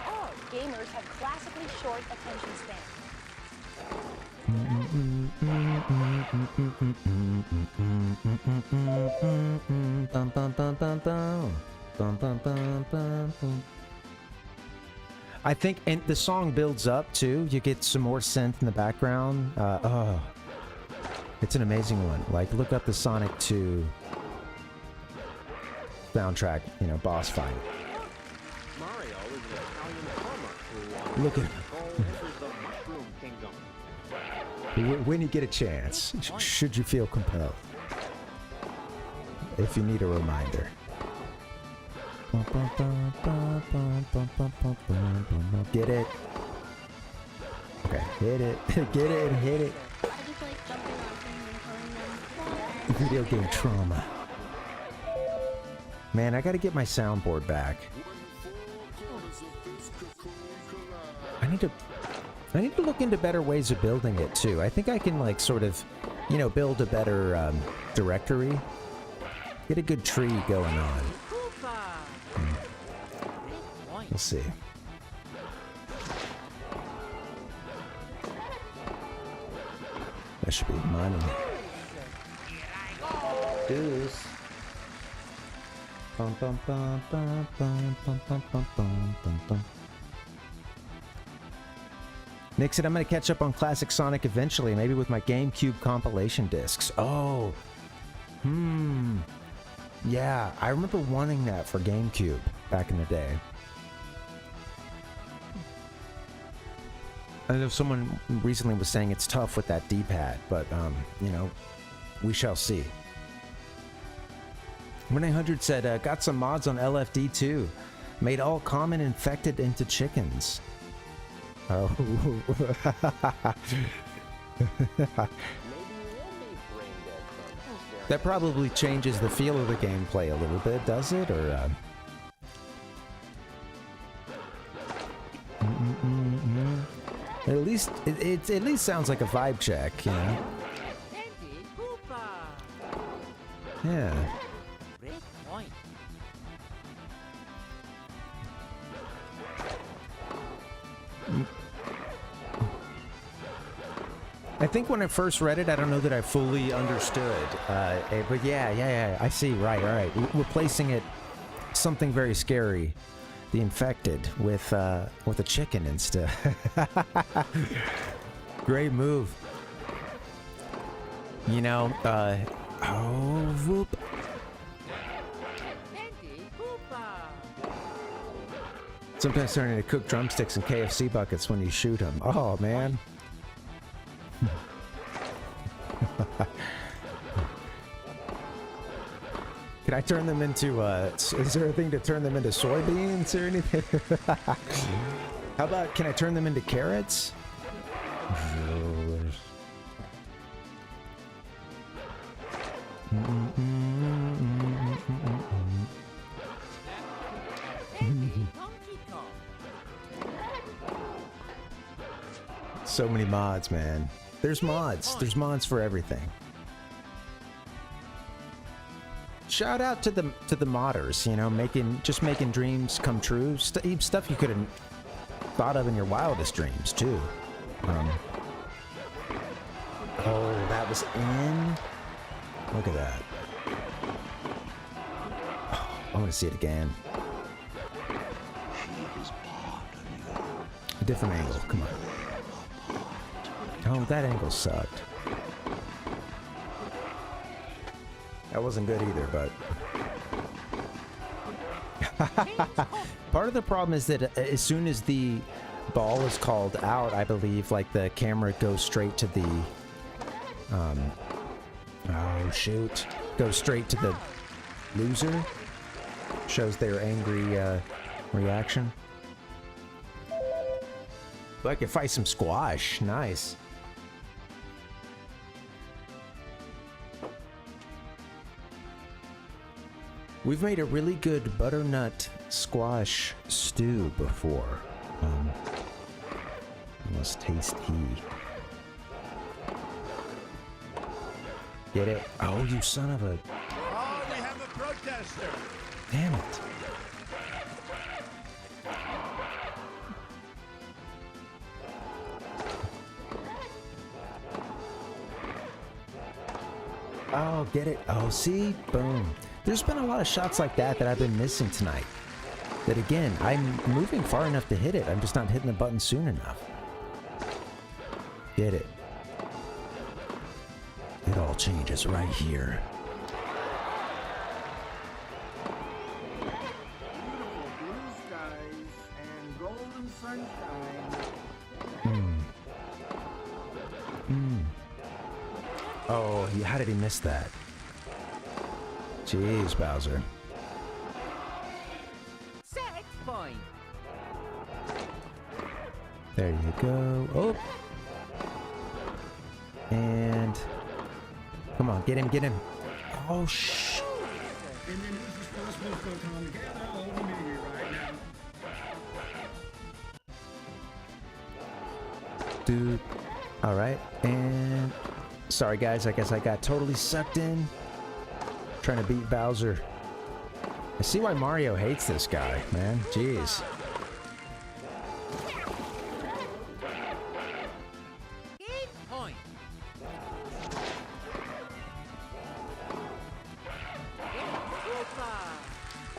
All gamers have classically short attention spans. I think, and the song builds up too. You get some more synth in the background. It's an amazing one. Like, look up the Sonic 2 soundtrack, you know, boss fight. Mario is an Italian plumber who Look at enters the Mushroom Kingdom. when you get a chance, should you feel compelled. If you need a reminder. Get it? Okay, hit it. Get it, hit it. Video game trauma. Man, I gotta get my soundboard back. I need to look into better ways of building it too. I think I can like sort of, you know, build a better directory. Get a good tree going on. We'll see. That should be money. Deuce. Bum, bum, bum, bum, bum, bum, bum, bum, bum, bum. Nick said I'm going to catch up on classic Sonic eventually, maybe with my GameCube compilation discs. Oh. Yeah, I remember wanting that for GameCube back in the day. I know someone recently was saying it's tough with that D-pad, but, you know, we shall see. 1-800 said, got some mods on LFD too. Made all common infected into chickens. Oh. That probably changes the feel of the gameplay a little bit, does it? Or, at least it at least sounds like a vibe check, you know? Yeah. I think when I first read it, I don't know that I fully understood. But yeah, I see. Right, all right. Replacing it, something very scary, the infected, with a chicken instead. Great move. You know, oh, whoop. Sometimes turning to cook drumsticks and KFC buckets when you shoot them. Oh, man. Can I turn them into, is there a thing to turn them into soybeans or anything? How about, can I turn them into carrots? So many mods, man. There's mods. There's mods for everything. Shout out to the modders, you know, making dreams come true. Stuff you could have thought of in your wildest dreams too. Oh, that was in. Look at that. Oh, I want to see it again. A different angle. Come on. Oh, that angle sucked. That wasn't good either, but... Part of the problem is that as soon as the ball is called out, I believe, like, the camera goes straight to the... oh, shoot. Goes straight to the loser. Shows their angry reaction. But I can fight some squash. Nice. We've made a really good butternut squash stew before. Almost tasty. Get it? Oh, you son of a... Oh, we have a protester. Damn it. Oh, get it? Oh, see? Boom. There's been a lot of shots like that I've been missing tonight. That again, I'm moving far enough to hit it. I'm just not hitting the button soon enough. Get it. It all changes right here. Blue skies and golden sunshine. Oh, how did he miss that? Jeez, Bowser. Set point. There you go. Oh. And come on, get him, get him. Oh, shh. And then who's responsible for coming together over me right now? Dude. All right. And sorry, guys. I guess I got totally sucked in. Trying to beat Bowser. I see why Mario hates this guy, man. Jeez. Point.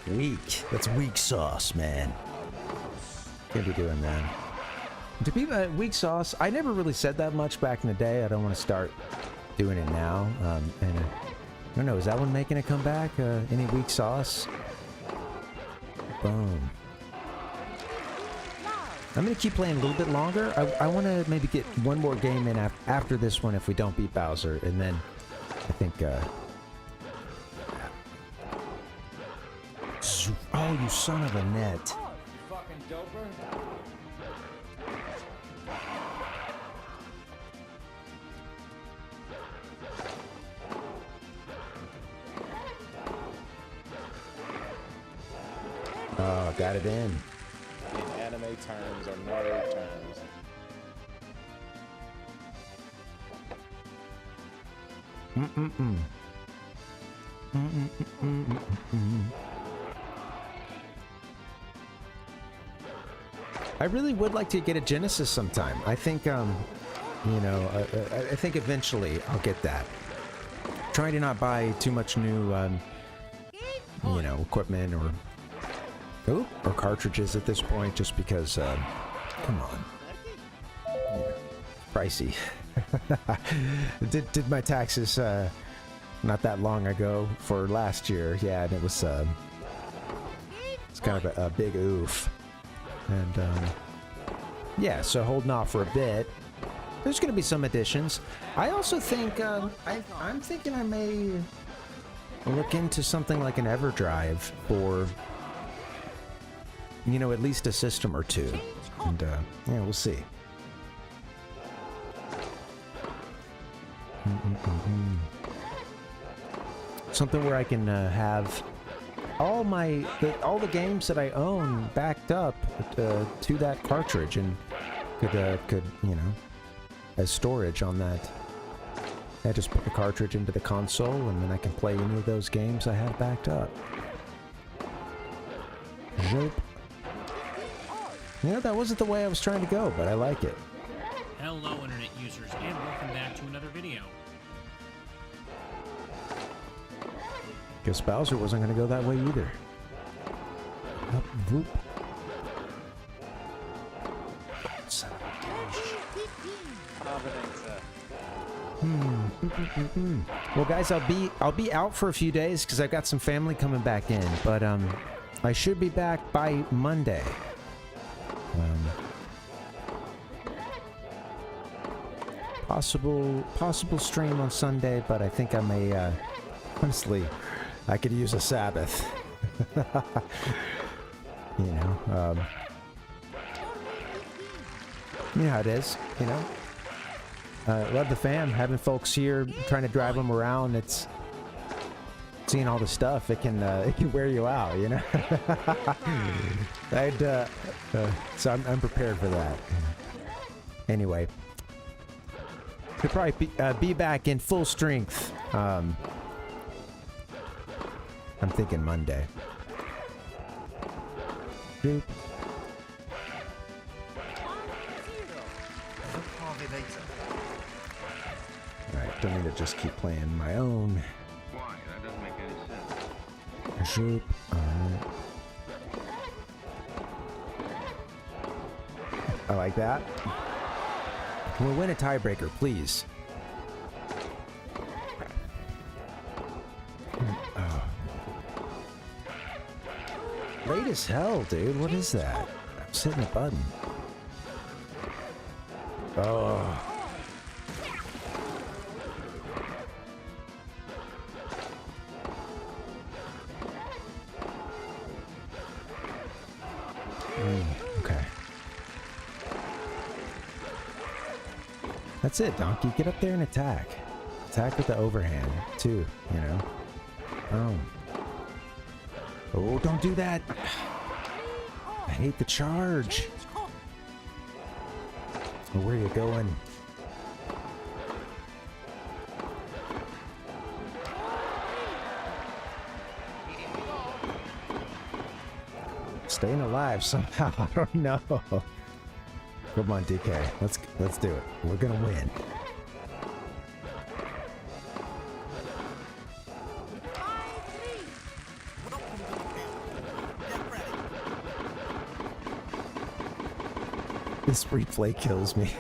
Weak. That's weak sauce, man. Can't be doing that. To be weak sauce, I never really said that much back in the day. I don't want to start doing it now. And I don't know, is that one making a comeback? Any weak sauce? Boom. I'm going to keep playing a little bit longer. I want to maybe get one more game in after this one if we don't beat Bowser. And then I think... Oh, you son of a net. Fucking doper. Oh, got it in. In anime terms or nerd terms. I really would like to get a Genesis sometime. I think, you know, I think eventually I'll get that. Trying to not buy too much new, you know, equipment or cartridges at this point, just because, come on, you know, pricey. did my taxes not that long ago for last year, yeah, and it was it's kind of a big oof. And yeah, so holding off for a bit. There's going to be some additions. I also think I'm thinking I may look into something like an EverDrive for, you know, at least a system or two. And yeah, we'll see. Something where I can have all the games that I own backed up to that cartridge, and could you know, as storage on that. I just put the cartridge into the console, and then I can play any of those games I have backed up. Nope. Yeah, that wasn't the way I was trying to go, but I like it. Hello, Internet users, and welcome back to another video. Guess Bowser wasn't going to go that way either. Up, whoop. Son of a bitch. Well, guys, I'll be out for a few days because I've got some family coming back in, but I should be back by Monday. Possible stream on Sunday, but I think I may honestly, I could use a Sabbath. You know, you know how it is, you know. Love the fam, having folks here, trying to drive them around. It's seeing all the stuff. It can wear you out, you know. So I'm prepared for that. Anyway, could probably be back in full strength. I'm thinking Monday. Boop. Alright, don't need to just keep playing my own. Why? That doesn't make any sense. Shoop. Alright. I like that. We'll win a tiebreaker, please. late as hell, dude. What is that? I'm just hitting a button. Oh. Okay. That's it, Donkey. Get up there and attack. Attack with the overhand, too, you know? Oh, don't do that! I hate the charge! Oh, where are you going? Staying alive somehow, I don't know. Come on, DK. Let's do it. We're gonna win. This replay kills me.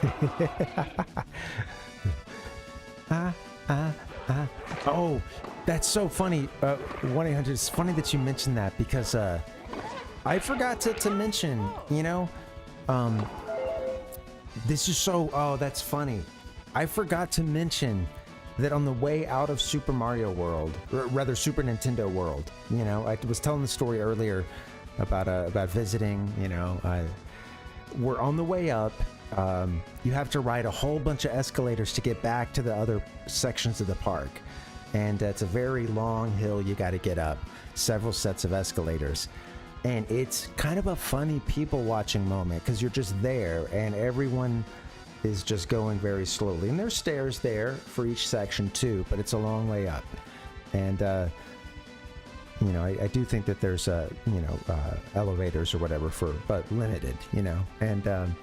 Oh, that's so funny. 1-800, it's funny that you mentioned that because I forgot to mention, you know, this is so, oh, that's funny. I forgot to mention that on the way out of Super Mario World, or rather Super Nintendo World, you know, I was telling the story earlier about visiting, you know, we're on the way up. You have to ride a whole bunch of escalators to get back to the other sections of the park. And it's a very long hill you got to get up. Several sets of escalators. And it's kind of a funny people watching moment because you're just there and everyone is just going very slowly. And there's stairs there for each section too, but it's a long way up. And, you know, I do think that there's, you know, elevators or whatever but limited, you know, and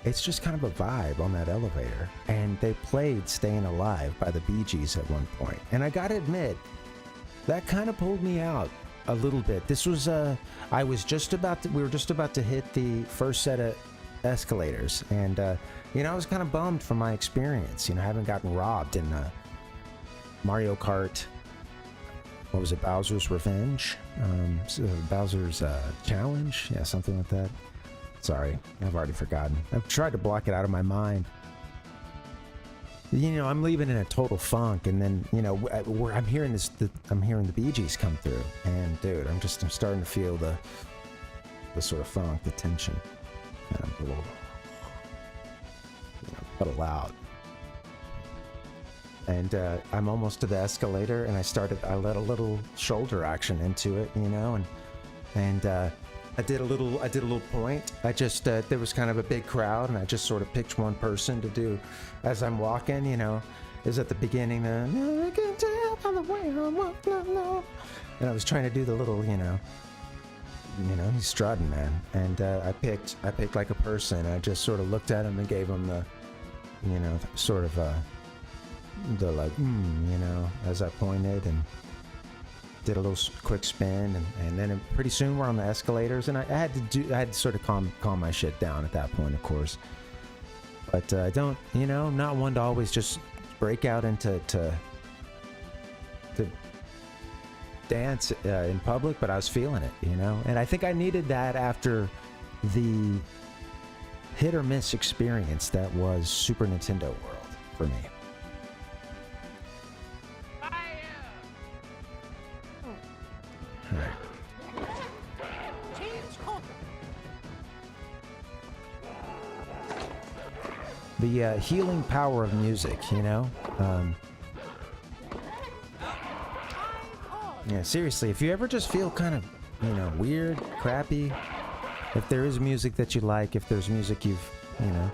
it's just kind of a vibe on that elevator. And they played Staying Alive by the Bee Gees at one point. And I gotta admit, that kind of pulled me out a little bit. This was, we were just about to hit the first set of escalators. And, you know, I was kind of bummed from my experience. You know, I haven't gotten robbed in Mario Kart. What was it? Bowser's Revenge? Bowser's Challenge? Yeah, something like that. Sorry, I've already forgotten. I've tried to block it out of my mind. You know, I'm leaving in a total funk, and then, you know, I'm hearing I'm hearing the Bee Gees come through, and dude, I'm starting to feel the sort of funk, the tension, and I'm a little, you know, puddle out. And I'm almost to the escalator, and I let a little shoulder action into it, you know, and I did a little point. I just there was kind of a big crowd, and I just sort of picked one person to do as I'm walking, you know. It was at the beginning, I can tell by the way I walk, and I was trying to do the little, you know, he's strutting, man. And I picked like a person. I just sort of looked at him and gave him the, you know, sort of the like, you know, as I pointed, and did a little quick spin, and then pretty soon we're on the escalators, and I had to sort of calm my shit down at that point, of course. But I don't, you know, not one to always just break out into to dance in public, but I was feeling it, you know, and I think I needed that after the hit or miss experience that was Super Nintendo World for me. The healing power of music, you know? Yeah, seriously, if you ever just feel kind of, you know, weird, crappy, if there is music that you like, if there's music you've, you know,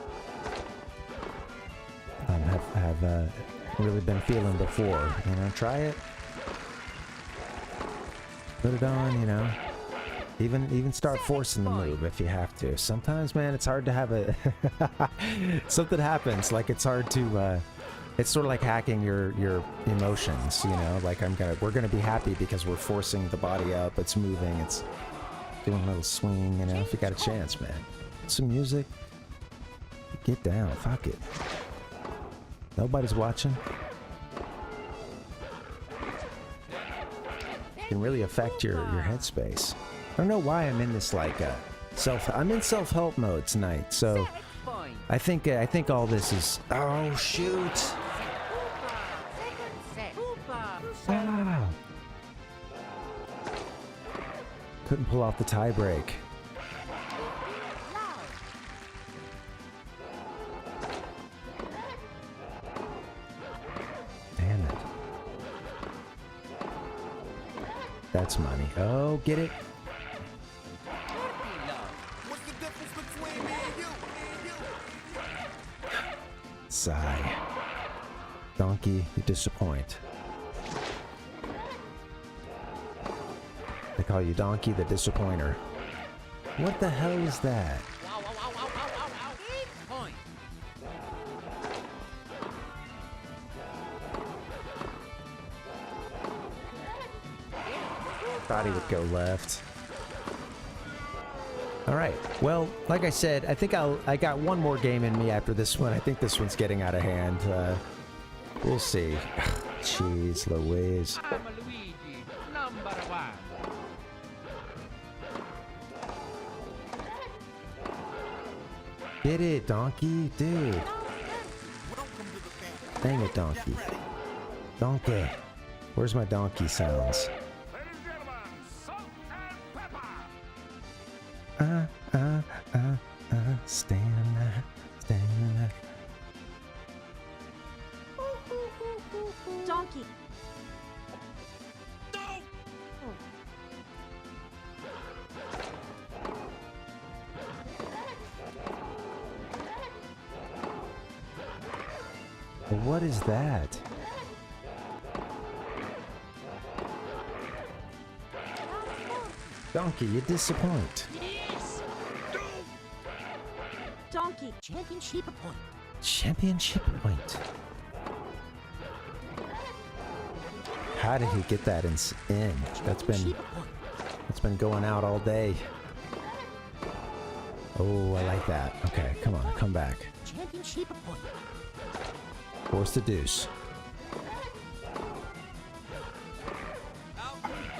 have really been feeling before, you know, try it. Put it on, you know. Even start forcing the move if you have to. Sometimes, man, it's hard to have a something happens. Like it's hard to. It's sort of like hacking your emotions. You know, like we're gonna be happy because we're forcing the body up. It's moving. It's doing a little swing. You know, if you got a chance, man. Some music. Get down. Fuck it. Nobody's watching. can really affect your headspace. I don't know why I'm in this like I'm in self-help mode tonight, so I think all this is. Oh shoot! Ah. Couldn't pull off the tie break. Damn it. That's money. Oh, get it? Sigh. Donkey, you disappoint. They call you Donkey the Disappointer. What the hell is that? Thought he would go left. All right. Well, like I said, I think I got one more game in me after this one. I think this one's getting out of hand. We'll see. Jeez Louise. I'm Luigi, number 1. Get it, Donkey, dude. Dang it, Donkey. Donkey. Where's my donkey sounds? Stand. Donkey. What is that? Donkey, you disappoint. Donkey. Championship point. Championship point. How did he get that in? That's been going out all day. Oh, I like that. Okay, come on, come back. Championship point. Force the deuce.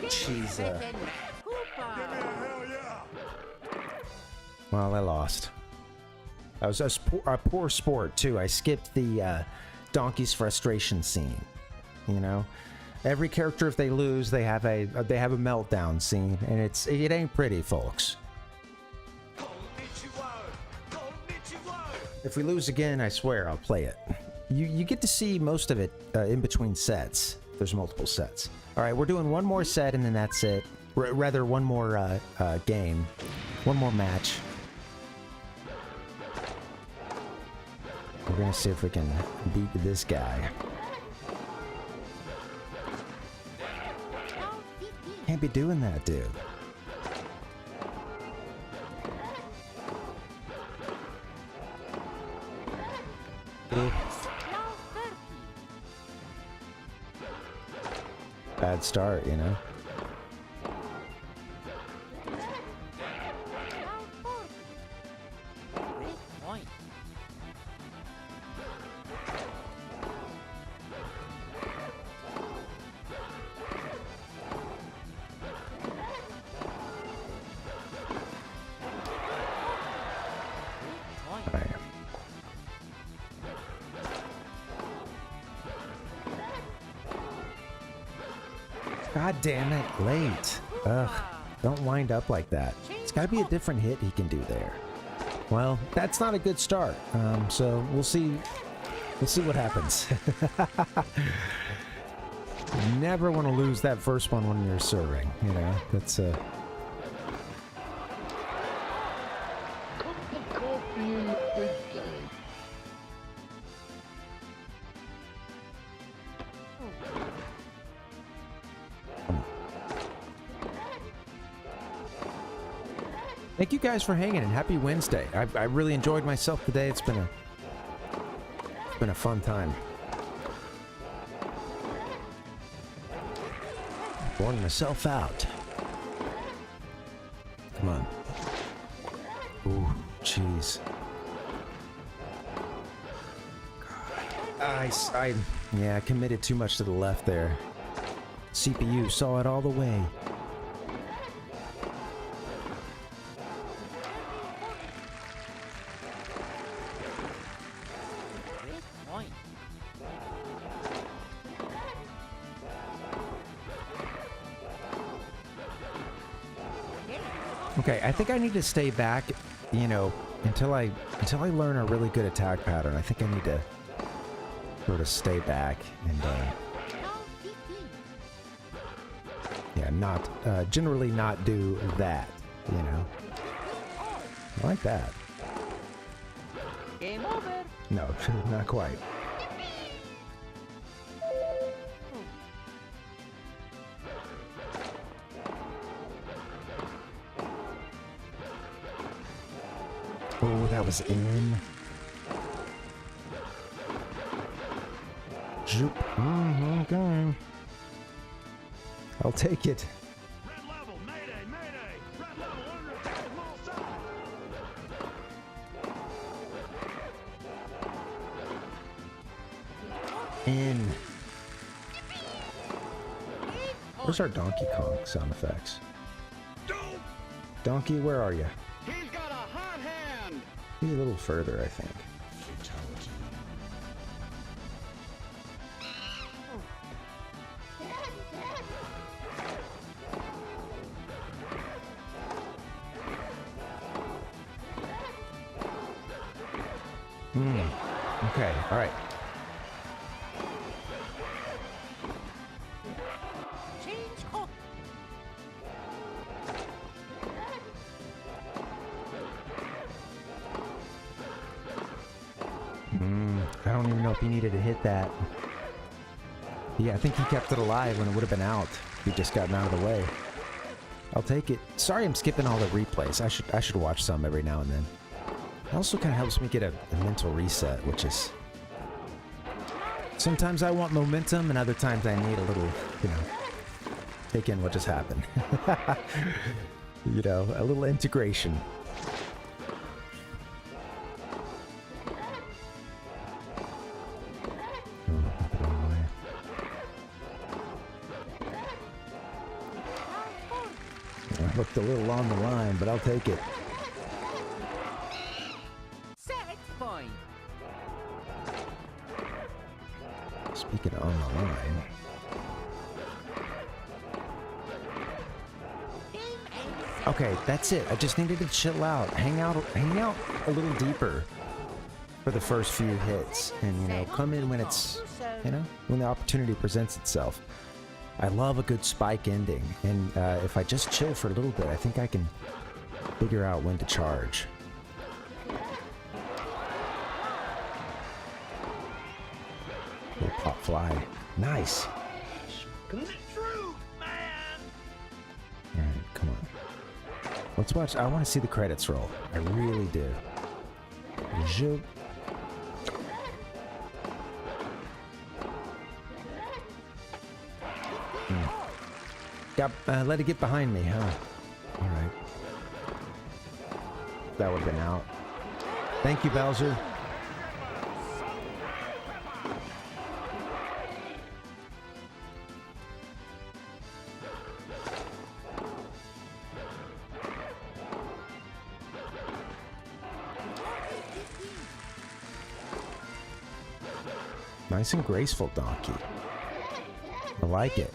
Jeez. Well, I lost. I was a poor sport too. I skipped the donkey's frustration scene. You know, every character, if they lose, they have a meltdown scene, and it ain't pretty, folks. If we lose again, I swear I'll play it. You get to see most of it in between sets. There's multiple sets. All right, we're doing one more set, and then that's it. Rather, one more game, one more match. We're gonna see if we can beat this guy. Can't be doing that, dude. Bad start, you know. God damn it, late. Ugh, don't wind up like that. It's gotta be a different hit he can do there. Well, that's not a good start. So we'll see what happens. Never want to lose that first one when you're serving, you know? That's Thank you guys for hanging and happy Wednesday. I really enjoyed myself today. It's been a fun time. Worn myself out. Come on. Ooh, jeez. I committed too much to the left there. CPU saw it all the way. Okay, I think I need to stay back, you know, until I learn a really good attack pattern. I think I need to sort of stay back and yeah, not generally not do that, you know. I like that. Game over. No, not quite. Oh, that was in. Zoop. Okay. I'll take it. Red level, mayday, mayday. Red level, under attack, small side. In. Where's our Donkey Kong sound effects? Donkey, where are you? He's got a hot hand. He's a little further, I think. Okay, all right. I don't even know if he needed to hit that. Yeah, I think he kept it alive when it would have been out. He just gotten out of the way. I'll take it. Sorry I'm skipping all the replays. I should watch some every now and then. It also kind of helps me get a mental reset, which is... Sometimes I want momentum, and other times I need a little, you know, take in what just happened. You know, a little integration. I looked a little on the line, but I'll take it. Set point. Speaking of on the line. Okay, that's it. I just needed to chill out, hang out a little deeper for the first few hits, and you know, come in when it's, you know, when the opportunity presents itself. I love a good spike ending, and if I just chill for a little bit, I think I can figure out when to charge. Little pop fly. Nice. Alright, come on. Let's watch. I want to see the credits roll. I really do. Zoop. Let it get behind me, huh? Alright. That would have been out. Thank you, Bowser. Nice and graceful, Donkey. I like it.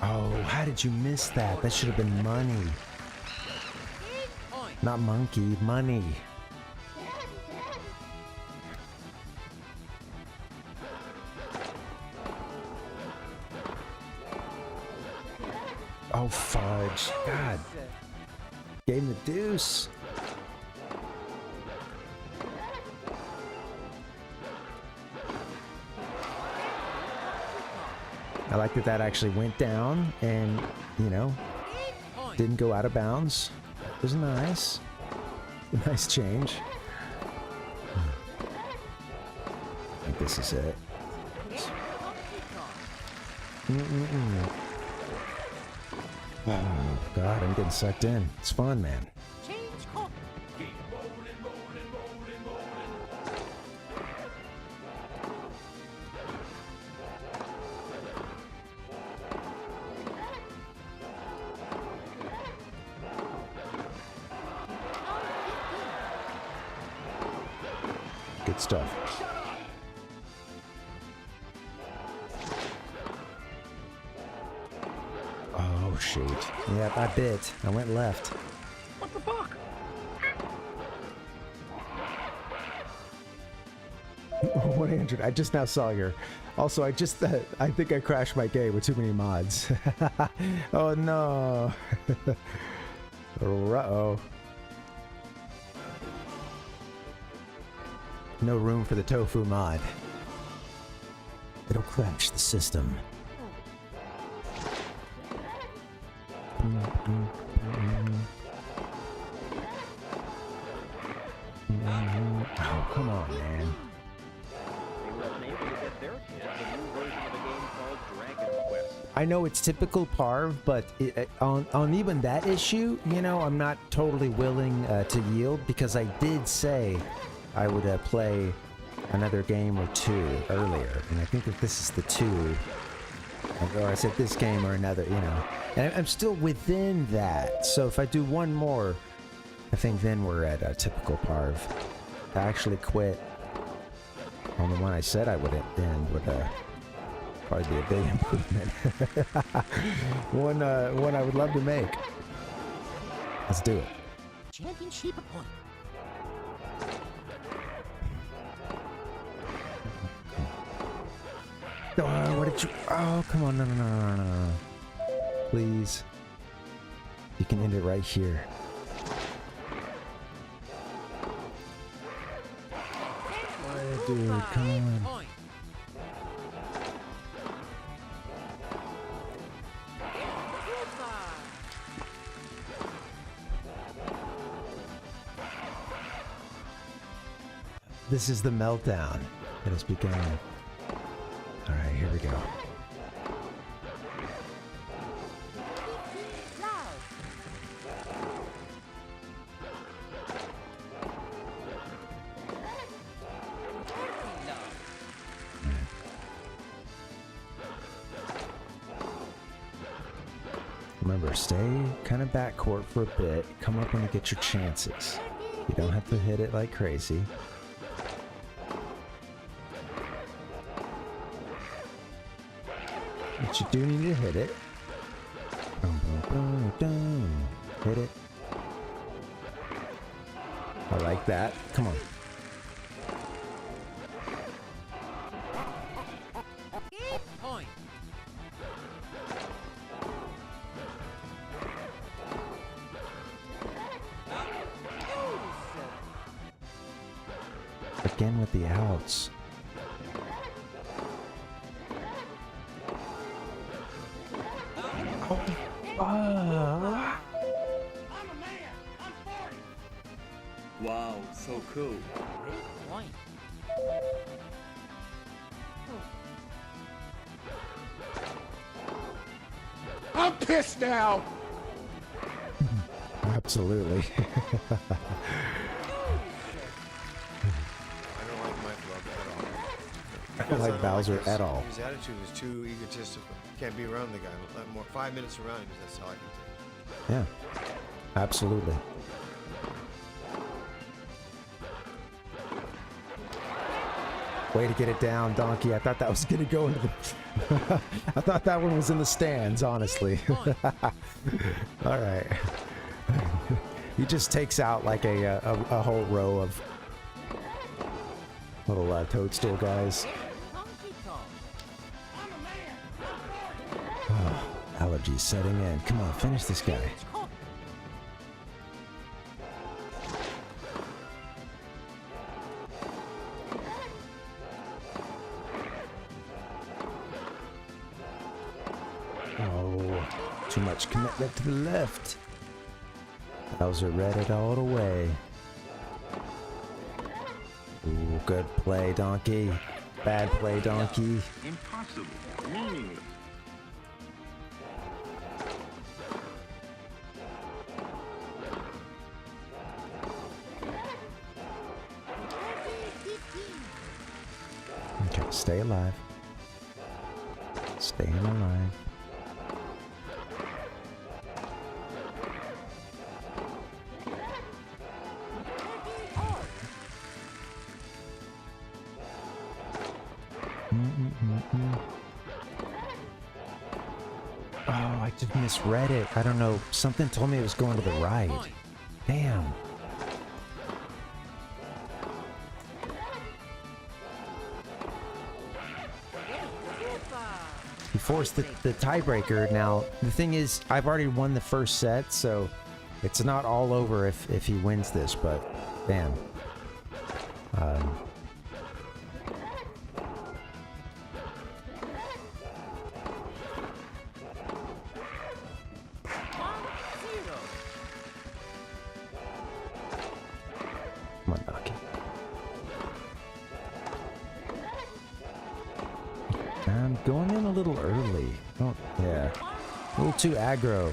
Oh, how did you miss that? That should have been money. Not monkey, money. Oh, fudge. God. Gave him the deuce. I like that actually went down and, you know, didn't go out of bounds. It was nice. Nice change. I think this is it. Oh, God, I'm getting sucked in. It's fun, man. stuff. Oh, shoot. Yep, I bit. I went left. What the fuck? 100. I just now saw your. Also, I think I crashed my game with too many mods. Oh no. Uh-oh. No room for the tofu mod. It'll crash the system. Oh, come on, man. I know it's typical Parv, but on even that issue, you know, I'm not totally willing to yield, because I did say I would play another game or two earlier, and I think that this is the two, or I said this game or another, you know, and I'm still within that. So if I do one more, I think then we're at a typical Parv. I actually quit on the one I said I would end with probably be a big improvement. One I would love to make. Let's do it. Championship point. Oh, what did you? Oh, come on! No! Please, you can end it right here. Oh, dude, come on. This is the meltdown that has begun. All right, here we go. Remember, stay kind of backcourt for a bit. Come up when you get your chances. You don't have to hit it like crazy. But you do need to hit it. Boom, boom, boom, boom. Hit it. I like that. Come on. Point. Again with the outs. Wow, so cool. Point. I'm pissed now. Absolutely. I don't like Bowser at all. His attitude was too egotistical. Can't be around the guy. Let more 5 minutes around him. That's how I can take it. Yeah, absolutely. Way to get it down, Donkey. I thought that was gonna go into the... I thought that one was in the stands, honestly. All right. He just takes out like a whole row of little toadstool guys. Oh, allergies setting in. Come on, finish this guy. Oh, too much commitment to the left. Bowser read it all the way. Ooh, good play, Donkey. Bad play, Donkey. Impossible. Meaningless. Okay, stay alive. Staying alive. just misread it. I don't know. Something told me it was going to the right. Damn. He forced the tiebreaker. Now, the thing is, I've already won the first set, so it's not all over if he wins this, but damn. Come on, Donkey. I'm going in a little early. Oh, yeah. A little too aggro.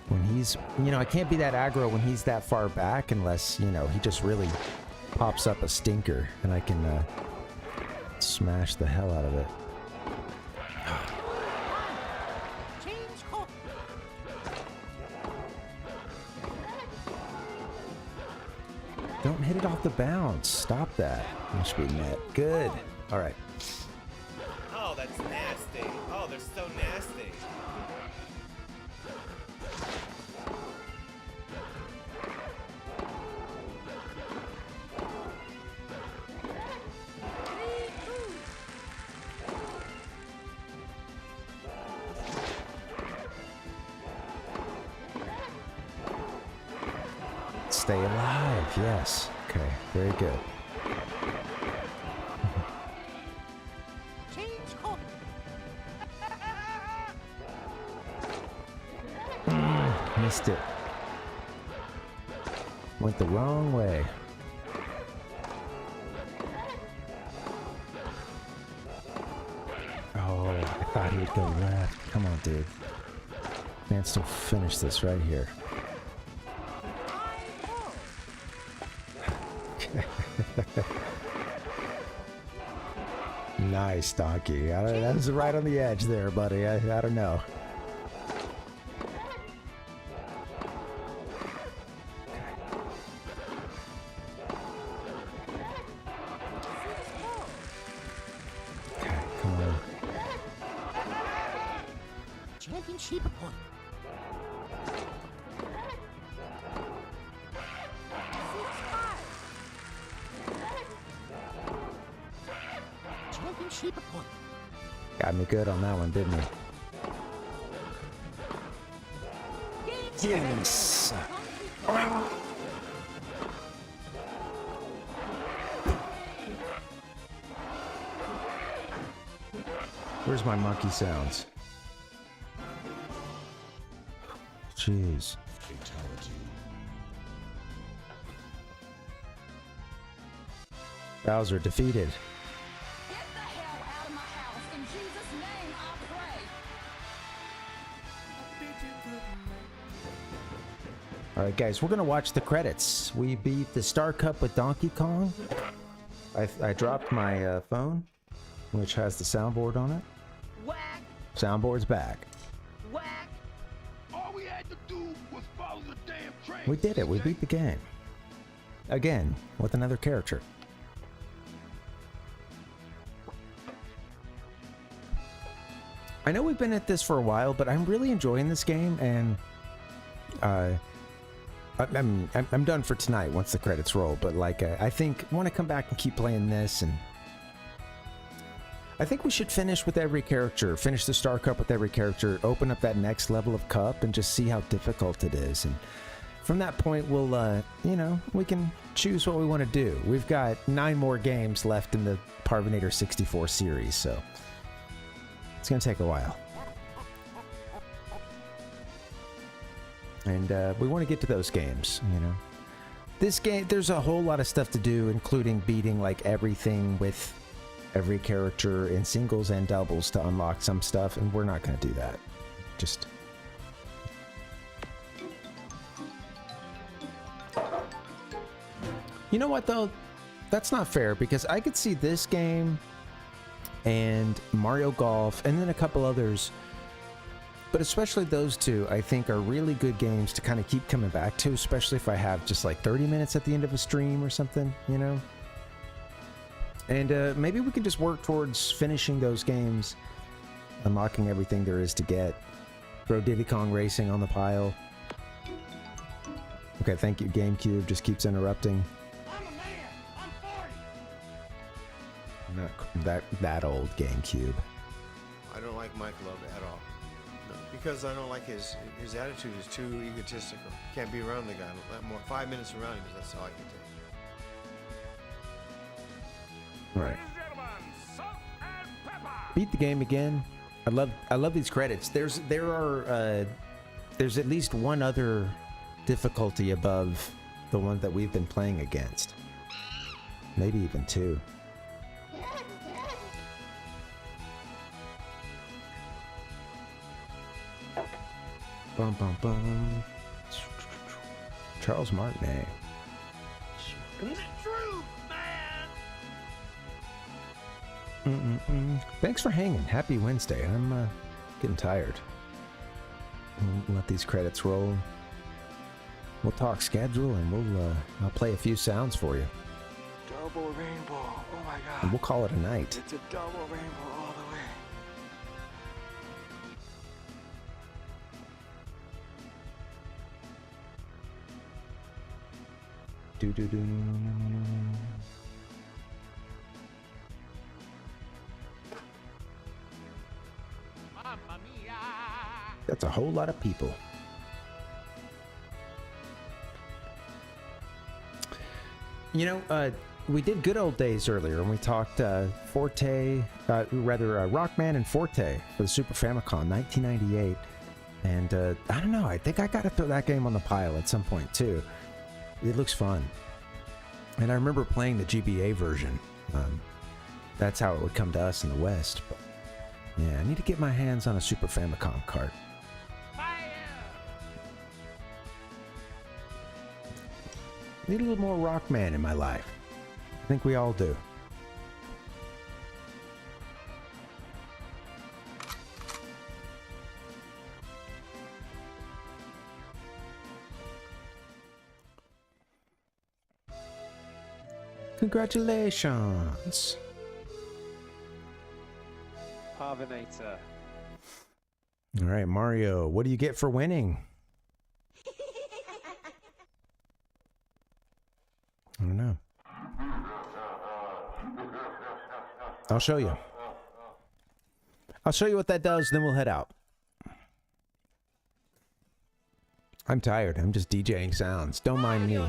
When he's, you know, I can't be that aggro when he's that far back unless, you know, he just really pops up a stinker and I can smash the hell out of it. Don't hit it off the bounce. Stop that. Must be net. Good. All right. Oh, that's nasty. Oh, they're so nasty. Stay alive. Yes. Okay. Very good. Missed it. Went the wrong way. Oh, I thought he would go left. Come on, dude. Man, still finish this right here. Nice, Donkey. That was right on the edge there, buddy. I don't know. Okay, come on. Championship point. Got me good on that one, didn't he? Yes! Where's my monkey sounds? Jeez. Bowser defeated. Alright guys, we're gonna watch the credits. We beat the Star Cup with Donkey Kong. I dropped my phone, which has the soundboard on it. Whack. Soundboard's back. Whack. All we had to do was follow the damn train. We did it, we beat the game. Again, with another character. I know we've been at this for a while, but I'm really enjoying this game, and I'm done for tonight once the credits roll. But like, I think I want to come back and keep playing this, and I think we should finish with every character, finish the Star Cup with every character, open up that next level of cup, and just see how difficult it is. And from that point, we'll, you know, we can choose what we want to do. We've got 9 more games left in the Parvinator 64 series, so it's gonna take a while. And we want to get to those games, you know. This game, there's a whole lot of stuff to do, including beating like everything with every character in singles and doubles to unlock some stuff, and we're not going to do that. Just... You know what, though? That's not fair, because I could see this game and Mario Golf and then a couple others, but especially those two, I think are really good games to kind of keep coming back to, especially if I have just like 30 minutes at the end of a stream or something, you know? And maybe we can just work towards finishing those games unlocking everything there is to get. Throw Diddy Kong Racing on the pile. Okay, thank you, GameCube. Just keeps interrupting. I'm a man. I'm 40. Not that old GameCube. I don't like Mike Love at all. No, because I don't like his attitude is too egotistical. Can't be around the guy. Let more 5 minutes around him. That's all I can take. Right. Beat the game again. I love these credits. There's at least one other difficulty above the one that we've been playing against. Maybe even two. Bum bum bum. Charles Martinet. Thanks for hanging. Happy Wednesday. I'm getting tired. We'll let these credits roll. We'll talk schedule and I'll play a few sounds for you. Double rainbow. Oh my god. And we'll call it a night. It's a double rainbow all the way. Do do do. That's a whole lot of people. You know, we did Good Old Days earlier, and we talked Rockman and Forte for the Super Famicom, 1998. And I don't know, I think I gotta throw that game on the pile at some point too. It looks fun. And I remember playing the GBA version. That's how it would come to us in the West. But yeah, I need to get my hands on a Super Famicom cart. Need a little more Rockman in my life. I think we all do. Congratulations. Parvinator. All right, Mario, what do you get for winning? I don't know. I'll show you. I'll show you what that does, then we'll head out. I'm tired. I'm just DJing sounds. Don't mind me.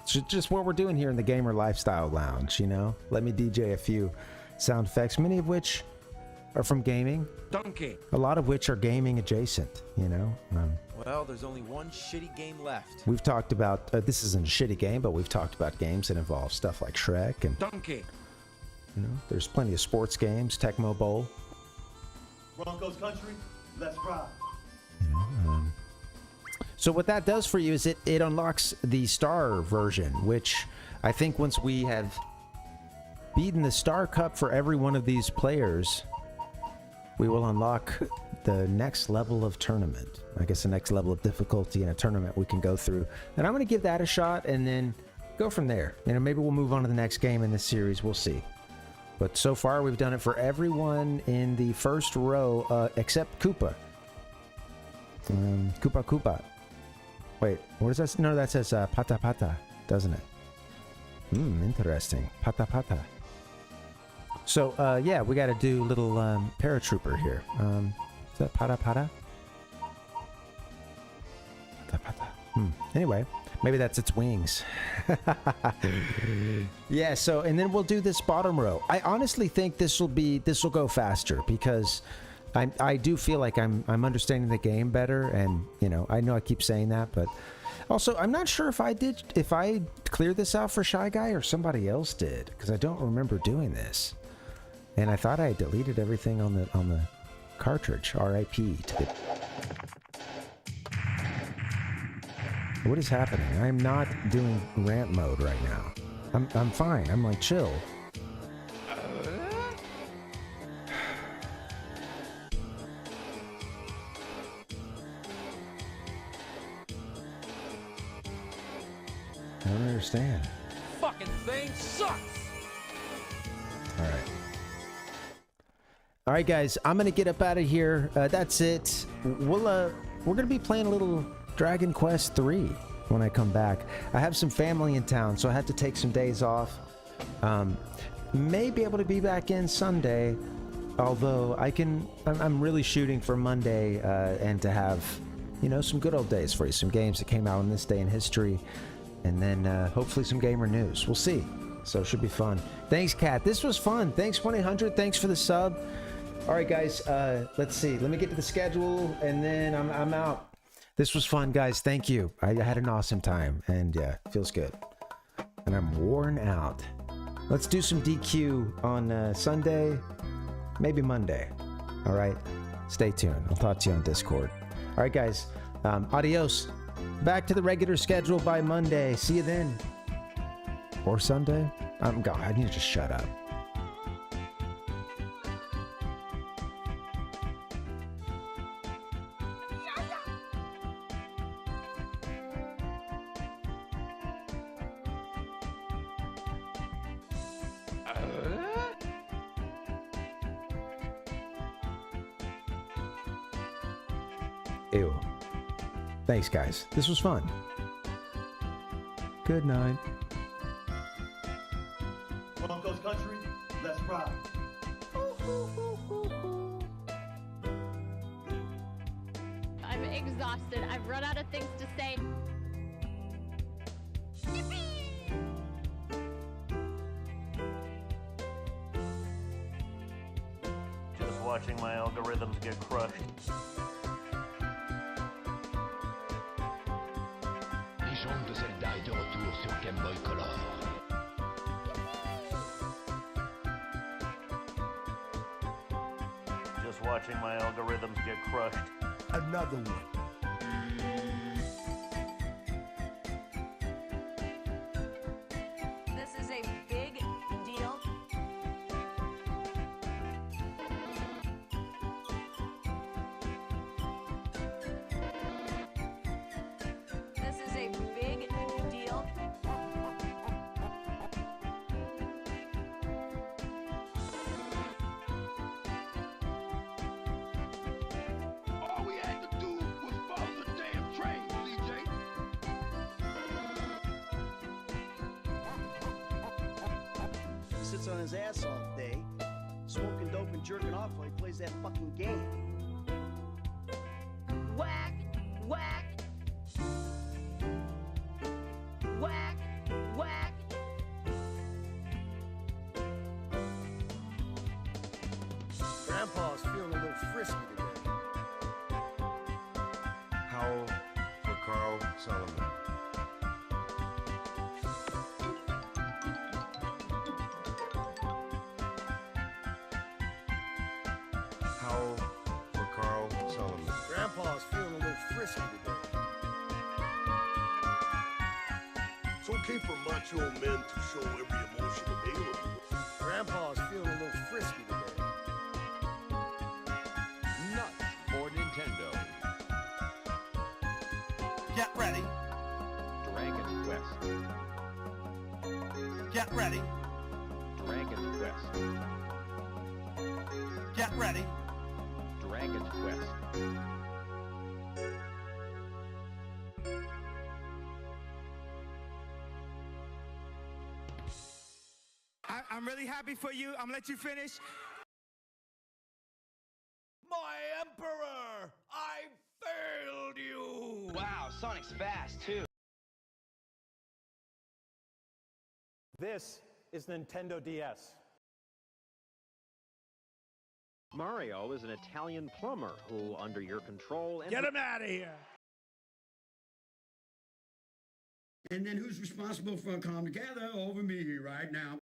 It's just what we're doing here in the Gamer Lifestyle Lounge, you know? Let me DJ a few sound effects, many of which are from gaming. Donkey. A lot of which are gaming adjacent, you know? Well, there's only one shitty game left. We've talked about, this isn't a shitty game, but we've talked about games that involve stuff like Shrek and... Donkey. You know, there's plenty of sports games, Tecmo Bowl. Broncos country, let's ride. You know, so what that does for you is it unlocks the Star version, which I think once we have beaten the Star Cup for every one of these players, we will unlock the next level of tournament. I guess the next level of difficulty in a tournament we can go through. And I'm going to give that a shot and then go from there. You know, maybe we'll move on to the next game in this series. We'll see. But so far, we've done it for everyone in the first row, except Koopa. Koopa. Wait, what does that say? No, that says Pata Pata, doesn't it? Interesting. Pata Pata. So, yeah, we got to do a little paratrooper here. Is that Pata Pata? Pata Pata. Anyway, maybe that's its wings. Yeah, so, and then we'll do this bottom row. I honestly think this will go faster because I do feel like I'm understanding the game better, and you know I keep saying that, but also I'm not sure if I cleared this out for Shy Guy or somebody else did, because I don't remember doing this, and I thought I had deleted everything on the cartridge. R.I.P. to the... What is happening? I'm not doing rant mode right now. I'm fine. I'm like chill. I don't understand. Fucking thing sucks. All right, guys, I'm gonna get up out of here. That's it. We're gonna be playing a little Dragon Quest 3 when I come back. I have some family in town, so I had to take some days off. May be able to be back in Sunday, although I'm really shooting for Monday and to have, you know, some good old days for you, some games that came out on this day in history, and then hopefully some gamer news. We'll see. So it should be fun. Thanks, Kat. This was fun. Thanks, 1-800. Thanks for the sub. All right, guys. Let's see. Let me get to the schedule, and then I'm out. This was fun, guys. Thank you. I had an awesome time, and yeah, feels good. And I'm worn out. Let's do some DQ on Sunday, maybe Monday. All right. Stay tuned. I'll talk to you on Discord. All right, guys. Adios. Back to the regular schedule by Monday. See you then. Or Sunday. I'm gone. I need to just shut up. Ew. Thanks, guys. This was fun. Good night. Broncos country, let's ride. I'm exhausted. I've run out of things to say. Just watching my algorithms get crushed. Légende de Zelda est de retour sur Game Boy Color. Just watching my algorithms get crushed. Another one. This is a big deal. This is a big deal. All we had to do was follow the damn train, CJ. He sits on his ass all day, smoking dope and jerking off while he plays that fucking game. Whack! Whack! Whack! Whack! Grandpa's feeling a little frisky today. Howl for Carl Solomon. Howl for Carl Solomon. Grandpa's feeling a little frisky today. It's okay for macho men to show every emotion available. Grandpa's feeling a little frisky today. Nuts for Nintendo. Get ready. Dragon Quest. Get ready. Dragon Quest. Get ready. Dragon Quest. I'm really happy for you. I'm gonna let you finish. My Emperor! I failed you! Wow, Sonic's fast, too. This is Nintendo DS. Mario is an Italian plumber who, under your control... Get him out of here! And then who's responsible for a calm together over me right now?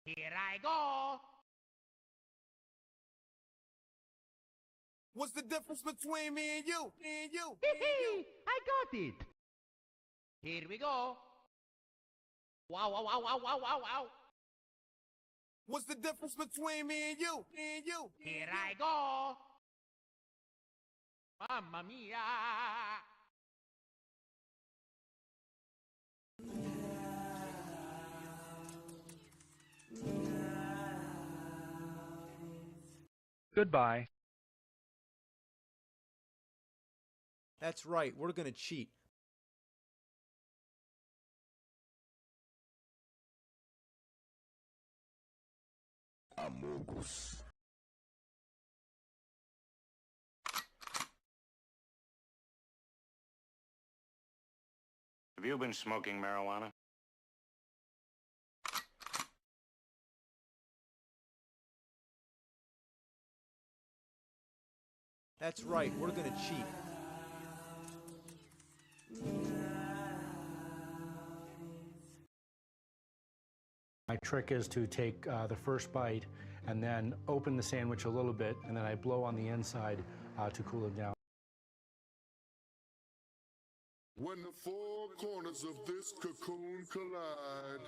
Here I go. What's the difference between me and you? Me and you? I got it. Here we go. Wow, wow, wow, wow, wow, wow, wow. What's the difference between me and you? Me and you? Here I go. Mamma mia. Goodbye. That's right, we're gonna cheat. Amogus. Have you been smoking marijuana? That's right, we're gonna cheat. My trick is to take the first bite and then open the sandwich a little bit, and then I blow on the inside to cool it down. When the four corners of this cocoon collide.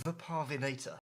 The Parvinator.